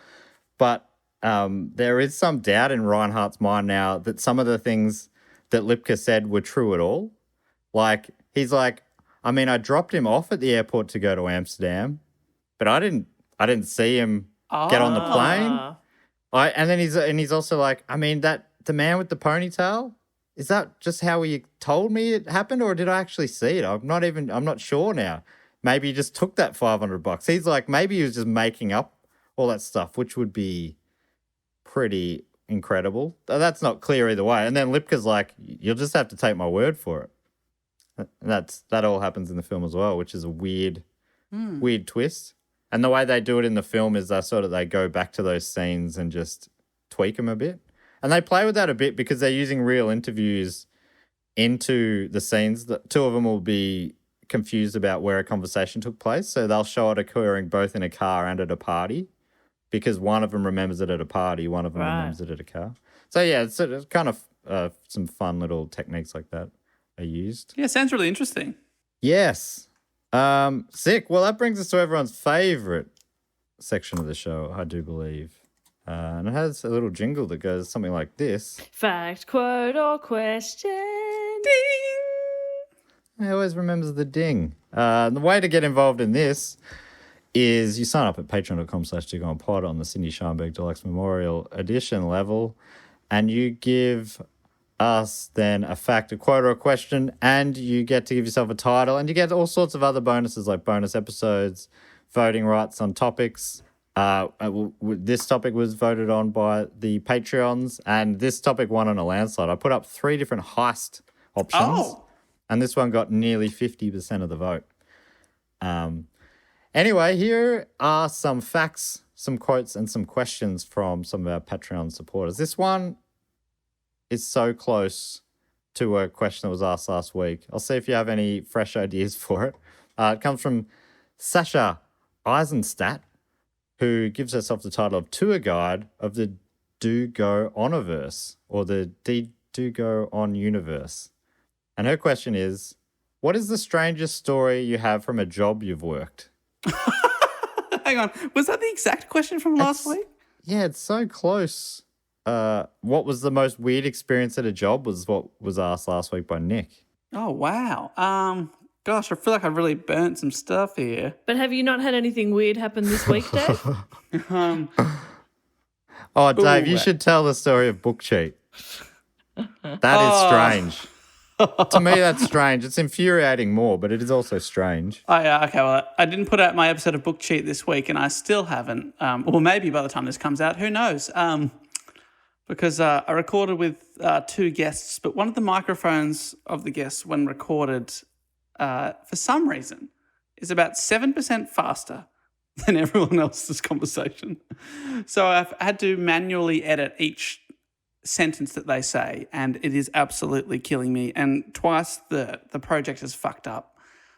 But there is some doubt in Reinhardt's mind now that some of the things that Lipka said were true at all. Like, he's like, I dropped him off at the airport to go to Amsterdam, but I didn't see him get on the plane. And then he's also like, that the man with the ponytail, is that just how he told me it happened, or did I actually see it? I'm not sure now. Maybe he just took that $500. He's like, maybe he was just making up all that stuff, which would be pretty incredible. That's not clear either way. And then Lipka's like, you'll just have to take my word for it. And that all happens in the film as well, which is a weird twist. And the way they do it in the film is they go back to those scenes and just tweak them a bit. And they play with that a bit because they're using real interviews into the scenes. Two of them will be confused about where a conversation took place. So they'll show it occurring both in a car and at a party because one of them remembers it at a party, one of them remembers it at a car. So, yeah, it's kind of some fun little techniques like that are used. Yeah, sounds really interesting. Yes. Sick. Well, that brings us to everyone's favourite section of the show, I do believe. And it has a little jingle that goes something like this. Fact, quote, or question. Ding! He always remembers the ding. The way to get involved in this is you sign up at patreon.com/2gonpod on the Cindy Scheinberg Deluxe Memorial Edition level, and you give us then a fact, a quote, or a question, and you get to give yourself a title, and you get all sorts of other bonuses like bonus episodes, voting rights on topics. This topic was voted on by the Patreons, and this topic won on a landslide. I put up 3 different heist options, and this one got nearly 50% of the vote. Anyway, here are some facts, some quotes, and some questions from some of our Patreon supporters. This one is so close to a question that was asked last week. I'll see if you have any fresh ideas for it. It comes from Sasha Eisenstadt, who gives herself the title of Tour Guide of the Do Go Oniverse, or the Do Go On Universe. And her question is, what is the strangest story you have from a job you've worked? Hang on. Was that the exact question from last week? Yeah, it's so close. What was the most weird experience at a job was what was asked last week by Nick. Oh, wow. Gosh, I feel like I've really burnt some stuff here. But have you not had anything weird happen this week, Dave? Oh, Dave, you should tell the story of Book Cheat. That is strange. To me, that's strange. It's infuriating more, but it is also strange. Oh, yeah, okay. Well, I didn't put out my episode of Book Cheat this week, and I still haven't. Or maybe by the time this comes out, who knows? Because I recorded with 2 guests, but one of the microphones of the guests when recorded, for some reason, is about 7% faster than everyone else's conversation. So I've had to manually edit each sentence that they say, and it is absolutely killing me. And twice the project is fucked up.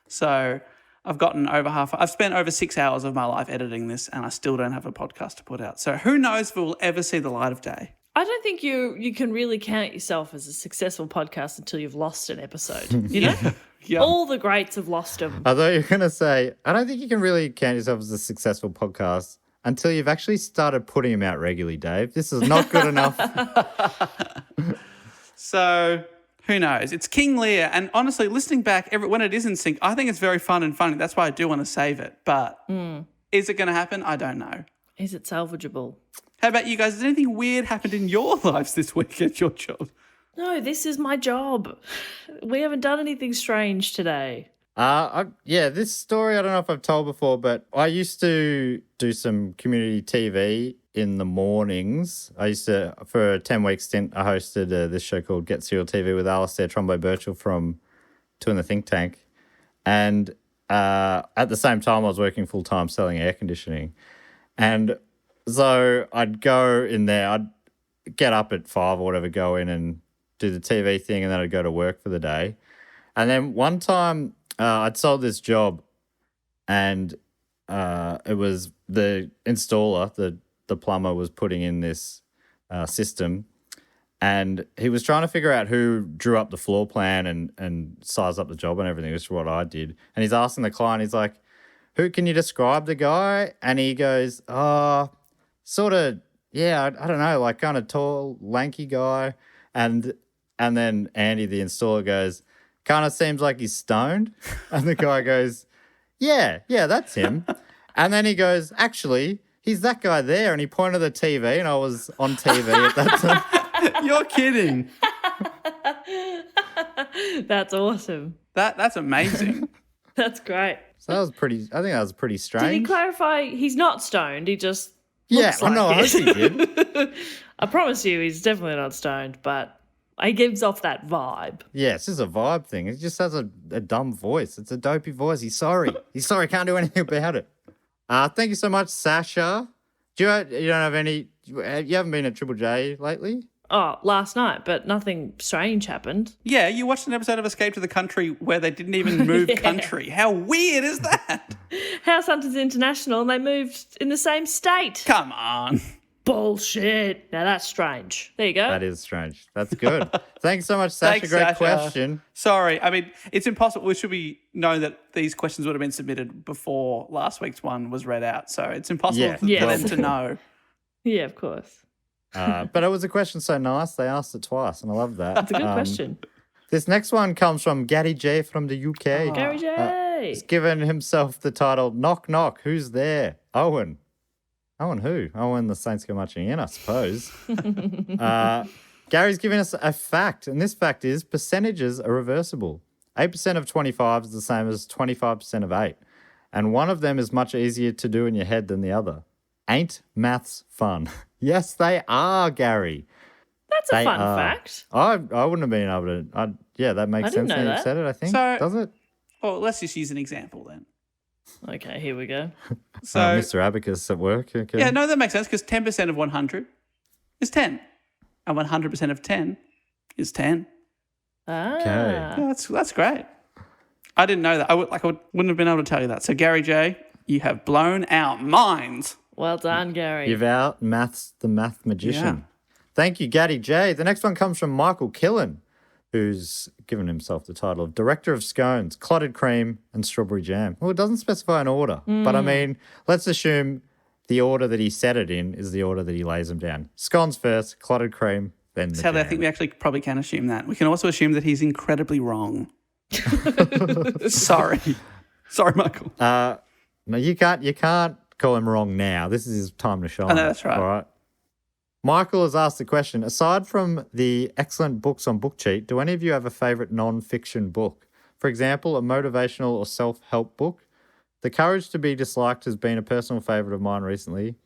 So I've spent over 6 hours of my life editing this, and I still don't have a podcast to put out. So who knows if we'll ever see the light of day. I don't think you can really count yourself as a successful podcast until you've lost an episode. You know? Yeah. All the greats have lost them. I thought you were going to say, I don't think you can really count yourself as a successful podcast until you've actually started putting them out regularly, Dave. This is not good enough. So who knows? It's King Lear. And honestly, listening back, when it is in sync, I think it's very fun and funny. That's why I do want to save it. But is it going to happen? I don't know. Is it salvageable? How about you guys? Has anything weird happened in your lives this week at your job? No, this is my job. We haven't done anything strange today. This story I don't know if I've told before, but I used to do some community TV in the mornings. I used to, for a 10-week stint, I hosted this show called Get Serial TV with Alistair Trombo-Birchall from Two in the Think Tank. And at the same time, I was working full-time selling air conditioning. And so I'd go in there, I'd get up at 5 or whatever, go in and do the TV thing, and then I'd go to work for the day. And then one time I'd sold this job, and it was the installer, the plumber was putting in this system, and he was trying to figure out who drew up the floor plan and sized up the job and everything, which is what I did. And he's asking the client, he's like, who can you describe the guy? And he goes, sort of, yeah, I don't know, like kind of tall, lanky guy. And then Andy, the installer, goes, kind of seems like he's stoned. And the guy goes, yeah, that's him. And then he goes, actually, he's that guy there. And he pointed at the TV, and I was on TV at that time. You're kidding. That's awesome. That's amazing. That's great. So I think that was pretty strange. Did he clarify he's not stoned? He just Yeah, looks like I hope he did. I promise you he's definitely not stoned, but he gives off that vibe. Yeah, it's just a vibe thing. It just has a dumb voice. It's a dopey voice. He's sorry. Can't do anything about it. Thank you so much, Sasha. You don't have any... You haven't been at Triple J lately? Oh, last night, but nothing strange happened. Yeah, you watched an episode of Escape to the Country where they didn't even move country. How weird is that? House Hunters International, and they moved in the same state. Come on. Bullshit. Now that's strange. There you go. That is strange. That's good. Thanks so much, Sasha. Thanks, Great Sasha. question. Sorry. I mean, it's impossible. We should know that these questions would have been submitted before last week's one was read out. So it's impossible for them to know. Yeah, of course. But it was a question so nice, they asked it twice, and I love that. That's a good question. This next one comes from Gary J from the UK. Gary J. Yay. He's given himself the title Knock Knock, Who's There? Owen. Owen who? Owen the Saints Go Marching In, I suppose. Gary's giving us a fact, and this fact is percentages are reversible. 8% of 25 is the same as 25% of 8, and one of them is much easier to do in your head than the other. Ain't maths fun? Yes, they are, Gary. That's a fun fact. I wouldn't have been able to. Yeah, that makes sense. know Now that. you've said it, I think. So- Does it? Well, let's just use an example then. Okay, here we go. So, Mr. Abacus at work. Okay. yeah, no, that makes sense because 10% of 100 is 10. And 100% of 10 is 10. Ah. Okay. Yeah, that's great. I didn't know that. I wouldn't have been able to tell you that. So, Gary J., you have blown our minds. Well done, Gary. You've out maths the math magician. Yeah. Thank you, Gaddy J. The next one comes from Michael Killen, who's given himself the title of Director of Scones, Clotted Cream and Strawberry Jam. Well, it doesn't specify an order, but I mean, let's assume the order that he said it in is the order that he lays them down. Scones first, clotted cream, then the Sadly, I jam. think we actually probably can assume that. We can also assume that he's incredibly wrong. Sorry, Michael. No, you can't call him wrong now. This is his time to shine. I know, that's right. All right. Michael has asked the question, aside from the excellent books on Book Cheat, do any of you have a favourite non-fiction book? For example, a motivational or self-help book? The Courage to Be Disliked has been a personal favourite of mine recently.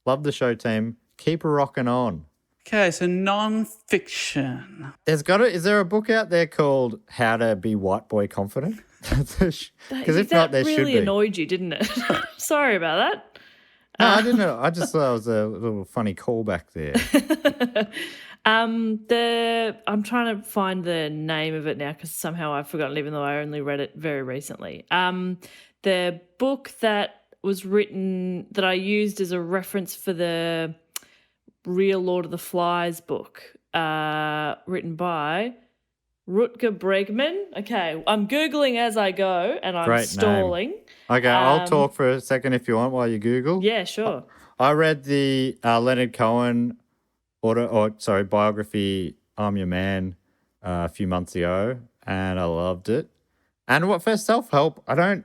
Love the show, team. Keep rocking on. Okay, so non-fiction. Is there a book out there called How to Be White Boy Confident? Because if not, there should be. That really annoyed you, didn't it? Sorry about that. No, I didn't know. I just thought it was a little funny callback there. I'm trying to find the name of it now because somehow I've forgotten, even though I only read it very recently. The book that was written that I used as a reference for the real Lord of the Flies book, written by Rutger Bregman. Okay, I'm Googling as I go and I'm Great stalling. name. Okay, I'll talk for a second if you want while you Google. Yeah, sure. I read the Leonard Cohen biography, I'm Your Man, a few months ago, and I loved it. And what for self-help, I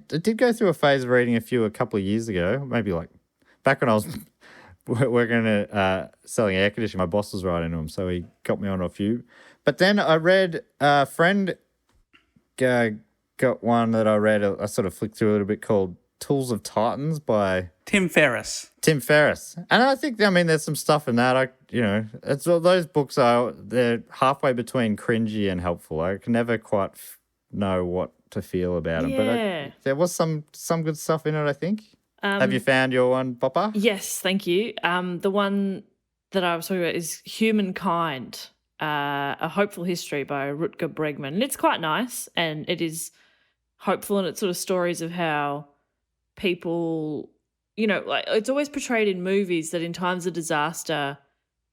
did go through a phase of reading a couple of years ago, maybe like back when I was working at selling air conditioning. My boss was writing them, so he got me on a few. But then I read a friend got one that I read, I sort of flicked through a little bit, called Tools of Titans by Tim Ferriss. And I think, there's some stuff in that. It's those books they're halfway between cringy and helpful. I can never quite know what to feel about them. Yeah. But there was some good stuff in it, I think. Have you found your one, Papa? Yes, thank you. The one that I was talking about is Humankind, A Hopeful History by Rutger Bregman. And it's quite nice, and it is hopeful, and it's sort of stories of how people, like it's always portrayed in movies that in times of disaster,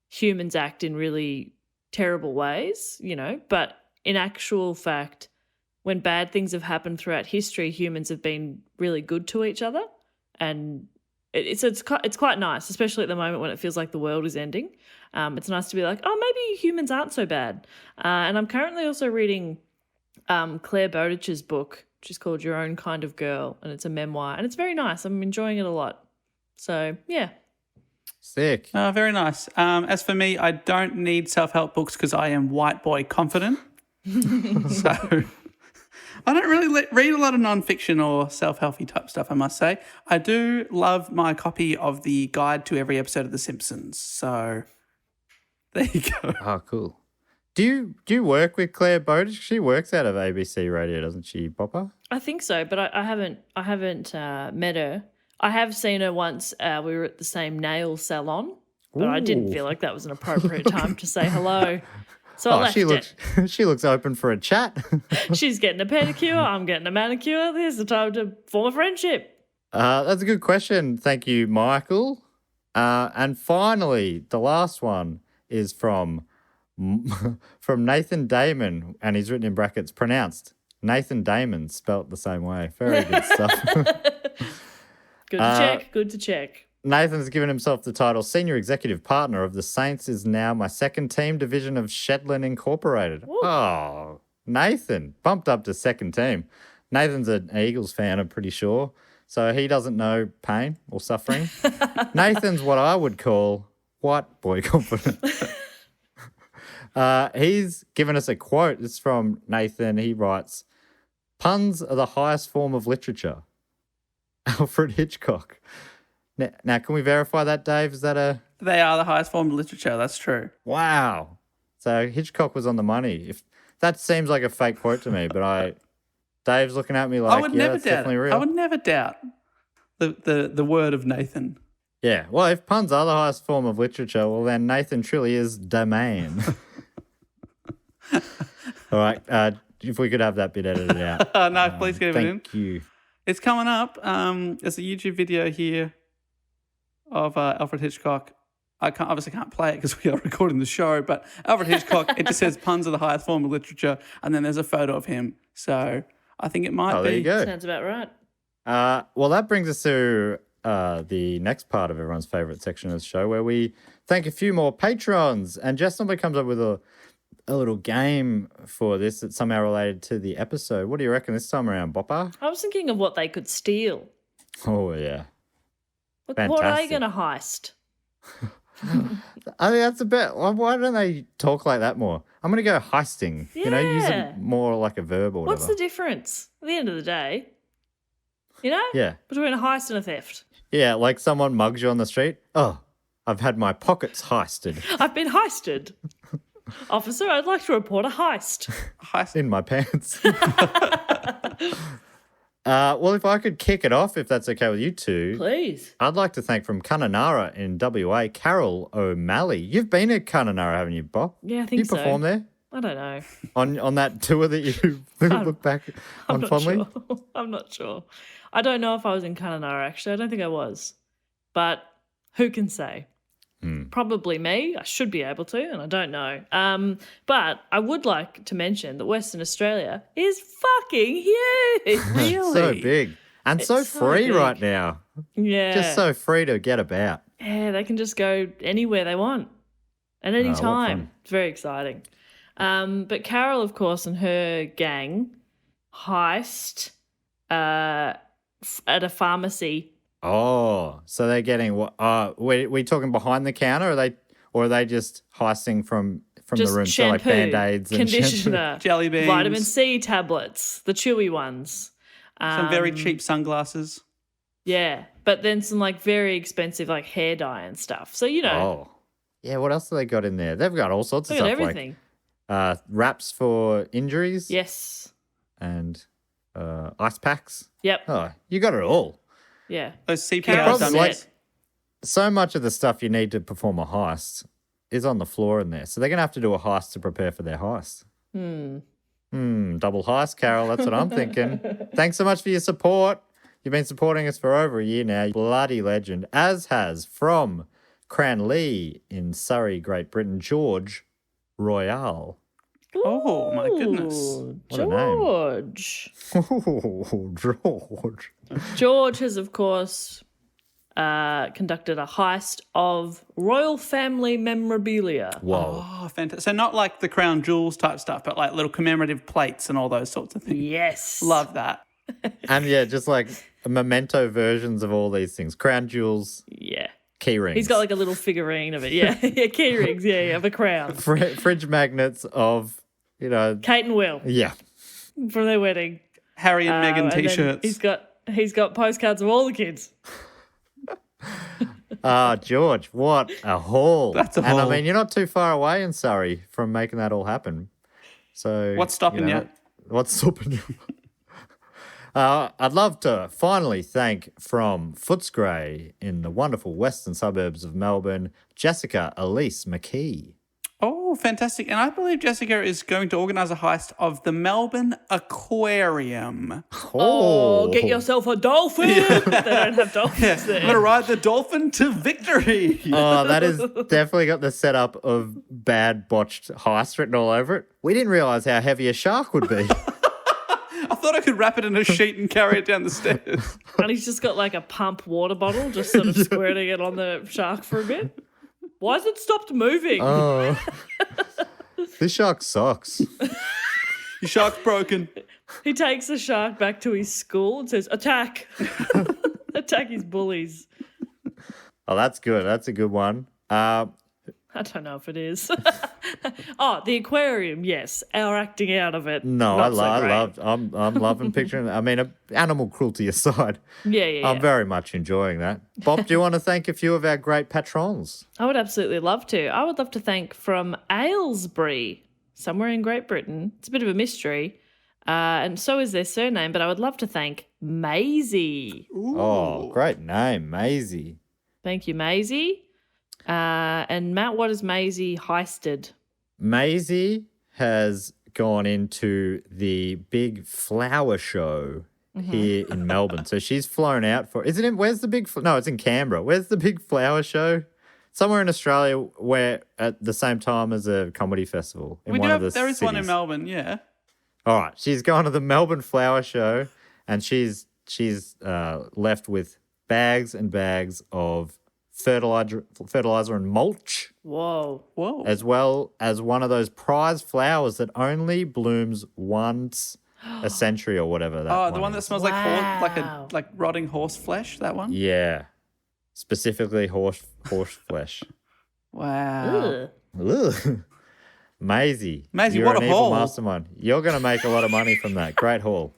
humans act in really terrible ways, but in actual fact, when bad things have happened throughout history, humans have been really good to each other. And it's quite nice, especially at the moment when it feels like the world is ending. It's nice to be like, oh, maybe humans aren't so bad. And I'm currently also reading Claire Bowditch's book, which is called Your Own Kind of Girl, and it's a memoir, and it's very nice. I'm enjoying it a lot. So, yeah. Sick. Very nice. As for me, I don't need self-help books because I am white boy confident. So I don't really read a lot of non-fiction or self-helpy type stuff, I must say. I do love my copy of the guide to every episode of The Simpsons. So there you go. Oh, cool. Do you work with Claire Bowditch? She works out of ABC Radio, doesn't she, Popper? I think so, but I haven't met her. I have seen her once. We were at the same nail salon, but I didn't feel like that was an appropriate time to say hello. So I left it. She looks open for a chat. She's getting a pedicure. I'm getting a manicure. There's the time to form a friendship. That's a good question. Thank you, Michael. And finally, the last one is from Nathan Damon, and he's written in brackets, pronounced Nathan Damon, spelt the same way. Very good stuff. Good to check. Nathan's given himself the title Senior Executive Partner of the Saints is now my second team division of Shetland Incorporated. Ooh. Oh, Nathan bumped up to second team. Nathan's an Eagles fan, I'm pretty sure. So he doesn't know pain or suffering. Nathan's what I would call white boy confident. He's given us a quote. It's from Nathan. He writes, "Puns are the highest form of literature." Alfred Hitchcock. Now, can we verify that, Dave? Is that a... They are the highest form of literature. That's true. Wow. So Hitchcock was on the money. If that seems like a fake quote to me, but Dave's looking at me like, that's definitely real. I would never doubt the word of Nathan. Yeah. Well, if puns are the highest form of literature, well, then Nathan truly is the man. All right. If we could have that bit edited out. No, please get it in. Thank you. It's coming up. There's a YouTube video here of Alfred Hitchcock. I obviously can't play it because we are recording the show, but Alfred Hitchcock, it just says puns are the highest form of literature, and then there's a photo of him. So I think it might be. There you go. Sounds about right. Well, that brings us to the next part of everyone's favourite section of the show, where we thank a few more patrons. And Jess normally comes up with a little game for this that's somehow related to the episode. What do you reckon this time around, Bopper? I was thinking of what they could steal. Oh, yeah. What are they going to heist? I mean, that's a bit... Why don't they talk like that more? I'm going to go heisting. Yeah. Use it more like a verb or whatever. What's the difference? At the end of the day, Yeah. between a heist and a theft. Yeah, like someone mugs you on the street. Oh, I've had my pockets heisted. I've been heisted. Officer, I'd like to report a heist. In my pants. Well, if I could kick it off, if that's okay with you two. Please. I'd like to thank from Kununurra in WA, Carol O'Malley. You've been at Kununurra, haven't you, Bob? Yeah, I think so. You performed there? I don't know. On that tour that you look back on fondly? Sure. I'm not sure. I don't know if I was in Kununurra, actually. I don't think I was. But who can say? Probably me. I should be able to, and I don't know. But I would like to mention that Western Australia is fucking huge. Really? So big. And so It's so free big. right now. Yeah. Just so free to get about. Yeah, they can just go anywhere they want at any what time. fun. It's very exciting. But Carol, of course, and her gang heist at a pharmacy. Oh, so they're getting what? We talking behind the counter, or are they just heisting from Just the room? So like shampoo, Band-Aids and shampoo? conditioner, Jelly beans. vitamin C tablets, the chewy ones. Some very cheap sunglasses. Yeah, but then some like very expensive like hair dye and stuff. So Oh, yeah. What else have they got in there? They've got all sorts of look at stuff everything. like wraps for injuries. Yes. And ice packs. Yep. Oh, you got it all. Yeah. Those CPR Carol's Probably dummies. set. So much of the stuff you need to perform a heist is on the floor in there. So they're going to have to do a heist to prepare for their heist. Double heist, Carol. That's what I'm thinking. Thanks so much for your support. You've been supporting us for over a year now. Bloody legend. As has from Cranlee in Surrey, Great Britain, George Royale. Oh, my goodness. Ooh, What a name. George. Oh, George. George has, of course, conducted a heist of royal family memorabilia. Whoa. Oh, fantastic. So not like the crown jewels type stuff, but like little commemorative plates and all those sorts of things. Yes. Love that. And yeah, just like memento versions of all these things. Crown jewels, Yeah. key rings. He's got like a little figurine of it. Yeah. Yeah, key rings. Yeah, of a crown. fridge magnets of, Kate and Will yeah. from their wedding. Harry and Meghan And then t-shirts. He's got postcards of all the kids. George, what a haul. That's a And haul. I mean, you're not too far away in Surrey from making that all happen. So What's stopping you? What's stopping you? I'd love to finally thank from Footscray in the wonderful western suburbs of Melbourne, Jessica Elise McKee. Oh, fantastic. And I believe Jessica is going to organise a heist of the Melbourne Aquarium. Oh, get yourself a dolphin. They don't have dolphins there. I'm going to ride the dolphin to victory. Oh, that has definitely got the setup of bad botched heist written all over it. We didn't realise how heavy a shark would be. I thought I could wrap it in a sheet and carry it down the stairs. And he's just got like a pump water bottle, just sort of squirting it on the shark for a bit. Why has it stopped moving? Oh, this shark sucks. You Your shark's broken. He takes the shark back to his school and says, attack. Attack his bullies. Oh, that's good. That's a good one. I don't know if it is. Oh, the aquarium, yes. Our acting out of it. No, not so great. I'm loving picturing. I mean, animal cruelty aside, Yeah. I'm very much enjoying that. Bob, do you want to thank a few of our great patrons? I would absolutely love to. I would love to thank from Aylesbury, somewhere in Great Britain. It's a bit of a mystery, and so is their surname, but I would love to thank Maisie. Oh, great name, Maisie. Thank you, Maisie. And Matt, what has Maisie heisted? Maisie has gone into the big flower show here in Melbourne. So she's flown out for, isn't it? Where's the big, no, it's in Canberra. Where's the big flower show? Somewhere in Australia where at the same time as a comedy festival. In one of the there is one in cities. Melbourne, yeah. All right. She's gone to the Melbourne Flower Show and she's left with bags and bags of fertilizer and mulch, Whoa. as well as one of those prize flowers that only blooms once a century or whatever. That The one that is. smells like rotting horse flesh. That one. Yeah, specifically horse flesh. Wow. Ugh. Ugh. Maisie, you're what an a evil haul. mastermind. You're going to make a lot of money from that. Great haul.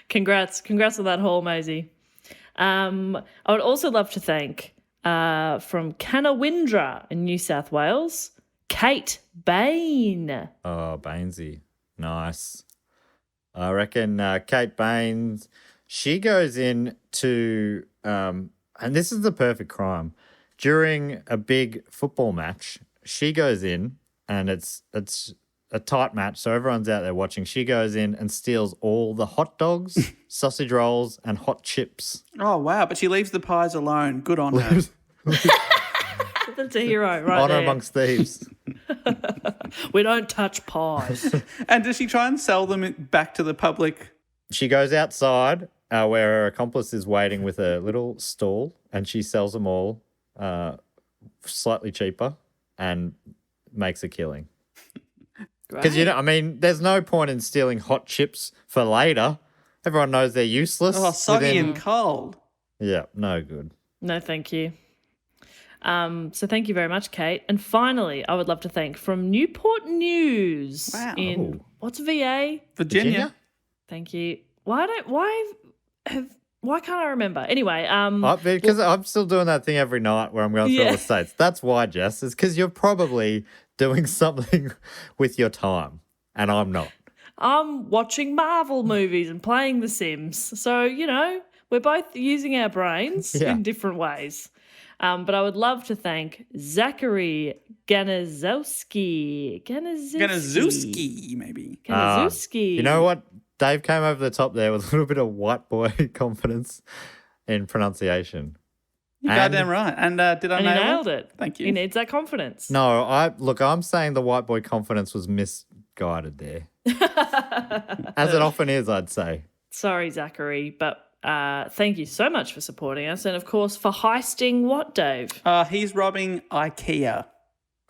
Congrats on that haul, Maisie. I would also love to thank from Canawindra in New South Wales, Kate Bain. Oh, Bainesy. Nice. I reckon Kate Baines, she goes in to, and this is the perfect crime, during a big football match, she goes in and it's a tight match, so everyone's out there watching. She goes in and steals all the hot dogs, sausage rolls, and hot chips. Oh, wow. But she leaves the pies alone. Good on her. That's a hero right Honor there. amongst thieves. We don't touch pies. And does she try and sell them back to the public? She goes outside where her accomplice is waiting with a little stall and she sells them all slightly cheaper and makes a killing. Because, there's no point in stealing hot chips for later. Everyone knows they're useless. Oh, soggy and cold. Yeah, no good. No, thank you. So thank you very much, Kate. And finally, I would love to thank from Newport News Wow. in what's VA? Virginia. Thank you. Why can't I remember? Anyway, Because I'm still doing that thing every night where I'm going through all the states. That's why, Jess. It's because you're probably doing something with your time, and I'm not. I'm watching Marvel movies and playing The Sims. So, we're both using our brains in different ways. But I would love to thank Zachary Ganazowski. Ganazowski, maybe. Ganazowski. You know what? Dave came over the top there with a little bit of white boy confidence in pronunciation. You're goddamn right. And did I And he nail nailed it. Thank you. He needs that confidence. No, I'm saying the white boy confidence was misguided there. As it often is, I'd say. Sorry, Zachary, but thank you so much for supporting us. And, of course, for heisting what, Dave? He's robbing IKEA.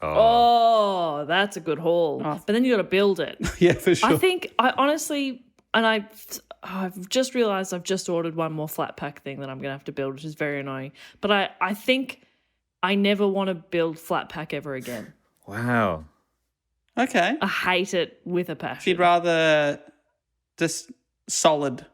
Oh, that's a good haul. Oh. But then you got to build it. Yeah, for sure. I think I honestly, and I've just realised I've just ordered one more flat pack thing that I'm going to have to build, which is very annoying. But I think I never want to build flat pack ever again. Wow. Okay. I hate it with a passion. You'd rather just solid.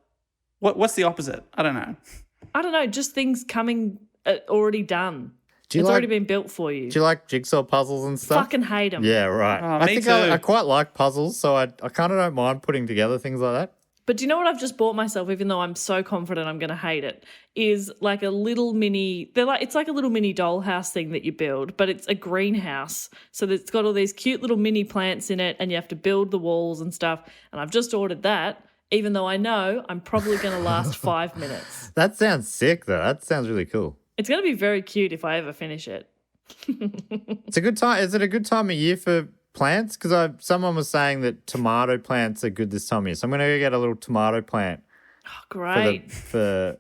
What's the opposite? I don't know. Just things coming already done. Do you It's already been built for you. Do you like jigsaw puzzles and stuff? Fucking hate them. Yeah, right. Oh, I me think too. I quite like puzzles, so I kind of don't mind putting together things like that. But do you know what I've just bought myself, even though I'm so confident I'm going to hate it, is like a little mini, it's like a little mini dollhouse thing that you build, but it's a greenhouse. So it's got all these cute little mini plants in it and you have to build the walls and stuff. And I've just ordered that, even though I know I'm probably going to last 5 minutes. That sounds sick, though. That sounds really cool. It's going to be very cute if I ever finish it. It's a good time. Is it a good time of year for plants? Because someone was saying that tomato plants are good this time of year. So I'm going to go get a little tomato plant Oh, great. for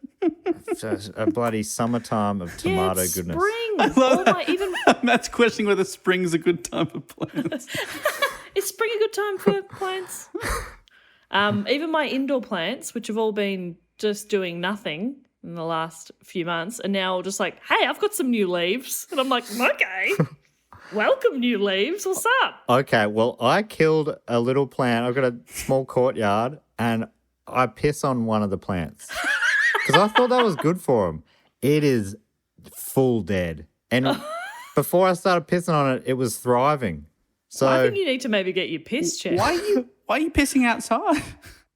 a bloody summertime of tomato it's goodness. spring. Oh my, even Matt's questioning whether spring's a good time for plants. Is spring a good time for plants? Even my indoor plants, which have all been just doing nothing in the last few months, are now just like, hey, I've got some new leaves. And I'm like, okay, welcome new leaves. What's up? Okay, well, I killed a little plant. I've got a small courtyard and I piss on one of the plants because I thought that was good for them. It is full dead. And before I started pissing on it, it was thriving. So I think you need to maybe get your piss checked. Why are you pissing outside?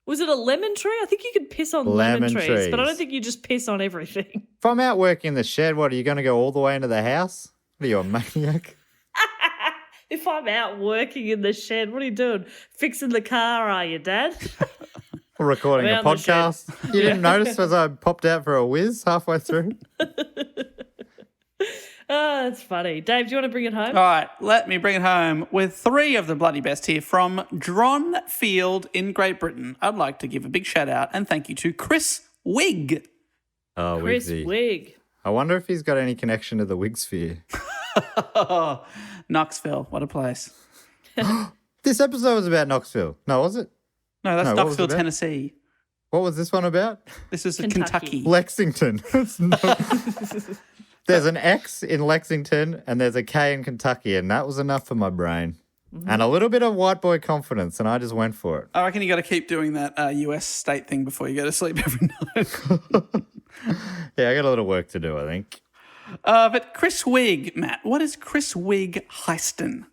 Was it a lemon tree? I think you could piss on lemon trees, but I don't think you just piss on everything. if I'm out working in the shed, what, are you going to go all the way into the house? What are you, a maniac? If I'm out working in the shed, what are you doing? Fixing the car, are you, Dad? Or recording I'm a out in the shed. podcast? You didn't notice as I popped out for a whiz halfway through? Oh, that's funny. Dave, do you want to bring it home? All right, let me bring it home with 3 of the bloody best here from Dronfield in Great Britain. I'd like to give a big shout out and thank you to Chris Wigg. Oh, Chris Wigsy. Wigg. I wonder if he's got any connection to the Wig sphere. Knoxville, what a place. This episode was about Knoxville. No, was it? No, that's No, what was it Knoxville, about? Tennessee. What was this one about? This is Kentucky. Kentucky. Lexington. There's an X in Lexington and there's a K in Kentucky, and that was enough for my brain. And a little bit of white boy confidence, and I just went for it. I reckon you got to keep doing that US state thing before you go to sleep every night. Yeah, I got a little work to do, I think. But Chris Wigg, Matt, what is Chris Wigg heisting?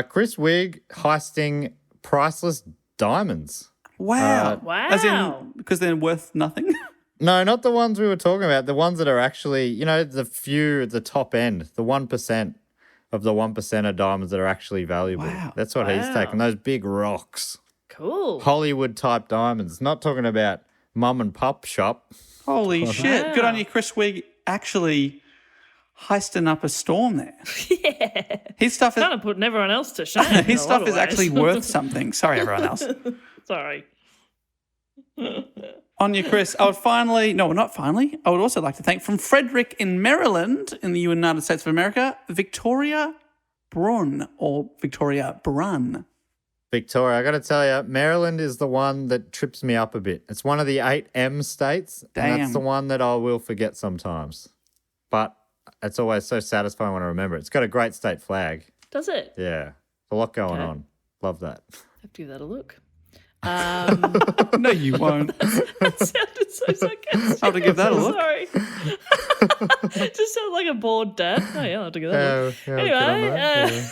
Chris Wigg heisting priceless diamonds. Wow. Wow. As in, because they're worth nothing? No, not the ones we were talking about. The ones that are actually, you know, the few at the top end, the 1% of the 1% of diamonds that are actually valuable. Wow. That's what he's Wow. taking. Those big rocks. Cool. Hollywood type diamonds. Not talking about mum and pup shop. Holy shit. Good on Wow. you, Chris Wigg, actually heisting up a storm there. Yeah. His stuff is, Kind of putting everyone else to shame. in his a stuff lot of is actually ways. worth something. Sorry, everyone else. Sorry. On you, Chris. I would also like to thank from Frederick in Maryland in the United States of America, Victoria Brun or Victoria Brun. Victoria, I got to tell you, Maryland is the one that trips me up a bit. It's one of the 8 M states, and Damn. that's the one that I will forget sometimes. But it's always so satisfying when I remember it. It's got a great state flag. Does it? Yeah, a lot going Okay. on. Love that. Have to give that a look. No, you won't. That sounded so sarcastic. I'll have to give that a look. Sorry. Just sounded like a bored dad. Oh, yeah, I'll have to give that a look. Yeah, good on Anyway,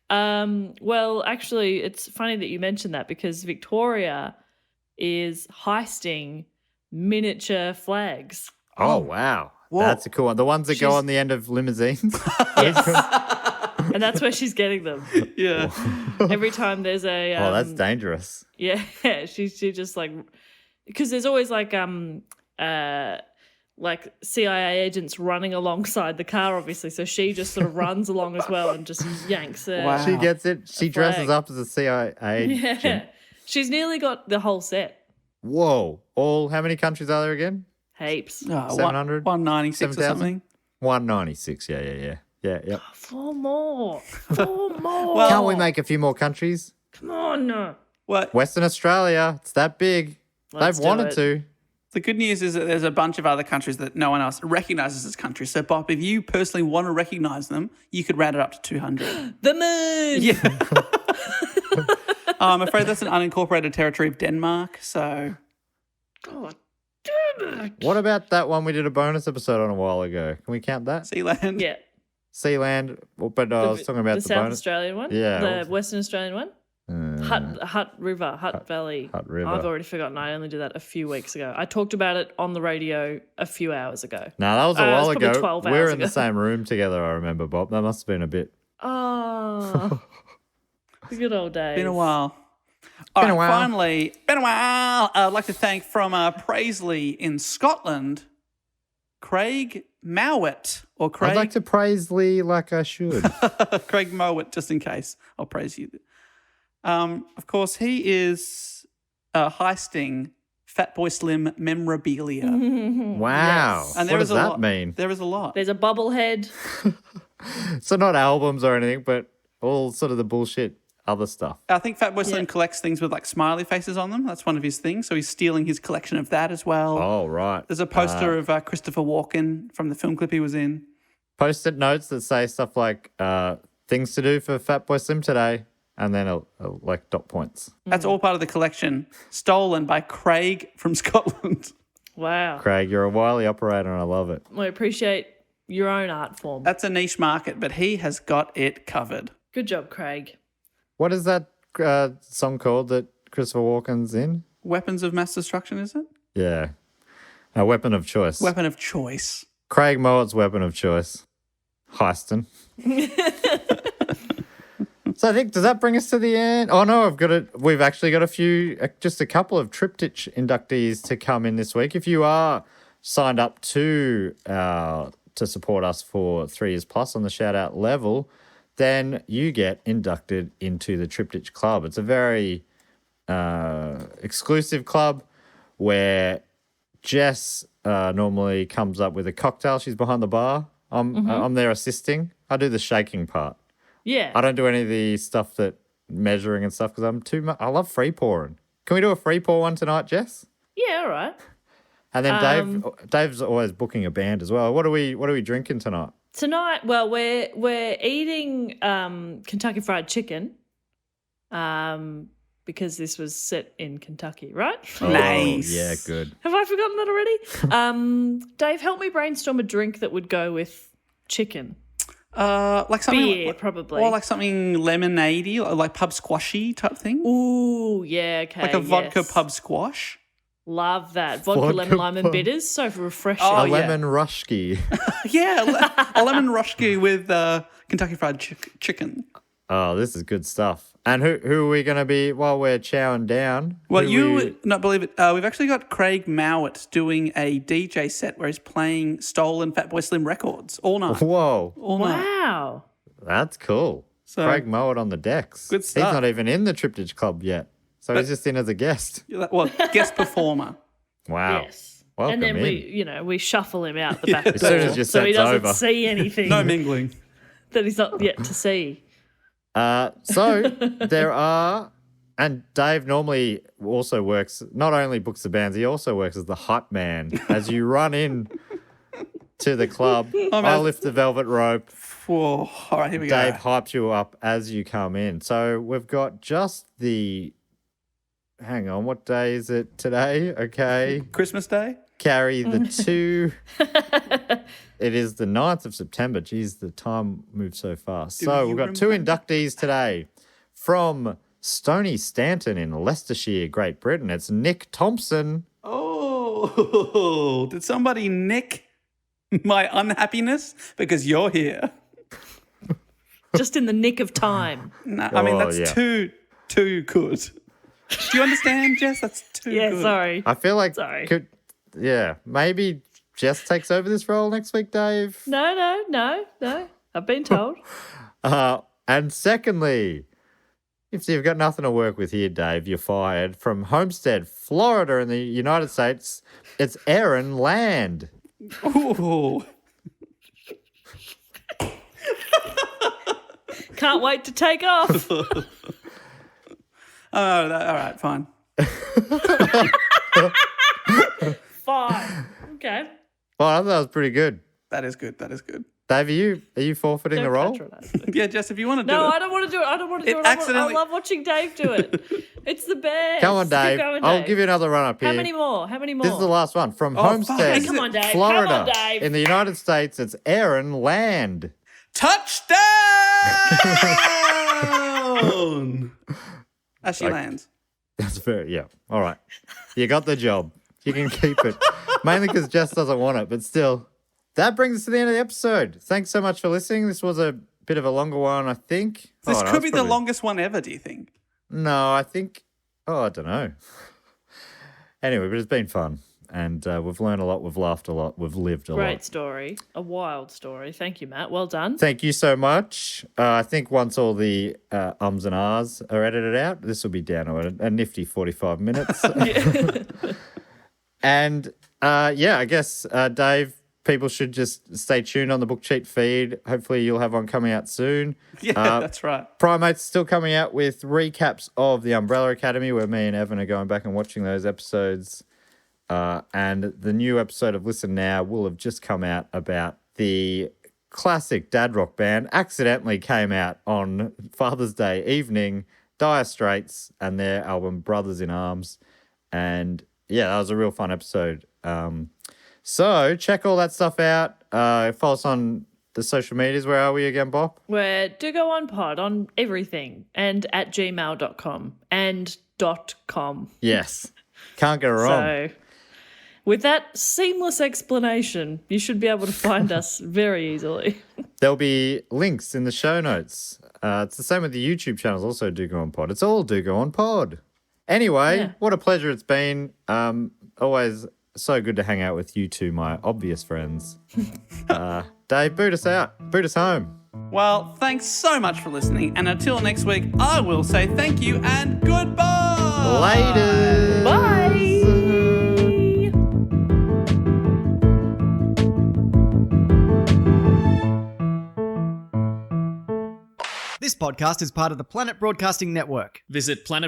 that. well, actually, it's funny that you mentioned that because Victoria is heisting miniature flags. Oh, wow. Whoa. That's a cool one. The ones that go She's- on the end of limousines. Yes. And that's where she's getting them. Yeah. Every time there's a Oh, that's dangerous. yeah, she just like because there's always like CIA agents running alongside the car, obviously. So she just sort of runs along as well and just yanks it. Wow. She gets it. She dresses flag. up as a CIA agent. Yeah. She's nearly got the whole set. Whoa. How many countries are there again? Heaps. 700? 196 or 7,000? something. 196. Yeah. Yep. 4 more. 4 more. Well- Can't we make a few more countries? Come on. What? Western Australia, it's that big. Let's They've do wanted it. to. The good news is that there's a bunch of other countries that no one else recognizes as countries. So, Bob, if you personally want to recognize them, you could round it up to 200. The moon. Yeah. I'm afraid that's an unincorporated territory of Denmark. So, God damn it. What about that one we did a bonus episode on a while ago? Can we count that? Sealand. Yeah. Sealand, but I was talking about the South bonus. Australian one? Yeah. The Western Australian one? Hutt River, Hutt Valley. Hutt River. I've already forgotten. I only did that a few weeks ago. I talked about it on the radio a few hours ago. No, that was a it while was probably ago. 12 We were hours in the ago. same room together, I remember, Bob. That must have been a bit. Oh, the good old days. Been a while. Been a All right, while. finally, been a while. I'd like to thank from Paisley in Scotland, Craig Mowat, or Craig. I'd like to praise Lee like I should. Craig Mowat, just in case. I'll praise you. Of course, he is heisting Fatboy Slim memorabilia. Wow. Yes. And What does that mean? There is a lot. There's a bobblehead. So not albums or anything, but all sort of the bullshit other stuff. I think Fatboy Slim collects things with like smiley faces on them. That's one of his things. So he's stealing his collection of that as well. Oh, right. There's a poster of Christopher Walken from the film clip he was in. Post-it notes that say stuff like things to do for Fatboy Slim today, and then like dot points. That's all part of the collection, stolen by Craig from Scotland. Wow. Craig, you're a wily operator and I love it. We appreciate your own art form. That's a niche market, but he has got it covered. Good job, Craig. What is that song called that Christopher Walken's in? Weapons of Mass Destruction, is it? Yeah. A weapon of choice. Weapon of choice. Craig Mowatt's weapon of choice. Heiston. So I think, does that bring us to the end? Oh no, we've actually got just a couple of Triptych inductees to come in this week. If you are signed up to support us for 3 years plus on the shout out level, then you get inducted into the Triptych Club. It's a very exclusive club where Jess normally comes up with a cocktail. She's behind the bar. I'm there assisting. I do the shaking part. Yeah. I don't do any of the stuff that measuring and stuff because I'm too much. I love free pouring. Can we do a free pour one tonight, Jess? Yeah, all right. And then Dave's always booking a band as well. What are we drinking tonight? Tonight, well, we're eating Kentucky Fried Chicken because this was set in Kentucky, right? Nice. Yeah, good. Have I forgotten that already? Dave, help me brainstorm a drink that would go with chicken. Like something Beer, probably. or like something lemonade-y, like pub squashy type thing. Ooh, yeah, okay. Like a vodka pub squash. Love that. Vodka, lemon, lime, and bitters. So refreshing. Oh, A yeah. lemon rushki. Yeah, a lemon rushki with Kentucky Fried Chicken. Oh, this is good stuff. And who are we going to be while we're chowing down? Well, Who you we- would not believe it. We've actually got Craig Mowat doing a DJ set where he's playing stolen Fatboy Slim records all night. Whoa, All night. Wow. that's cool. So- Craig Mowat on the decks. Good He's stuff. not even in the Triptych Club yet. So he's just in as a guest. Well, guest performer. Wow. Yes. Welcome And then in. we shuffle him out the back door As soon as your so he set's doesn't over. see anything No mingling. that he's not yet to see. So there are, and Dave normally also works, not only books the bands, he also works as the hype man. As you run in to the club, I lift the velvet rope. Whoa. All right, here we Dave go. hypes you up as you come in. So we've got just hang on, what day is it today? Okay. Christmas Day. Carry the 2. It is the 9th of September. Geez, the time moves so fast. So we've got 2 inductees today from Stony Stanton in Leicestershire, Great Britain. It's Nick Thompson. Oh, did somebody nick my unhappiness because you're here? Just in the nick of time. No, I mean, Oh, that's yeah. too good. Do you understand, Jess? That's too Yeah, good. sorry. I feel like, Sorry. maybe Jess takes over this role next week, Dave. No. I've been told. And secondly, if you've got nothing to work with here, Dave, you're fired. From Homestead, Florida in the United States, it's Aaron Land. Ooh. Can't wait to take off. All right, fine. Fine. Okay. Well, I thought that was pretty good. That is good. That is good. Dave, are you forfeiting the Don't role? patronize me. Yeah, Jess, if you want to do No, it. I don't want to do it. I don't want to do It it. I accidentally- love watching Dave do it. It's the best. Come on, Keep Dave. going, I'll Dave. give you another run up here. How many more? This is the last one. From Oh, Homestead, fuck. Come on, Dave. Florida, Come on, Dave. in the United States, it's Aaron Land. Touchdown! As she lands. That's yeah. All right. You got the job. You can keep it. Mainly because Jess doesn't want it, but still. That brings us to the end of the episode. Thanks so much for listening. This was a bit of a longer one, I think. This Oh, no, could it's be the probably- longest one ever, do you think? No, I think. Oh, I don't know. Anyway, but it's been fun. And we've learned a lot. We've laughed a lot. We've lived a Great lot. story. A wild story. Thank you, Matt. Well done. Thank you so much. I think once all the ums and ahs are edited out, this will be down to a nifty 45 minutes. And I guess, Dave, people should just stay tuned on the Book Cheat feed. Hopefully you'll have one coming out soon. Yeah, that's right. Primate's still coming out with recaps of The Umbrella Academy, where me and Evan are going back and watching those episodes. And the new episode of Listen Now will have just come out about the classic dad rock band accidentally came out on Father's Day evening, Dire Straits, and their album Brothers in Arms. And yeah, that was a real fun episode. So check all that stuff out. Follow us on the social medias. Where are we again, Bob? We're Do Go On Pod on everything and at gmail.com and .com. Yes. Can't go wrong. So with that seamless explanation, you should be able to find us very easily. There'll be links in the show notes. It's the same with the YouTube channels, also Do Go On Pod. It's all Do Go On Pod. Anyway, What a pleasure it's been. Always so good to hang out with you two, my obvious friends. Dave, boot us out. Boot us home. Well, thanks so much for listening. And until next week, I will say thank you and goodbye. Later. Bye. This podcast is part of the Planet Broadcasting Network. Visit Planet